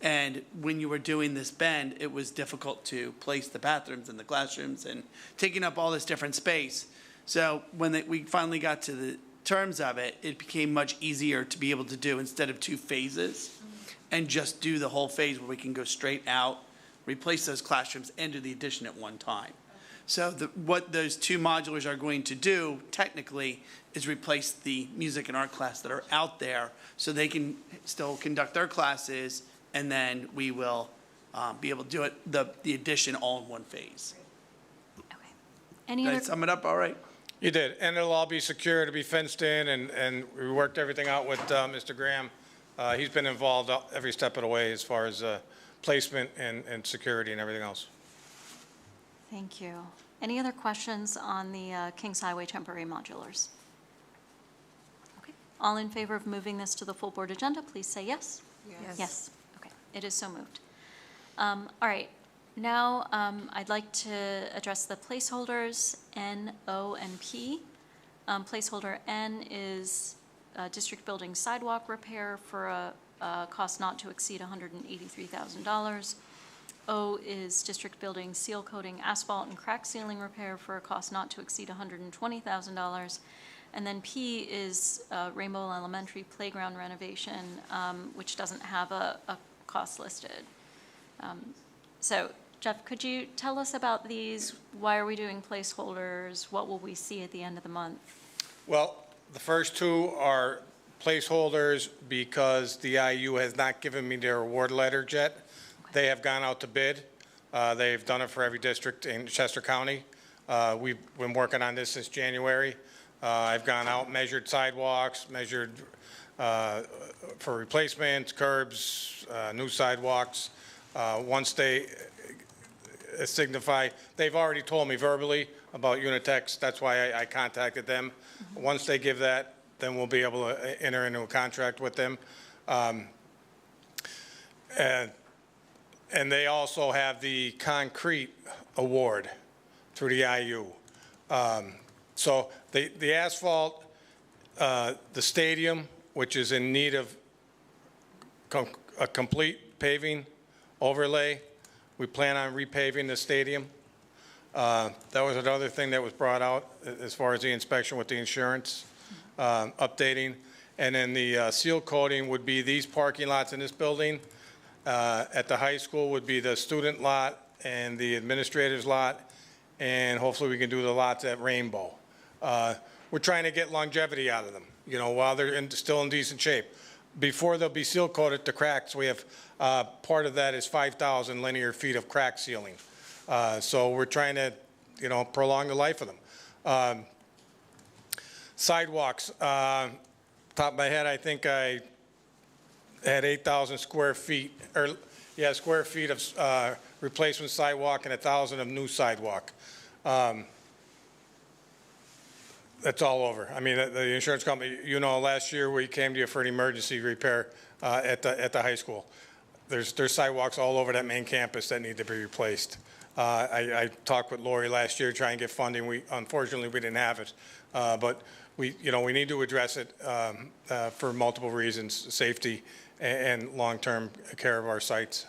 And when you were doing this bend, it was difficult to place the bathrooms and the classrooms and taking up all this different space. So when we finally got to the terms of it, it became much easier to be able to do instead of 2 phases and just do the whole phase where we can go straight out, replace those classrooms and do the addition at one time. So what those 2 modulars are going to do technically is replace the music and art class that are out there so they can still conduct their classes, and then we will be able to do it, the addition all in one phase.
Any
Did I
other?
sum it up all right?
You did, and it'll all be secure, to be fenced in, and we worked everything out with Mr. Graham. He's been involved every step of the way as far as placement and security and everything else.
Thank you. Any other questions on the Kings Highway temporary modulars? Okay. All in favor of moving this to the full board agenda, please say yes.
Yes.
Yes. Okay. It is so moved. All right. Now, I'd like to address the placeholders N, O, and P. Placeholder N is district building sidewalk repair for a cost not to exceed $183,000. O is district building seal coating asphalt and crack sealing repair for a cost not to exceed $120,000. And then P is Rainbow Elementary playground renovation, which doesn't have a cost listed. So Jeff, could you tell us about these? Why are we doing placeholders? What will we see at the end of the month?
Well, the first 2 are placeholders because the IU has not given me their award letter yet. They have gone out to bid. They've done it for every district in Chester County. We've been working on this since January. I've gone out, measured sidewalks, measured for replacements, curbs, new sidewalks. Once they signify, they've already told me verbally about Unitex. That's why I contacted them. Once they give that, then we'll be able to enter into a contract with them. And they also have the concrete award through the IU. So the asphalt, the stadium, which is in need of a complete paving overlay, we plan on repaving the stadium. That was another thing that was brought out as far as the inspection with the insurance, updating. And then the seal coating would be these parking lots in this building. At the high school would be the student lot and the administrator's lot, and hopefully we can do the lots at Rainbow. We're trying to get longevity out of them, you know, while they're still in decent shape. Before they'll be seal coated, the cracks, we have, part of that is 5,000 linear feet of crack sealing. So we're trying to, you know, prolong the life of them. Sidewalks, top of my head, I think I had 8,000 square feet, square feet of replacement sidewalk and 1,000 of new sidewalk. That's all over. I mean, the insurance company, you know, last year we came to you for an emergency repair at the high school. There's sidewalks all over that main campus that need to be replaced. I talked with Lori last year trying to get funding. Unfortunately, we didn't have it. But we need to address it for multiple reasons, safety and long-term care of our sites.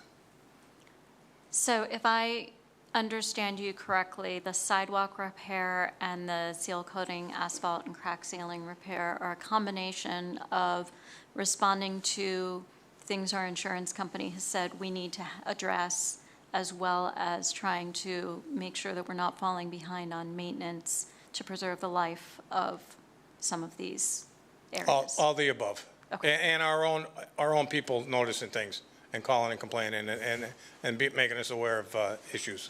So if I understand you correctly, the sidewalk repair and the seal coating, asphalt and crack sealing repair are a combination of responding to things our insurance company has said we need to address, as well as trying to make sure that we're not falling behind on maintenance to preserve the life of some of these areas.
All the above.
Okay.
And our own people noticing things and calling and complaining and making us aware of issues.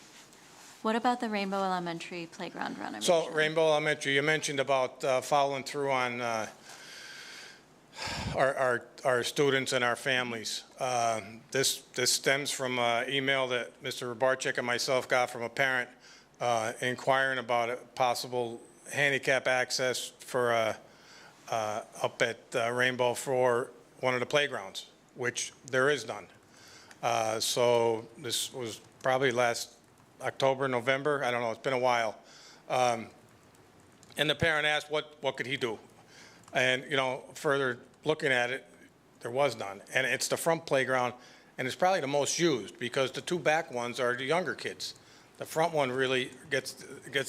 What about the Rainbow Elementary playground renovation?
So Rainbow Elementary, you mentioned about following through on our students and our families. This stems from an email that Mr. Rabarczyk and myself got from a parent inquiring about a possible handicap access for up at Rainbow for one of the playgrounds, which there is none. So this was probably last October, November, I don't know, it's been a while. And the parent asked what could he do? And, you know, further looking at it, there was none. And it's the front playground, and it's probably the most used because the two back ones are the younger kids. The front one really gets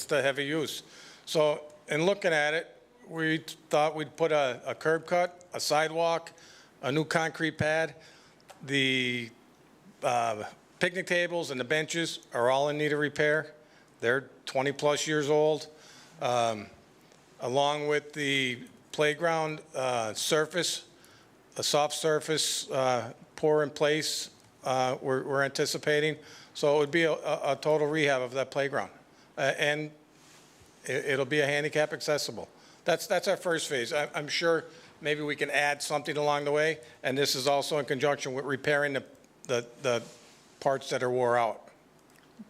the heavy use. So in looking at it, we thought we'd put a curb cut, a sidewalk, a new concrete pad. The picnic tables and the benches are all in need of repair. They're 20-plus years old. Along with the playground surface, a soft surface pour in place we're anticipating. So it would be a total rehab of that playground. And it'll be a handicap accessible. That's our first phase. I'm sure maybe we can add something along the way, and this is also in conjunction with repairing the parts that are wore out.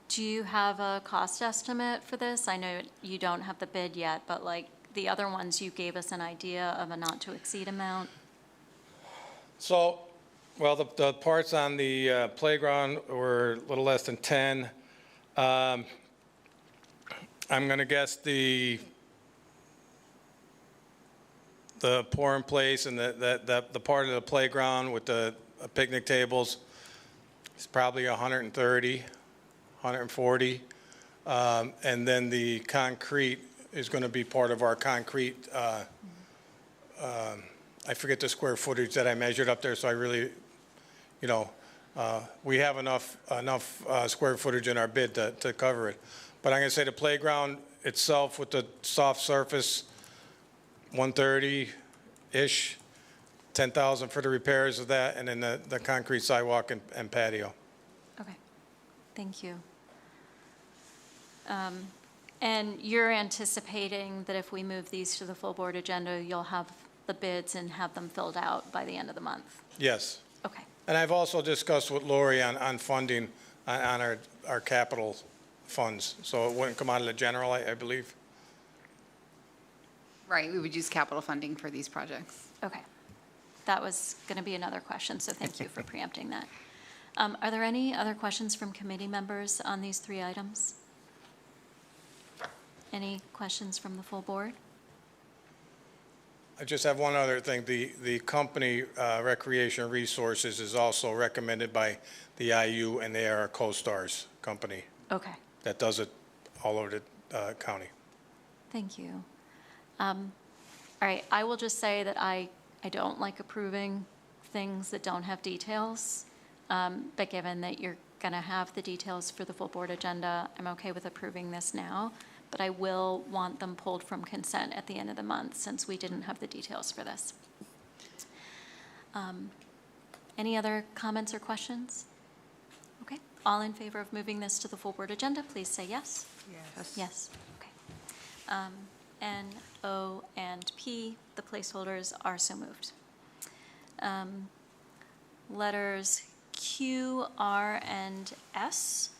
Do you have a cost estimate for this? I know you don't have the bid yet, but like the other ones, you gave us an idea of a not-to-exceed amount.
So, well, the parts on the playground were a little less than 10. I'm going to guess the pour in place and the part of the playground with the picnic tables is probably 130, 140. And then the concrete is going to be part of our concrete. I forget the square footage that I measured up there, so I really, you know, we have enough square footage in our bid to cover it. But I'm going to say the playground itself with the soft surface, 130-ish, 10,000 for the repairs of that, and then the concrete sidewalk and patio.
Okay, thank you. And you're anticipating that if we move these to the full board agenda, you'll have the bids and have them filled out by the end of the month?
Yes.
Okay.
And I've also discussed with Lori on funding on our capital funds, so it wouldn't come out of the general, I believe.
Right, we would use capital funding for these projects.
Okay. That was going to be another question, so thank you for preempting that. Are there any other questions from committee members on these three items? Any questions from the full board?
I just have one other thing. The company, Recreation Resources, is also recommended by the IU, and they are a co-stars company
Okay,
that does it all over the county.
thank you. All right, I will just say that I don't like approving things that don't have details, but given that you're going to have the details for the full board agenda, I'm okay with approving this now, but I will want them pulled from consent at the end of the month since we didn't have the details for this. Any other comments or questions? Okay, all in favor of moving this to the full board agenda, please say yes.
Yes.
Yes, okay. N, O, and P, the placeholders are so moved. Letters Q, R, and S,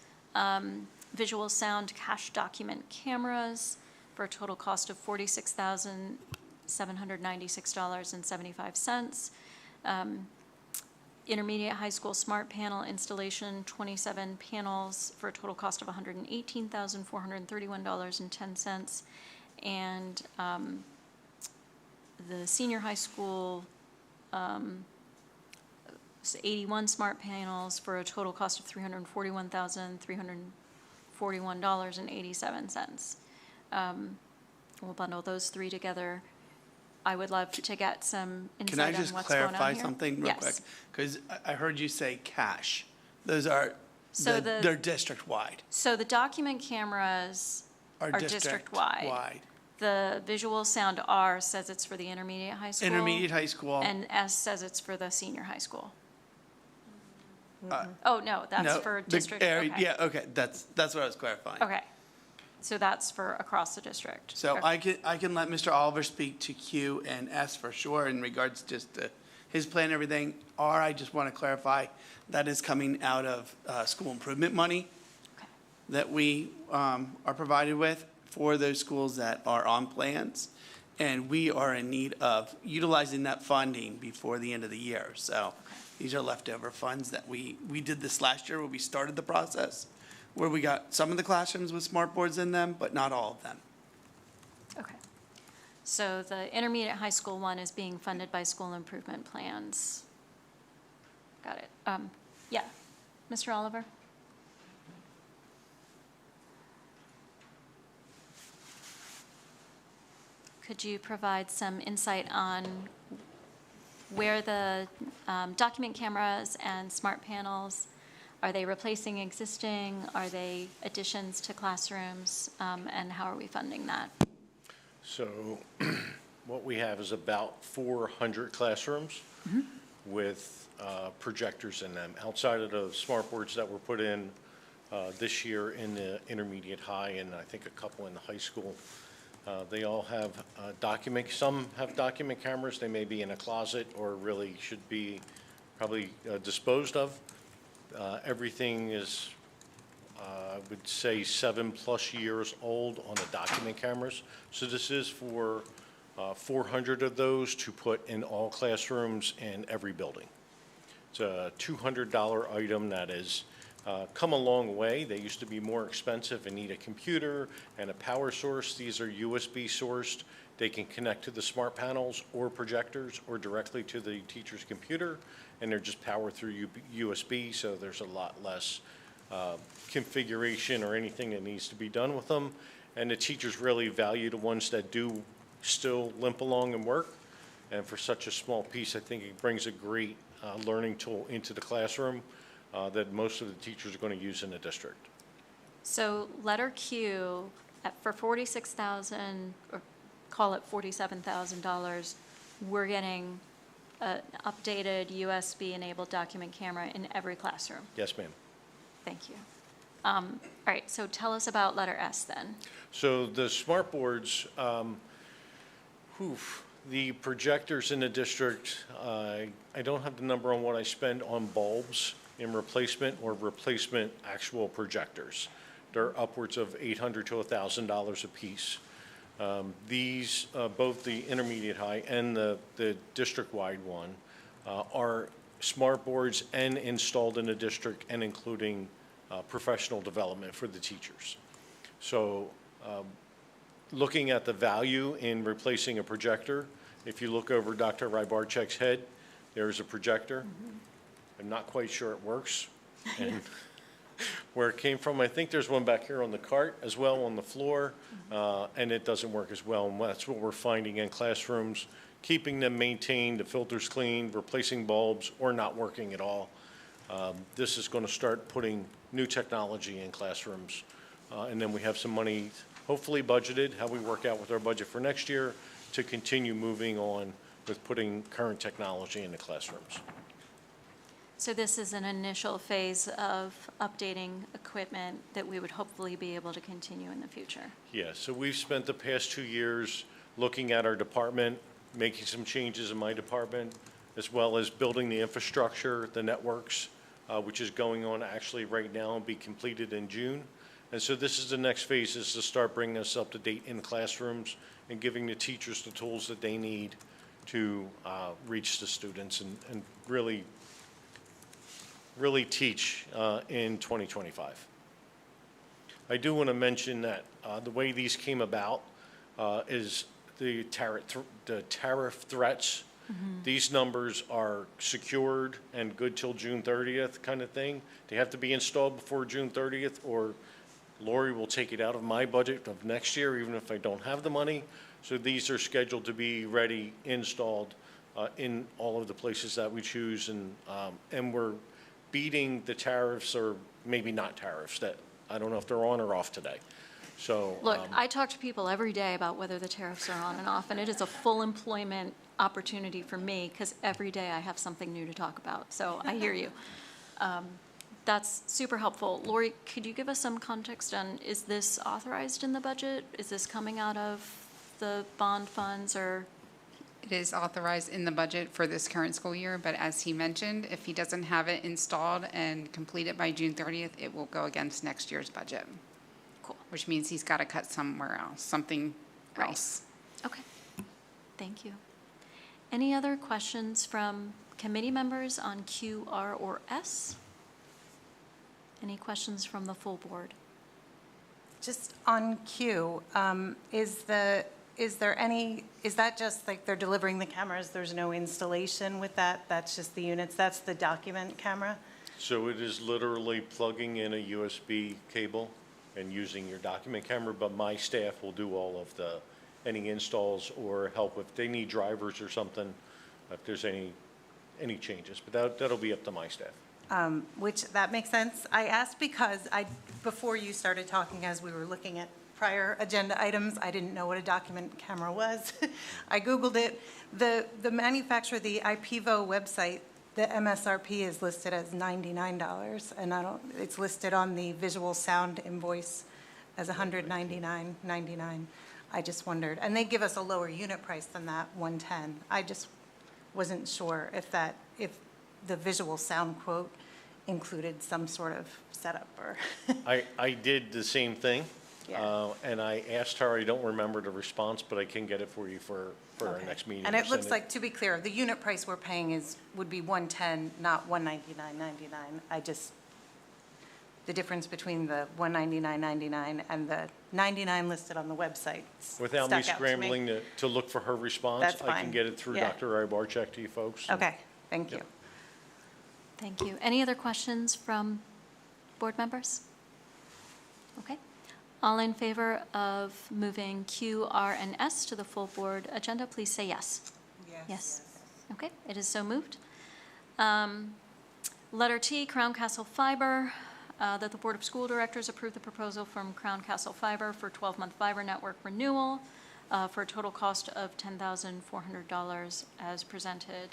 visual sound cache document cameras for a total cost of $46,796.75. Intermediate high school smart panel installation, 27 panels for a total cost of $118,431.10. And the senior high school, 81 smart panels for a total cost of $341,341.87. We'll bundle those three together. I would love to get some
Can I
insight on
just
what's going on here.
clarify something real quick?
Yes.
Because I heard you say cash. Those are,
So
they're district-wide.
So the document cameras are district-wide.
Wide.
The visual sound R says it's for the intermediate high school.
Intermediate high school.
And S says it's for the senior high school.
Uh,
Oh, no, that's
no,
for
the
district,
area-
okay.
Yeah, okay, that's what I was clarifying.
Okay. So that's for across the district.
So
Okay.
I can let Mr. Oliver speak to Q and S for sure in regards just to his plan and everything. R, I just want to clarify, that is coming out of school improvement money that we are provided with for those schools that are on plans. And we are in need of utilizing that funding before the end of the year. So these are leftover funds that we did this last year when we started the process, where we got some of the classrooms with smart boards in them, but not all of them.
Okay. So the intermediate high school one is being funded by school improvement plans. Got it. Yeah. Mr. Oliver? Could you provide some insight on where the document cameras and smart panels, are they replacing existing? Are they additions to classrooms? And how are we funding that?
So what we have is about 400 classrooms with projectors in them. Outside of the smart boards that were put in this year in the intermediate high and I think a couple in the high school, they all have some have document cameras. They may be in a closet or really should be probably disposed of. Everything is, I would say, 7+ years old on the document cameras. So this is for 400 of those to put in all classrooms in every building. It's a $200 item that has come a long way. They used to be more expensive and need a computer and a power source. These are USB sourced. They can connect to the smart panels or projectors or directly to the teacher's computer, and they're just powered through USB, so there's a lot less configuration or anything that needs to be done with them. And the teachers really value the ones that do still limp along and work. And for such a small piece, I think it brings a great learning tool into the classroom that most of the teachers are going to use in the district.
So letter Q, for $46,000, or call it $47,000, we're getting an updated USB-enabled document camera in every classroom.
Yes, ma'am.
Thank you. All right, so tell us about letter S then.
So the smart boards, the projectors in the district, I don't have the number on what I spend on bulbs in replacement or replacement actual projectors. They're upwards of $800 to $1,000 a piece. These, both the intermediate high and the district-wide one, are smart boards and installed in the district and including professional development for the teachers. So looking at the value in replacing a projector, if you look over Dr. Rybarczyk's head, there's a projector. I'm not quite sure it works. And where it came from, I think there's one back here on the cart as well on the floor, and it doesn't work as well. And that's what we're finding in classrooms, keeping them maintained, the filters clean, replacing bulbs, or not working at all. This is going to start putting new technology in classrooms. And then we have some money hopefully budgeted, how we work out with our budget for next year, to continue moving on with putting current technology in the classrooms.
So this is an initial phase of updating equipment that we would hopefully be able to continue in the future.
Yeah, so we've spent the past 2 years looking at our department, making some changes in my department, as well as building the infrastructure, the networks, which is going on actually right now and be completed in June. And so this is the next phase, is to start bringing us up to date in classrooms and giving the teachers the tools that they need to reach the students and really teach in 2025. I do want to mention that the way these came about is the tariff threats. These numbers are secured and good till June 30th kind of thing. They have to be installed before June 30th, or Lori will take it out of my budget of next year, even if I don't have the money. So these are scheduled to be ready, installed in all of the places that we choose, and we're beating the tariffs, or maybe not tariffs, that I don't know if they're on or off today. So
Look, I talk to people every day about whether the tariffs are on and off, and it is a full employment opportunity for me because every day I have something new to talk about. So I hear you. That's super helpful. Lori, could you give us some context on, is this authorized in the budget? Is this coming out of the bond funds, or?
It is authorized in the budget for this current school year, but as he mentioned, if he doesn't have it installed and completed by June 30th, it will go against next year's budget.
Cool.
Which means he's got to cut somewhere else, something
Right.
else.
Okay, thank you. Any other questions from committee members on Q, R, or S? Any questions from the full board?
Just on Q, is that just like they're delivering the cameras, there's no installation with that? That's just the units, that's the document camera?
So it is literally plugging in a USB cable and using your document camera, but my staff will do all of any installs or help if they need drivers or something, if there's any changes. But that'll be up to my staff.
Which, that makes sense. I asked because before you started talking, as we were looking at prior agenda items, I didn't know what a document camera was. I Googled it. The manufacturer, the IPVO website, the MSRP is listed as $99, and it's listed on the visual sound invoice as $199.99. I just wondered, and they give us a lower unit price than that, $110. I just wasn't sure if the visual sound quote included some sort of setup or.
I did the same thing.
Yeah.
And I asked her, I don't remember the response, but I can get it for you for our
Okay.
next meeting.
And it looks like, to be clear, the unit price we're paying would be $110, not $199.99. The difference between the $199.99 and the $99 listed on the website
Without me
stuck out to me.
scrambling to look for her response,
That's
I can
fine.
get it through
Yeah.
Dr. Rybarczyk to you folks.
Okay, thank you.
Yep.
Thank you. Any other questions from board members? Okay. All in favor of moving Q, R, and S to the full board agenda, please say yes. Yes. Okay, it is so moved. Letter T, Crown Castle Fiber, that the Board of School Directors approve the proposal from Crown Castle Fiber for 12-month fiber network renewal for a total cost of $10,400 as presented.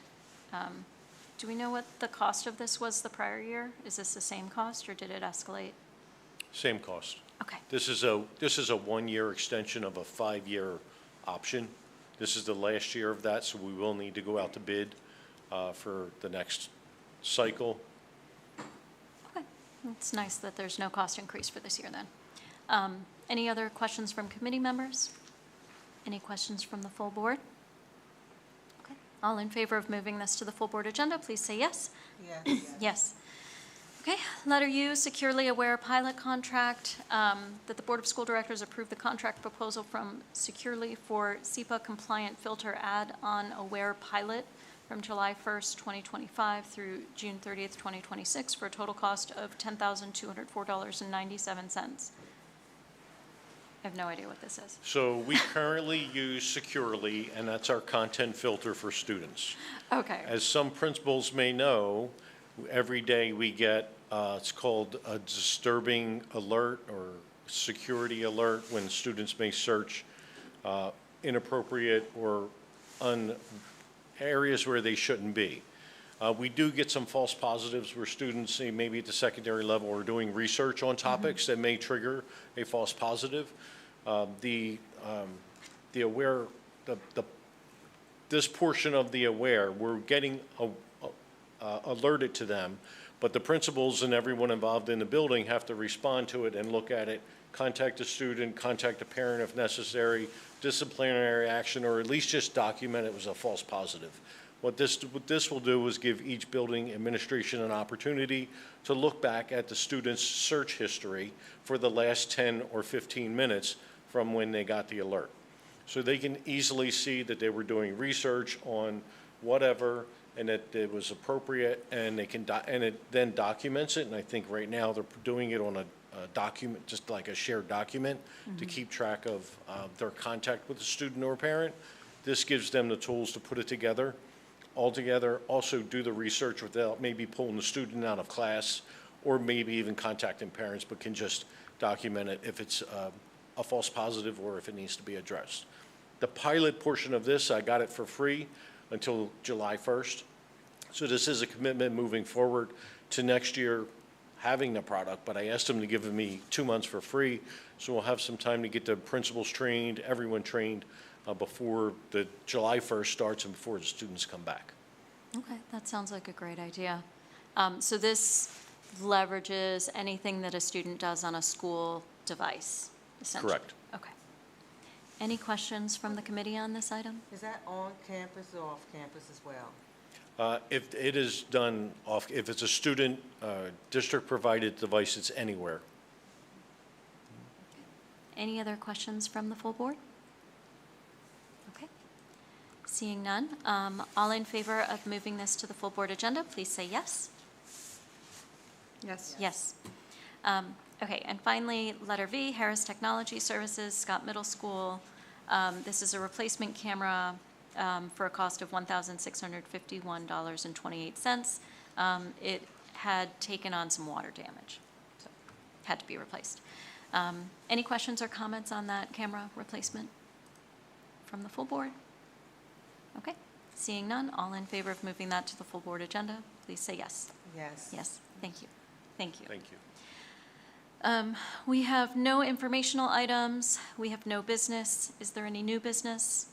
Do we know what the cost of this was the prior year? Is this the same cost, or did it escalate?
Same cost.
Okay.
This is a one-year extension of a 5-year option. This is the last year of that, so we will need to go out to bid for the next cycle.
Okay, it's nice that there's no cost increase for this year then. Any other questions from committee members? Any questions from the full board? Okay, all in favor of moving this to the full board agenda, please say yes.
Yes.
Yes. Okay, letter U, Securely Aware pilot contract, that the Board of School Directors approve the contract proposal from Securely for SEPA compliant filter add-on Aware pilot from July 1st, 2025 through June 30th, 2026 for a total cost of $10,204.97. I have no idea what this is.
So we currently use Securely, and that's our content filter for students.
Okay.
As some principals may know, every day we get, it's called a disturbing alert or security alert when students may search inappropriate or areas where they shouldn't be. We do get some false positives where students, say maybe at the secondary level, are doing research on topics that may trigger a false positive. The aware, this portion of the aware, we're getting alerted to them, but the principals and everyone involved in the building have to respond to it and look at it, contact a student, contact a parent if necessary, disciplinary action, or at least just document it was a false positive. What this will do is give each building administration an opportunity to look back at the student's search history for the last 10 or 15 minutes from when they got the alert. So they can easily see that they were doing research on whatever and that it was appropriate, and they can and it then documents it. And I think right now they're doing it on a document, just like a shared document, to keep track of their contact with the student or parent. This gives them the tools to put it together, all together, also do the research without maybe pulling the student out of class or maybe even contacting parents, but can just document it if it's a false positive or if it needs to be addressed. The pilot portion of this, I got it for free until July 1st. So this is a commitment moving forward to next year having the product, but I asked them to give me 2 months for free, so we'll have some time to get the principals trained, everyone trained, before the July 1st starts and before the students come back.
Okay, that sounds like a great idea. So this leverages anything that a student does on a school device, essentially?
Correct.
Okay. Any questions from the committee on this item?
Is that on campus or off campus as well?
If it is done if it's a student district-provided device, it's anywhere.
Any other questions from the full board? Okay. Seeing none, all in favor of moving this to the full board agenda, please say yes.
Yes.
Yes. Okay, and finally, letter V, Harris Technology Services, Scott Middle School. This is a replacement camera for a cost of $1,651.28. It had taken on some water damage, so had to be replaced. Any questions or comments on that camera replacement from the full board? Okay, seeing none, all in favor of moving that to the full board agenda, please say yes.
Yes.
Yes, thank you. Thank you.
Thank you.
We have no informational items. We have no business. Is there any new business?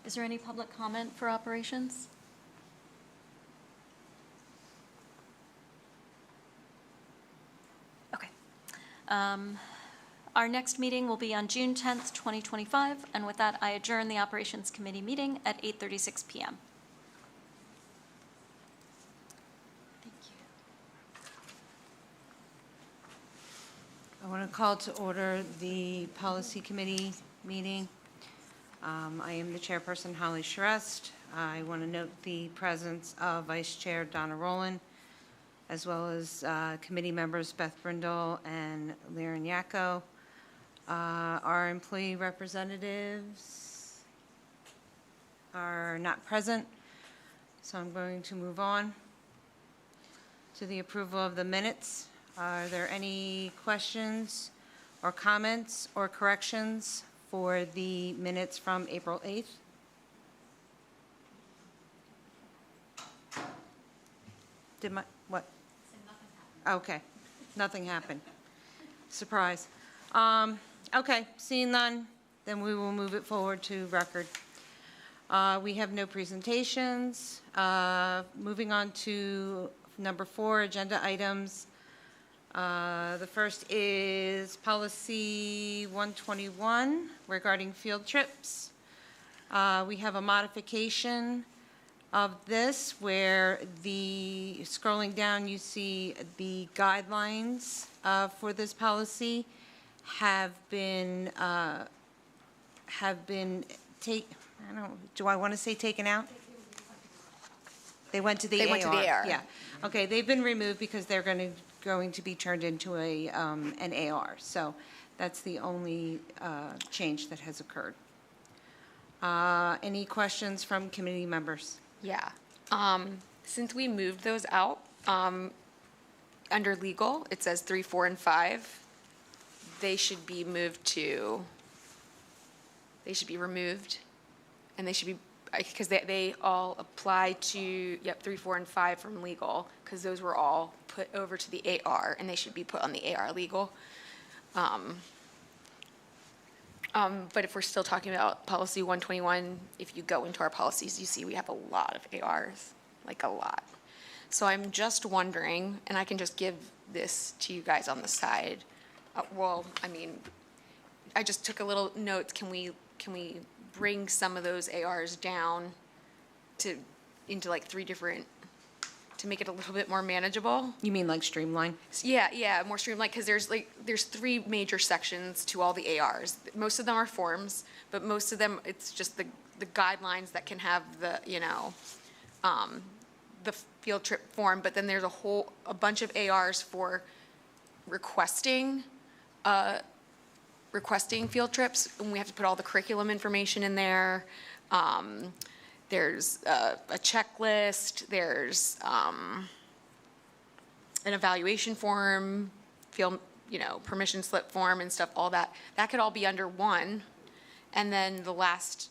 Is there any public comment for operations? Okay. Our next meeting will be on June 10th, 2025, and with that, I adjourn the Operations Committee meeting at 8:36 p.m.
I want to call to order the Policy Committee meeting. I am the chairperson, Holly Shrest. I want to note the presence of Vice Chair Donna Rowland, as well as committee members Beth Brindle and Liren Yacco. Our employee representatives are not present, so I'm going to move on to the approval of the minutes. Are there any questions or comments or corrections for the minutes from April 8th? What? Okay, nothing happened. Surprise. Okay, seeing none, then we will move it forward to record. We have no presentations. Moving on to number 4, agenda items. The first is policy 121 regarding field trips. We have a modification of this where scrolling down, you see the guidelines for this policy have been do I want to say taken out? They went to the AR.
They went to the AR.
Yeah. Okay, they've been removed because they're going to be turned into an AR. So that's the only change that has occurred. Any questions from committee members?
Yeah. Since we moved those out, under legal, it says 3, 4, and 5. They should be removed, and they should be, because they all apply to, 3, 4, and 5 from legal, because those were all put over to the AR, and they should be put on the AR legal. But if we're still talking about policy 121, if you go into our policies, you see we have a lot of ARs, like a lot. So I'm just wondering, and I can just give this to you guys on the side. I just took a little note. Can we bring some of those ARs down into like 3 different, to make it a little bit more manageable?
You mean like streamline?
Yeah, more streamlined, because there's 3 major sections to all the ARs. Most of them are forms, but most of them, it's just the guidelines that can have the field trip form, but then there's a bunch of ARs for requesting field trips, and we have to put all the curriculum information in there. There's a checklist, there's an evaluation form, permission slip form and stuff, all that. That could all be under one. And then the last,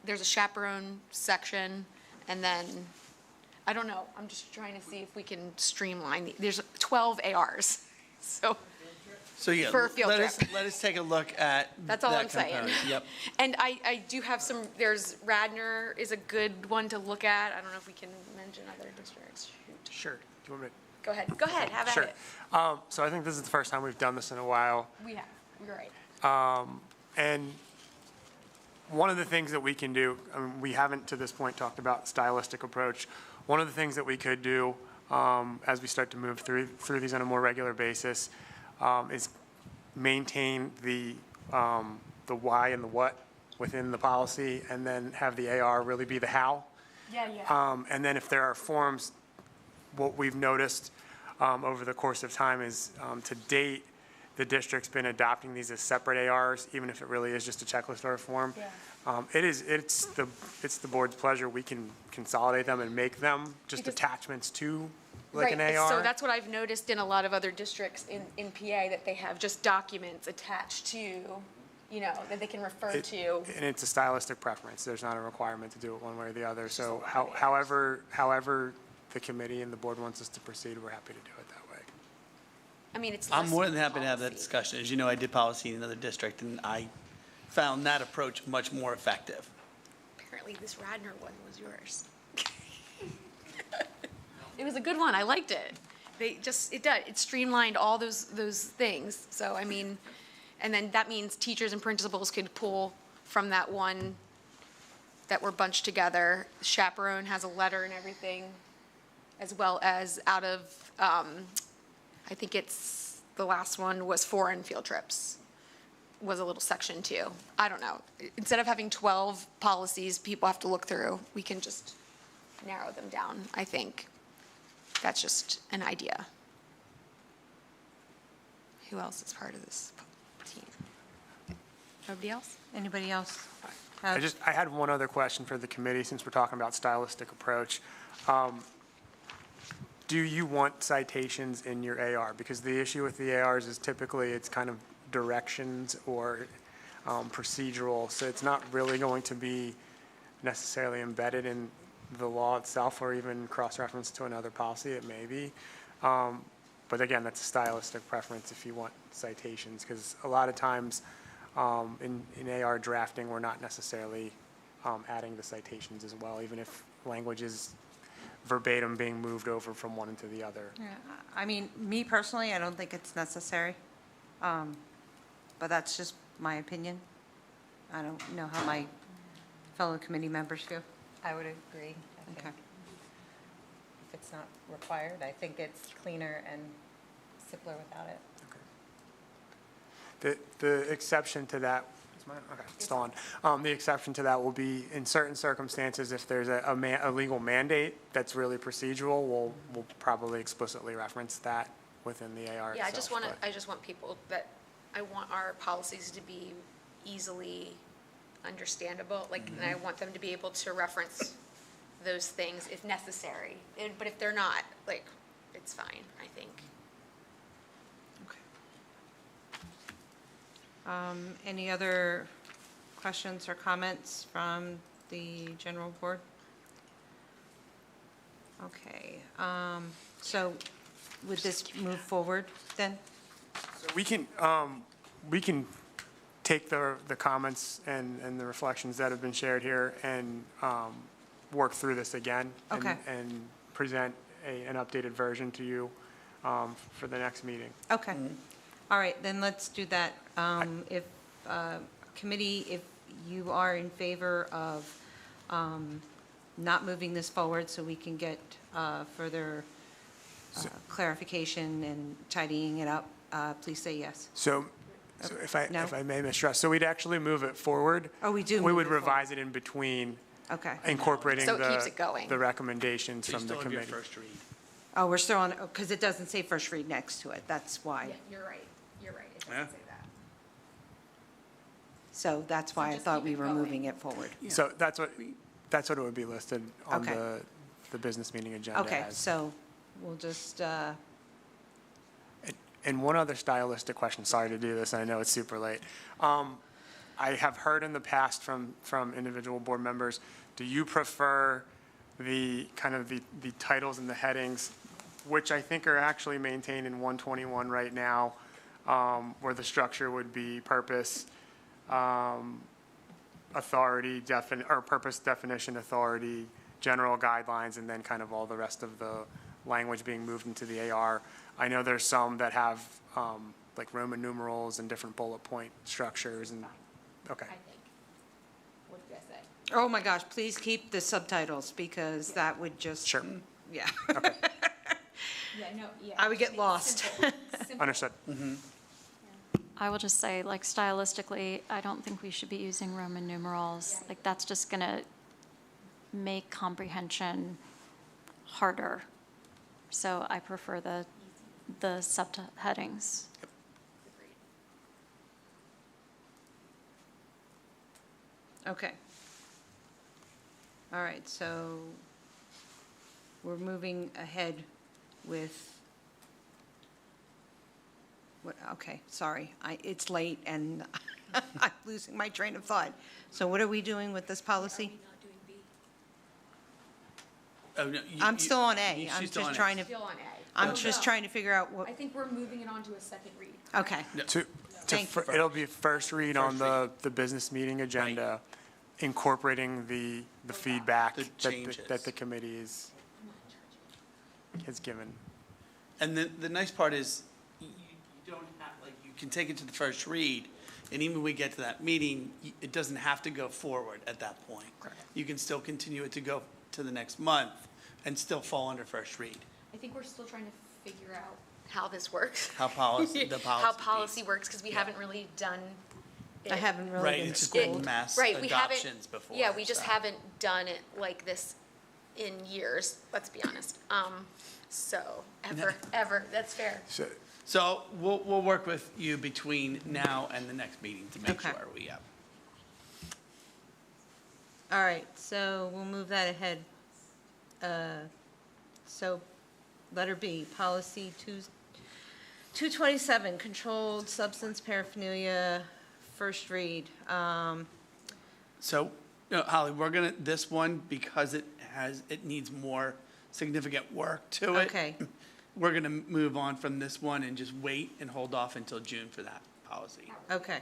there's a chaperone section, and then, I don't know, I'm just trying to see if we can streamline. There's 12 ARs, so.
Yeah,
For a field trip.
Let us take a look at
That's all
that
I'm saying.
component. Yep.
And I do have there's Radnor is a good one to look at. I don't know if we can mention other districts. Shoot.
Sure. Do you want me
Go ahead, have at
Sure.
it.
So I think this is the first time we've done this in a while.
We have, you're right.
And one of the things that we can do, we haven't to this point talked about stylistic approach. One of the things that we could do as we start to move through these on a more regular basis is maintain the why and the what within the policy, and then have the AR really be the how.
Yeah.
And then if there are forms, what we've noticed over the course of time is, to date, the district's been adopting these as separate ARs, even if it really is just a checklist or a form.
Yeah.
It's the board's pleasure. We can consolidate them and make them just attachments to like an AR.
So that's what I've noticed in a lot of other districts in PA, that they have just documents attached to, that they can refer to.
And it's a stylistic preference. There's not a requirement to do it one way or the other. So however the committee and the board wants us to proceed, we're happy to do it that way.
I mean, it's
I'm
less
more than happy to have that
policy.
discussion. As you know, I did policy in another district, and I found that approach much more effective.
Apparently this Radnor one was yours. It was a good one. I liked it. It streamlined all those things. So, I mean, and then that means teachers and principals could pull from that one that were bunched together. Chaperone has a letter and everything, as well as out of, I think it's, the last one was foreign field trips, was a little section too. I don't know. Instead of having 12 policies people have to look through, we can just narrow them down, I think. That's just an idea. Who else is part of this team? Nobody else?
Anybody else?
I had one other question for the committee, since we're talking about stylistic approach. Do you want citations in your AR? Because the issue with the ARs is typically it's kind of directions or procedural, so it's not really going to be necessarily embedded in the law itself or even cross-reference to another policy. It may be. But again, that's a stylistic preference if you want citations, because a lot of times in AR drafting, we're not necessarily adding the citations as well, even if language is verbatim being moved over from one into the other.
Yeah, I mean, me personally, I don't think it's necessary, but that's just my opinion. I don't know how my fellow committee members feel.
I would agree. I think
Okay.
if it's not required, I think it's cleaner and simpler without it.
The exception to that, is mine? Okay, it's still on. The exception to that will be in certain circumstances, if there's a legal mandate that's really procedural, we'll probably explicitly reference that within the AR
Yeah,
itself, but-
I just want people I want our policies to be easily understandable, like, and I want them to be able to reference those things if necessary. But if they're not, like, it's fine, I think.
Any other questions or comments from the general board? Okay, so would this move forward then?
We can take the comments and the reflections that have been shared here and work through this again.
Okay.
And present an updated version to you for the next meeting.
Okay. All right, then let's do that. If, committee, if you are in favor of not moving this forward so we can get further clarification and tidying it up, please say yes.
So if I may, Ms. Strauss, so we'd actually move it forward.
Oh, we do
We
move
would
it forward.
revise it in between,
Okay.
incorporating
So it keeps it going.
the recommendations
So you
from the
still have your
committee.
first read.
Oh, we're still on, because it doesn't say first read next to it, that's why.
Yeah, you're right, it
Yeah.
doesn't say that.
So that's why I
just
thought
keep
we
it
were
going.
moving it forward.
So that's what it would be listed on
Okay.
the business meeting agenda
Okay,
as.
so we'll just,
And one other stylistic question, sorry to do this, I know it's super late. I have heard in the past from individual board members, do you prefer the kind of the titles and the headings, which I think are actually maintained in 121 right now, where the structure would be purpose, authority, or purpose, definition, authority, general guidelines, and then kind of all the rest of the language being moved into the AR. I know there's some that have like Roman numerals and different bullet point structures and, okay.
I think. What do you guys say?
oh my gosh, please keep the subtitles, because that would just.
Sure.
Yeah.
Yeah, no, yeah.
I would get lost.
Understood.
I will just say, like, stylistically, I don't think we should be using Roman numerals. Like, that's just going to make comprehension harder. So I prefer the subheadings.
Okay. All right, so we're moving ahead with, okay, sorry, it's late and I'm losing my train of thought. So what are we doing with this policy?
Oh, no,
I'm still on A.
she's
I'm
still on
just
A.
trying to,
Still on A.
I'm just trying to figure out what,
I think we're moving it on to a second read.
okay. Thank you.
It'll be first read on the business meeting agenda, incorporating the feedback
The
that
changes.
the committee has given.
And the nice part is, you don't have, like, you can take it to the first read, and even when we get to that meeting, it doesn't have to go forward at that point. You can still continue it to go to the next month and still fall under first read.
I think we're still trying to figure out how this works.
How policy, the policy
How
piece.
policy works, because we haven't really done it.
I haven't really
Right,
been
it's just been
schooled.
mass
Right, we haven't-
adoptions before.
Yeah, we just
so.
haven't done it like this in years, let's be honest. So, ever, that's fair.
So we'll work with you between now and the next meeting to make
Okay.
sure we have.
All right, so we'll move that ahead. So, letter B, policy 227, controlled substance paraphernalia, first read.
So, no, Holly, we're gonna, this one, because it needs more significant work to it.
Okay.
we're going to move on from this one and just wait and hold off until June for that policy.
Okay.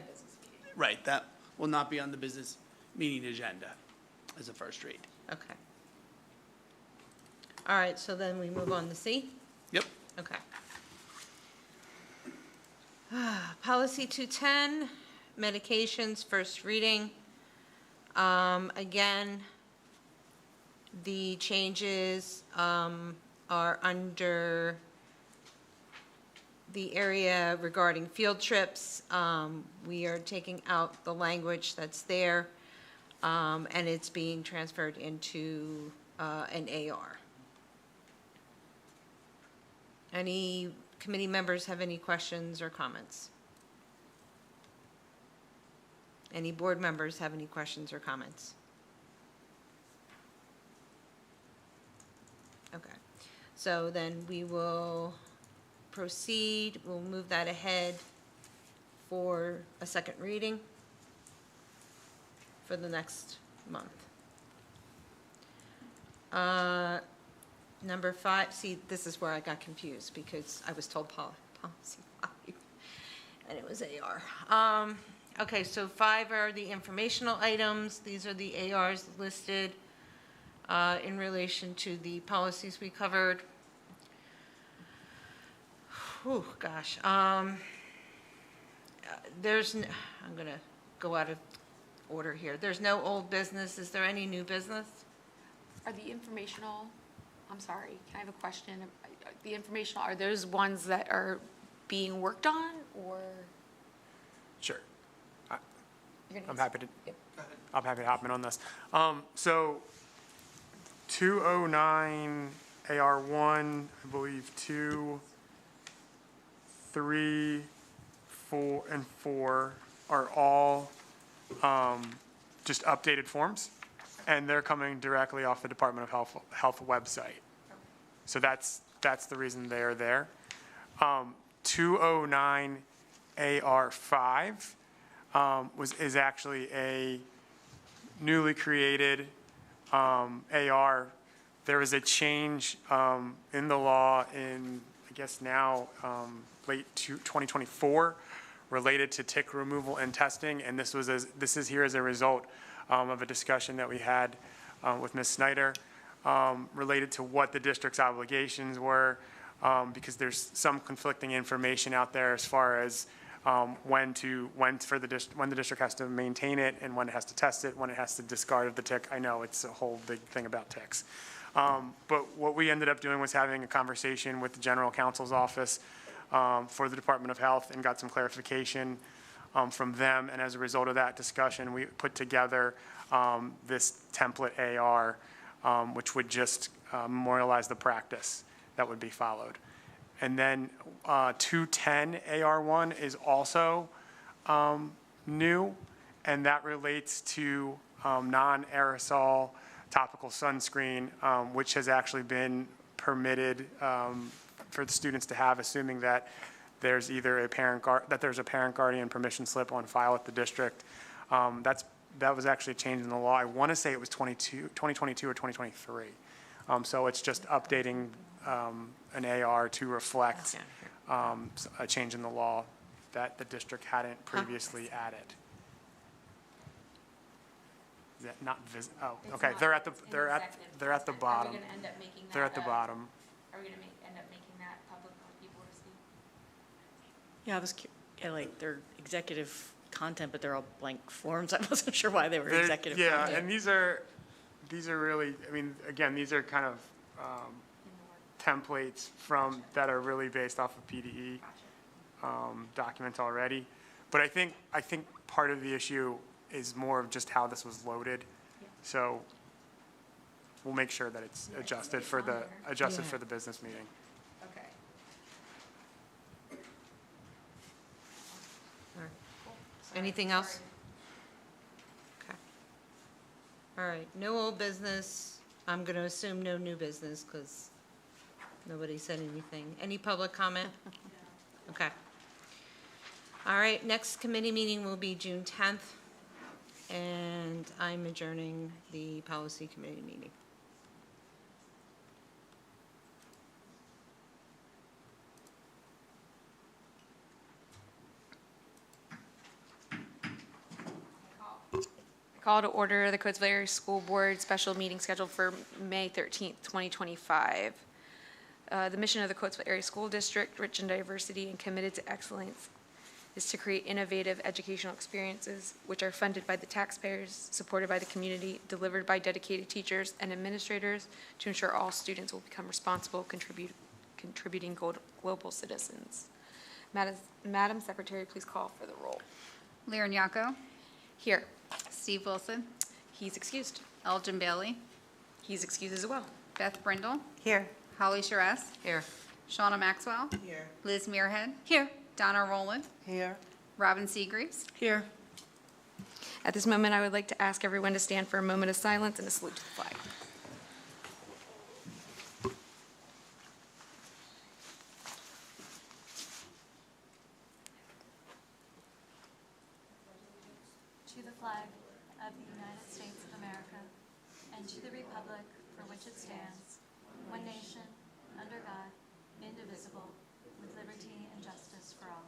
Right, that will not be on the business meeting agenda as a first read.
Okay. All right, so then we move on to C?
Yep.
Okay. Policy 210, medications, first reading. Again, the changes are under the area regarding field trips. We are taking out the language that's there, and it's being transferred into an AR. Any committee members have any questions or comments? Any board members have any questions or comments? Okay, so then we will proceed, we'll move that ahead for a second reading for the next month. Number 5, see, this is where I got confused because I was told policy 5, and it was AR. Okay, so 5 are the informational items. These are the ARs listed in relation to the policies we covered. Whew, gosh. I'm gonna go out of order here. There's no old business. Is there any new business?
Are the informational, I'm sorry, can I have a question? The informational, are those ones that are being worked on, or?
Sure.
You're gonna-
I'm happy to hop in on this. So 209 AR1, I believe 2, 3, 4, and 4 are all just updated forms, and they're coming directly off the Department of Health website. So that's the reason they're there. 209 AR5 is actually a newly created AR. There was a change in the law in, I guess now, late 2024 related to tick removal and testing, and this is here as a result of a discussion that we had with Ms. Snyder related to what the district's obligations were, because there's some conflicting information out there as far as when the district has to maintain it and when it has to test it, when it has to discard the tick. I know it's a whole big thing about ticks. But what we ended up doing was having a conversation with the general counsel's office for the Department of Health and got some clarification from them. And as a result of that discussion, we put together this template AR, which would just memorialize the practice that would be followed. And then 210 AR1 is also new, and that relates to non-aerosol topical sunscreen, which has actually been permitted for the students to have, assuming that there's either a parent guardian permission slip on file at the district. That was actually changed in the law. I want to say it was 2022 or 2023. So it's just updating an AR to reflect a change in the law that the district hadn't previously added. Is that not oh, okay, they're at the bottom.
Are we gonna end up making that?
They're at the bottom.
Are we gonna end up making that public for people to see?
Yeah, I was, like, they're executive content, but they're all blank forms. I wasn't sure why they were executive
Yeah,
content.
and these are really, I mean, again, these are kind of templates that are really based off of PDE documents already. But I think part of the issue is more of just how this was loaded. So we'll make sure that it's adjusted for the business meeting.
Okay.
All right. Anything else? Okay. All right, no old business. I'm going to assume no new business because nobody said anything. Any public comment? Okay. All right, next committee meeting will be June 10th, and I'm adjourning the policy committee meeting.
Call to order the Coatesville Area School Board special meeting scheduled for May 13th, 2025. The mission of the Coatesville Area School District, rich in diversity and committed to excellence, is to create innovative educational experiences which are funded by the taxpayers, supported by the community, delivered by dedicated teachers and administrators to ensure all students will become responsible, contributing global citizens. Madam Secretary, please call for the roll.
Lear Nyako,
Here.
Steve Wilson,
He's excused.
Elgin Bailey,
He's excused as well.
Beth Brindle,
Here.
Holly Charest,
Here.
Shauna Maxwell,
Here.
Liz Muirhead,
Here.
Donna Rowland,
Here.
Robin Seagreaves.
Here.
At this moment, I would like to ask everyone to stand for a moment of silence and a salute to the flag.
To the flag of the United States of America and to the republic for which it stands, one nation, under God, indivisible, with liberty and justice for all.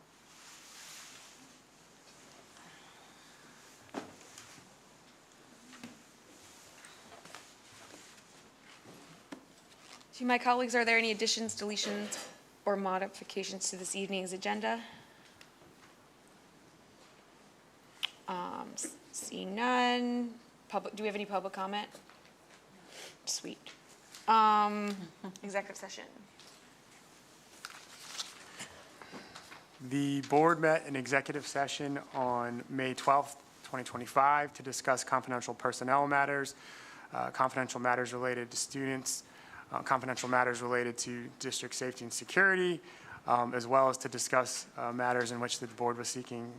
To my colleagues, are there any additions, deletions, or modifications to this evening's agenda? Seeing none. Do we have any public comment? Sweet. Executive session.
The board met in executive session on May 12th, 2025 to discuss confidential personnel matters, confidential matters related to students, confidential matters related to district safety and security, as well as to discuss matters in which the board was seeking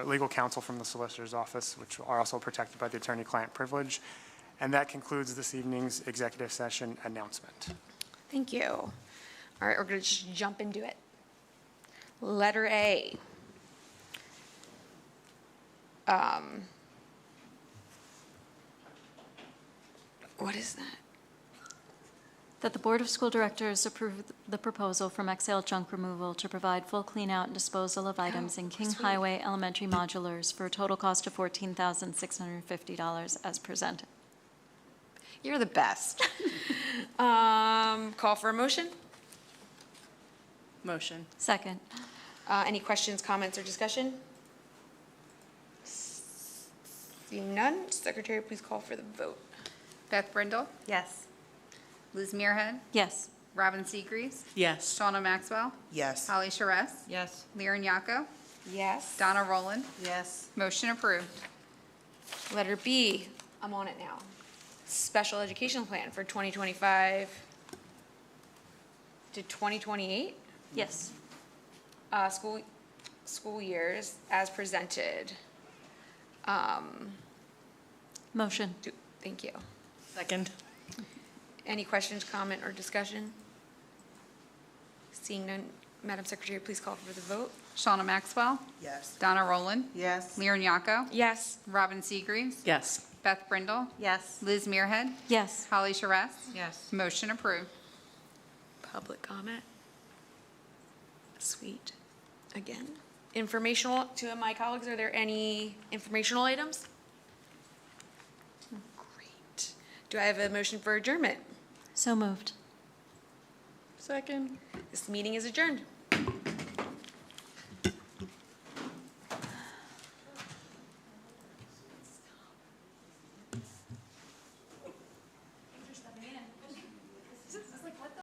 legal counsel from the solicitor's office, which are also protected by the attorney-client privilege. And that concludes this evening's executive session announcement.
Thank you. All right, we're going to just jump into it. Letter A. What is that?
That the Board of School Directors approve the proposal from Exhale Junk Removal to provide full cleanout and disposal of items in King
sweet.
Highway Elementary Modulars for a total cost of $14,650 as presented.
You're the best. Call for a motion?
Motion.
Second.
Any questions, comments, or discussion? Seeing none, Secretary, please call for the vote.
Beth Brindle,
Yes.
Liz Muirhead,
Yes.
Robin Seagreaves,
Yes.
Shauna Maxwell,
Yes.
Holly Charest,
Yes.
Lear Nyako,
Yes.
Donna Rowland.
Yes.
Motion approved.
Letter B, I'm on it now. Special Education Plan for 2025 to 2028?
Yes.
School years as presented.
Motion.
Thank you.
Second.
Any questions, comment, or discussion? Seeing none, Madam Secretary, please call for the vote.
Shauna Maxwell,
Yes.
Donna Rowland,
Yes.
Lear Nyako,
Yes.
Robin Seagreaves,
Yes.
Beth Brindle,
Yes.
Liz Muirhead,
Yes.
Holly Charest.
Yes.
Motion approved.
Public comment? Sweet. Again. Informational, to my colleagues, are there any informational items? Great. Do I have a motion for adjournment?
So moved.
Second.
This meeting is adjourned.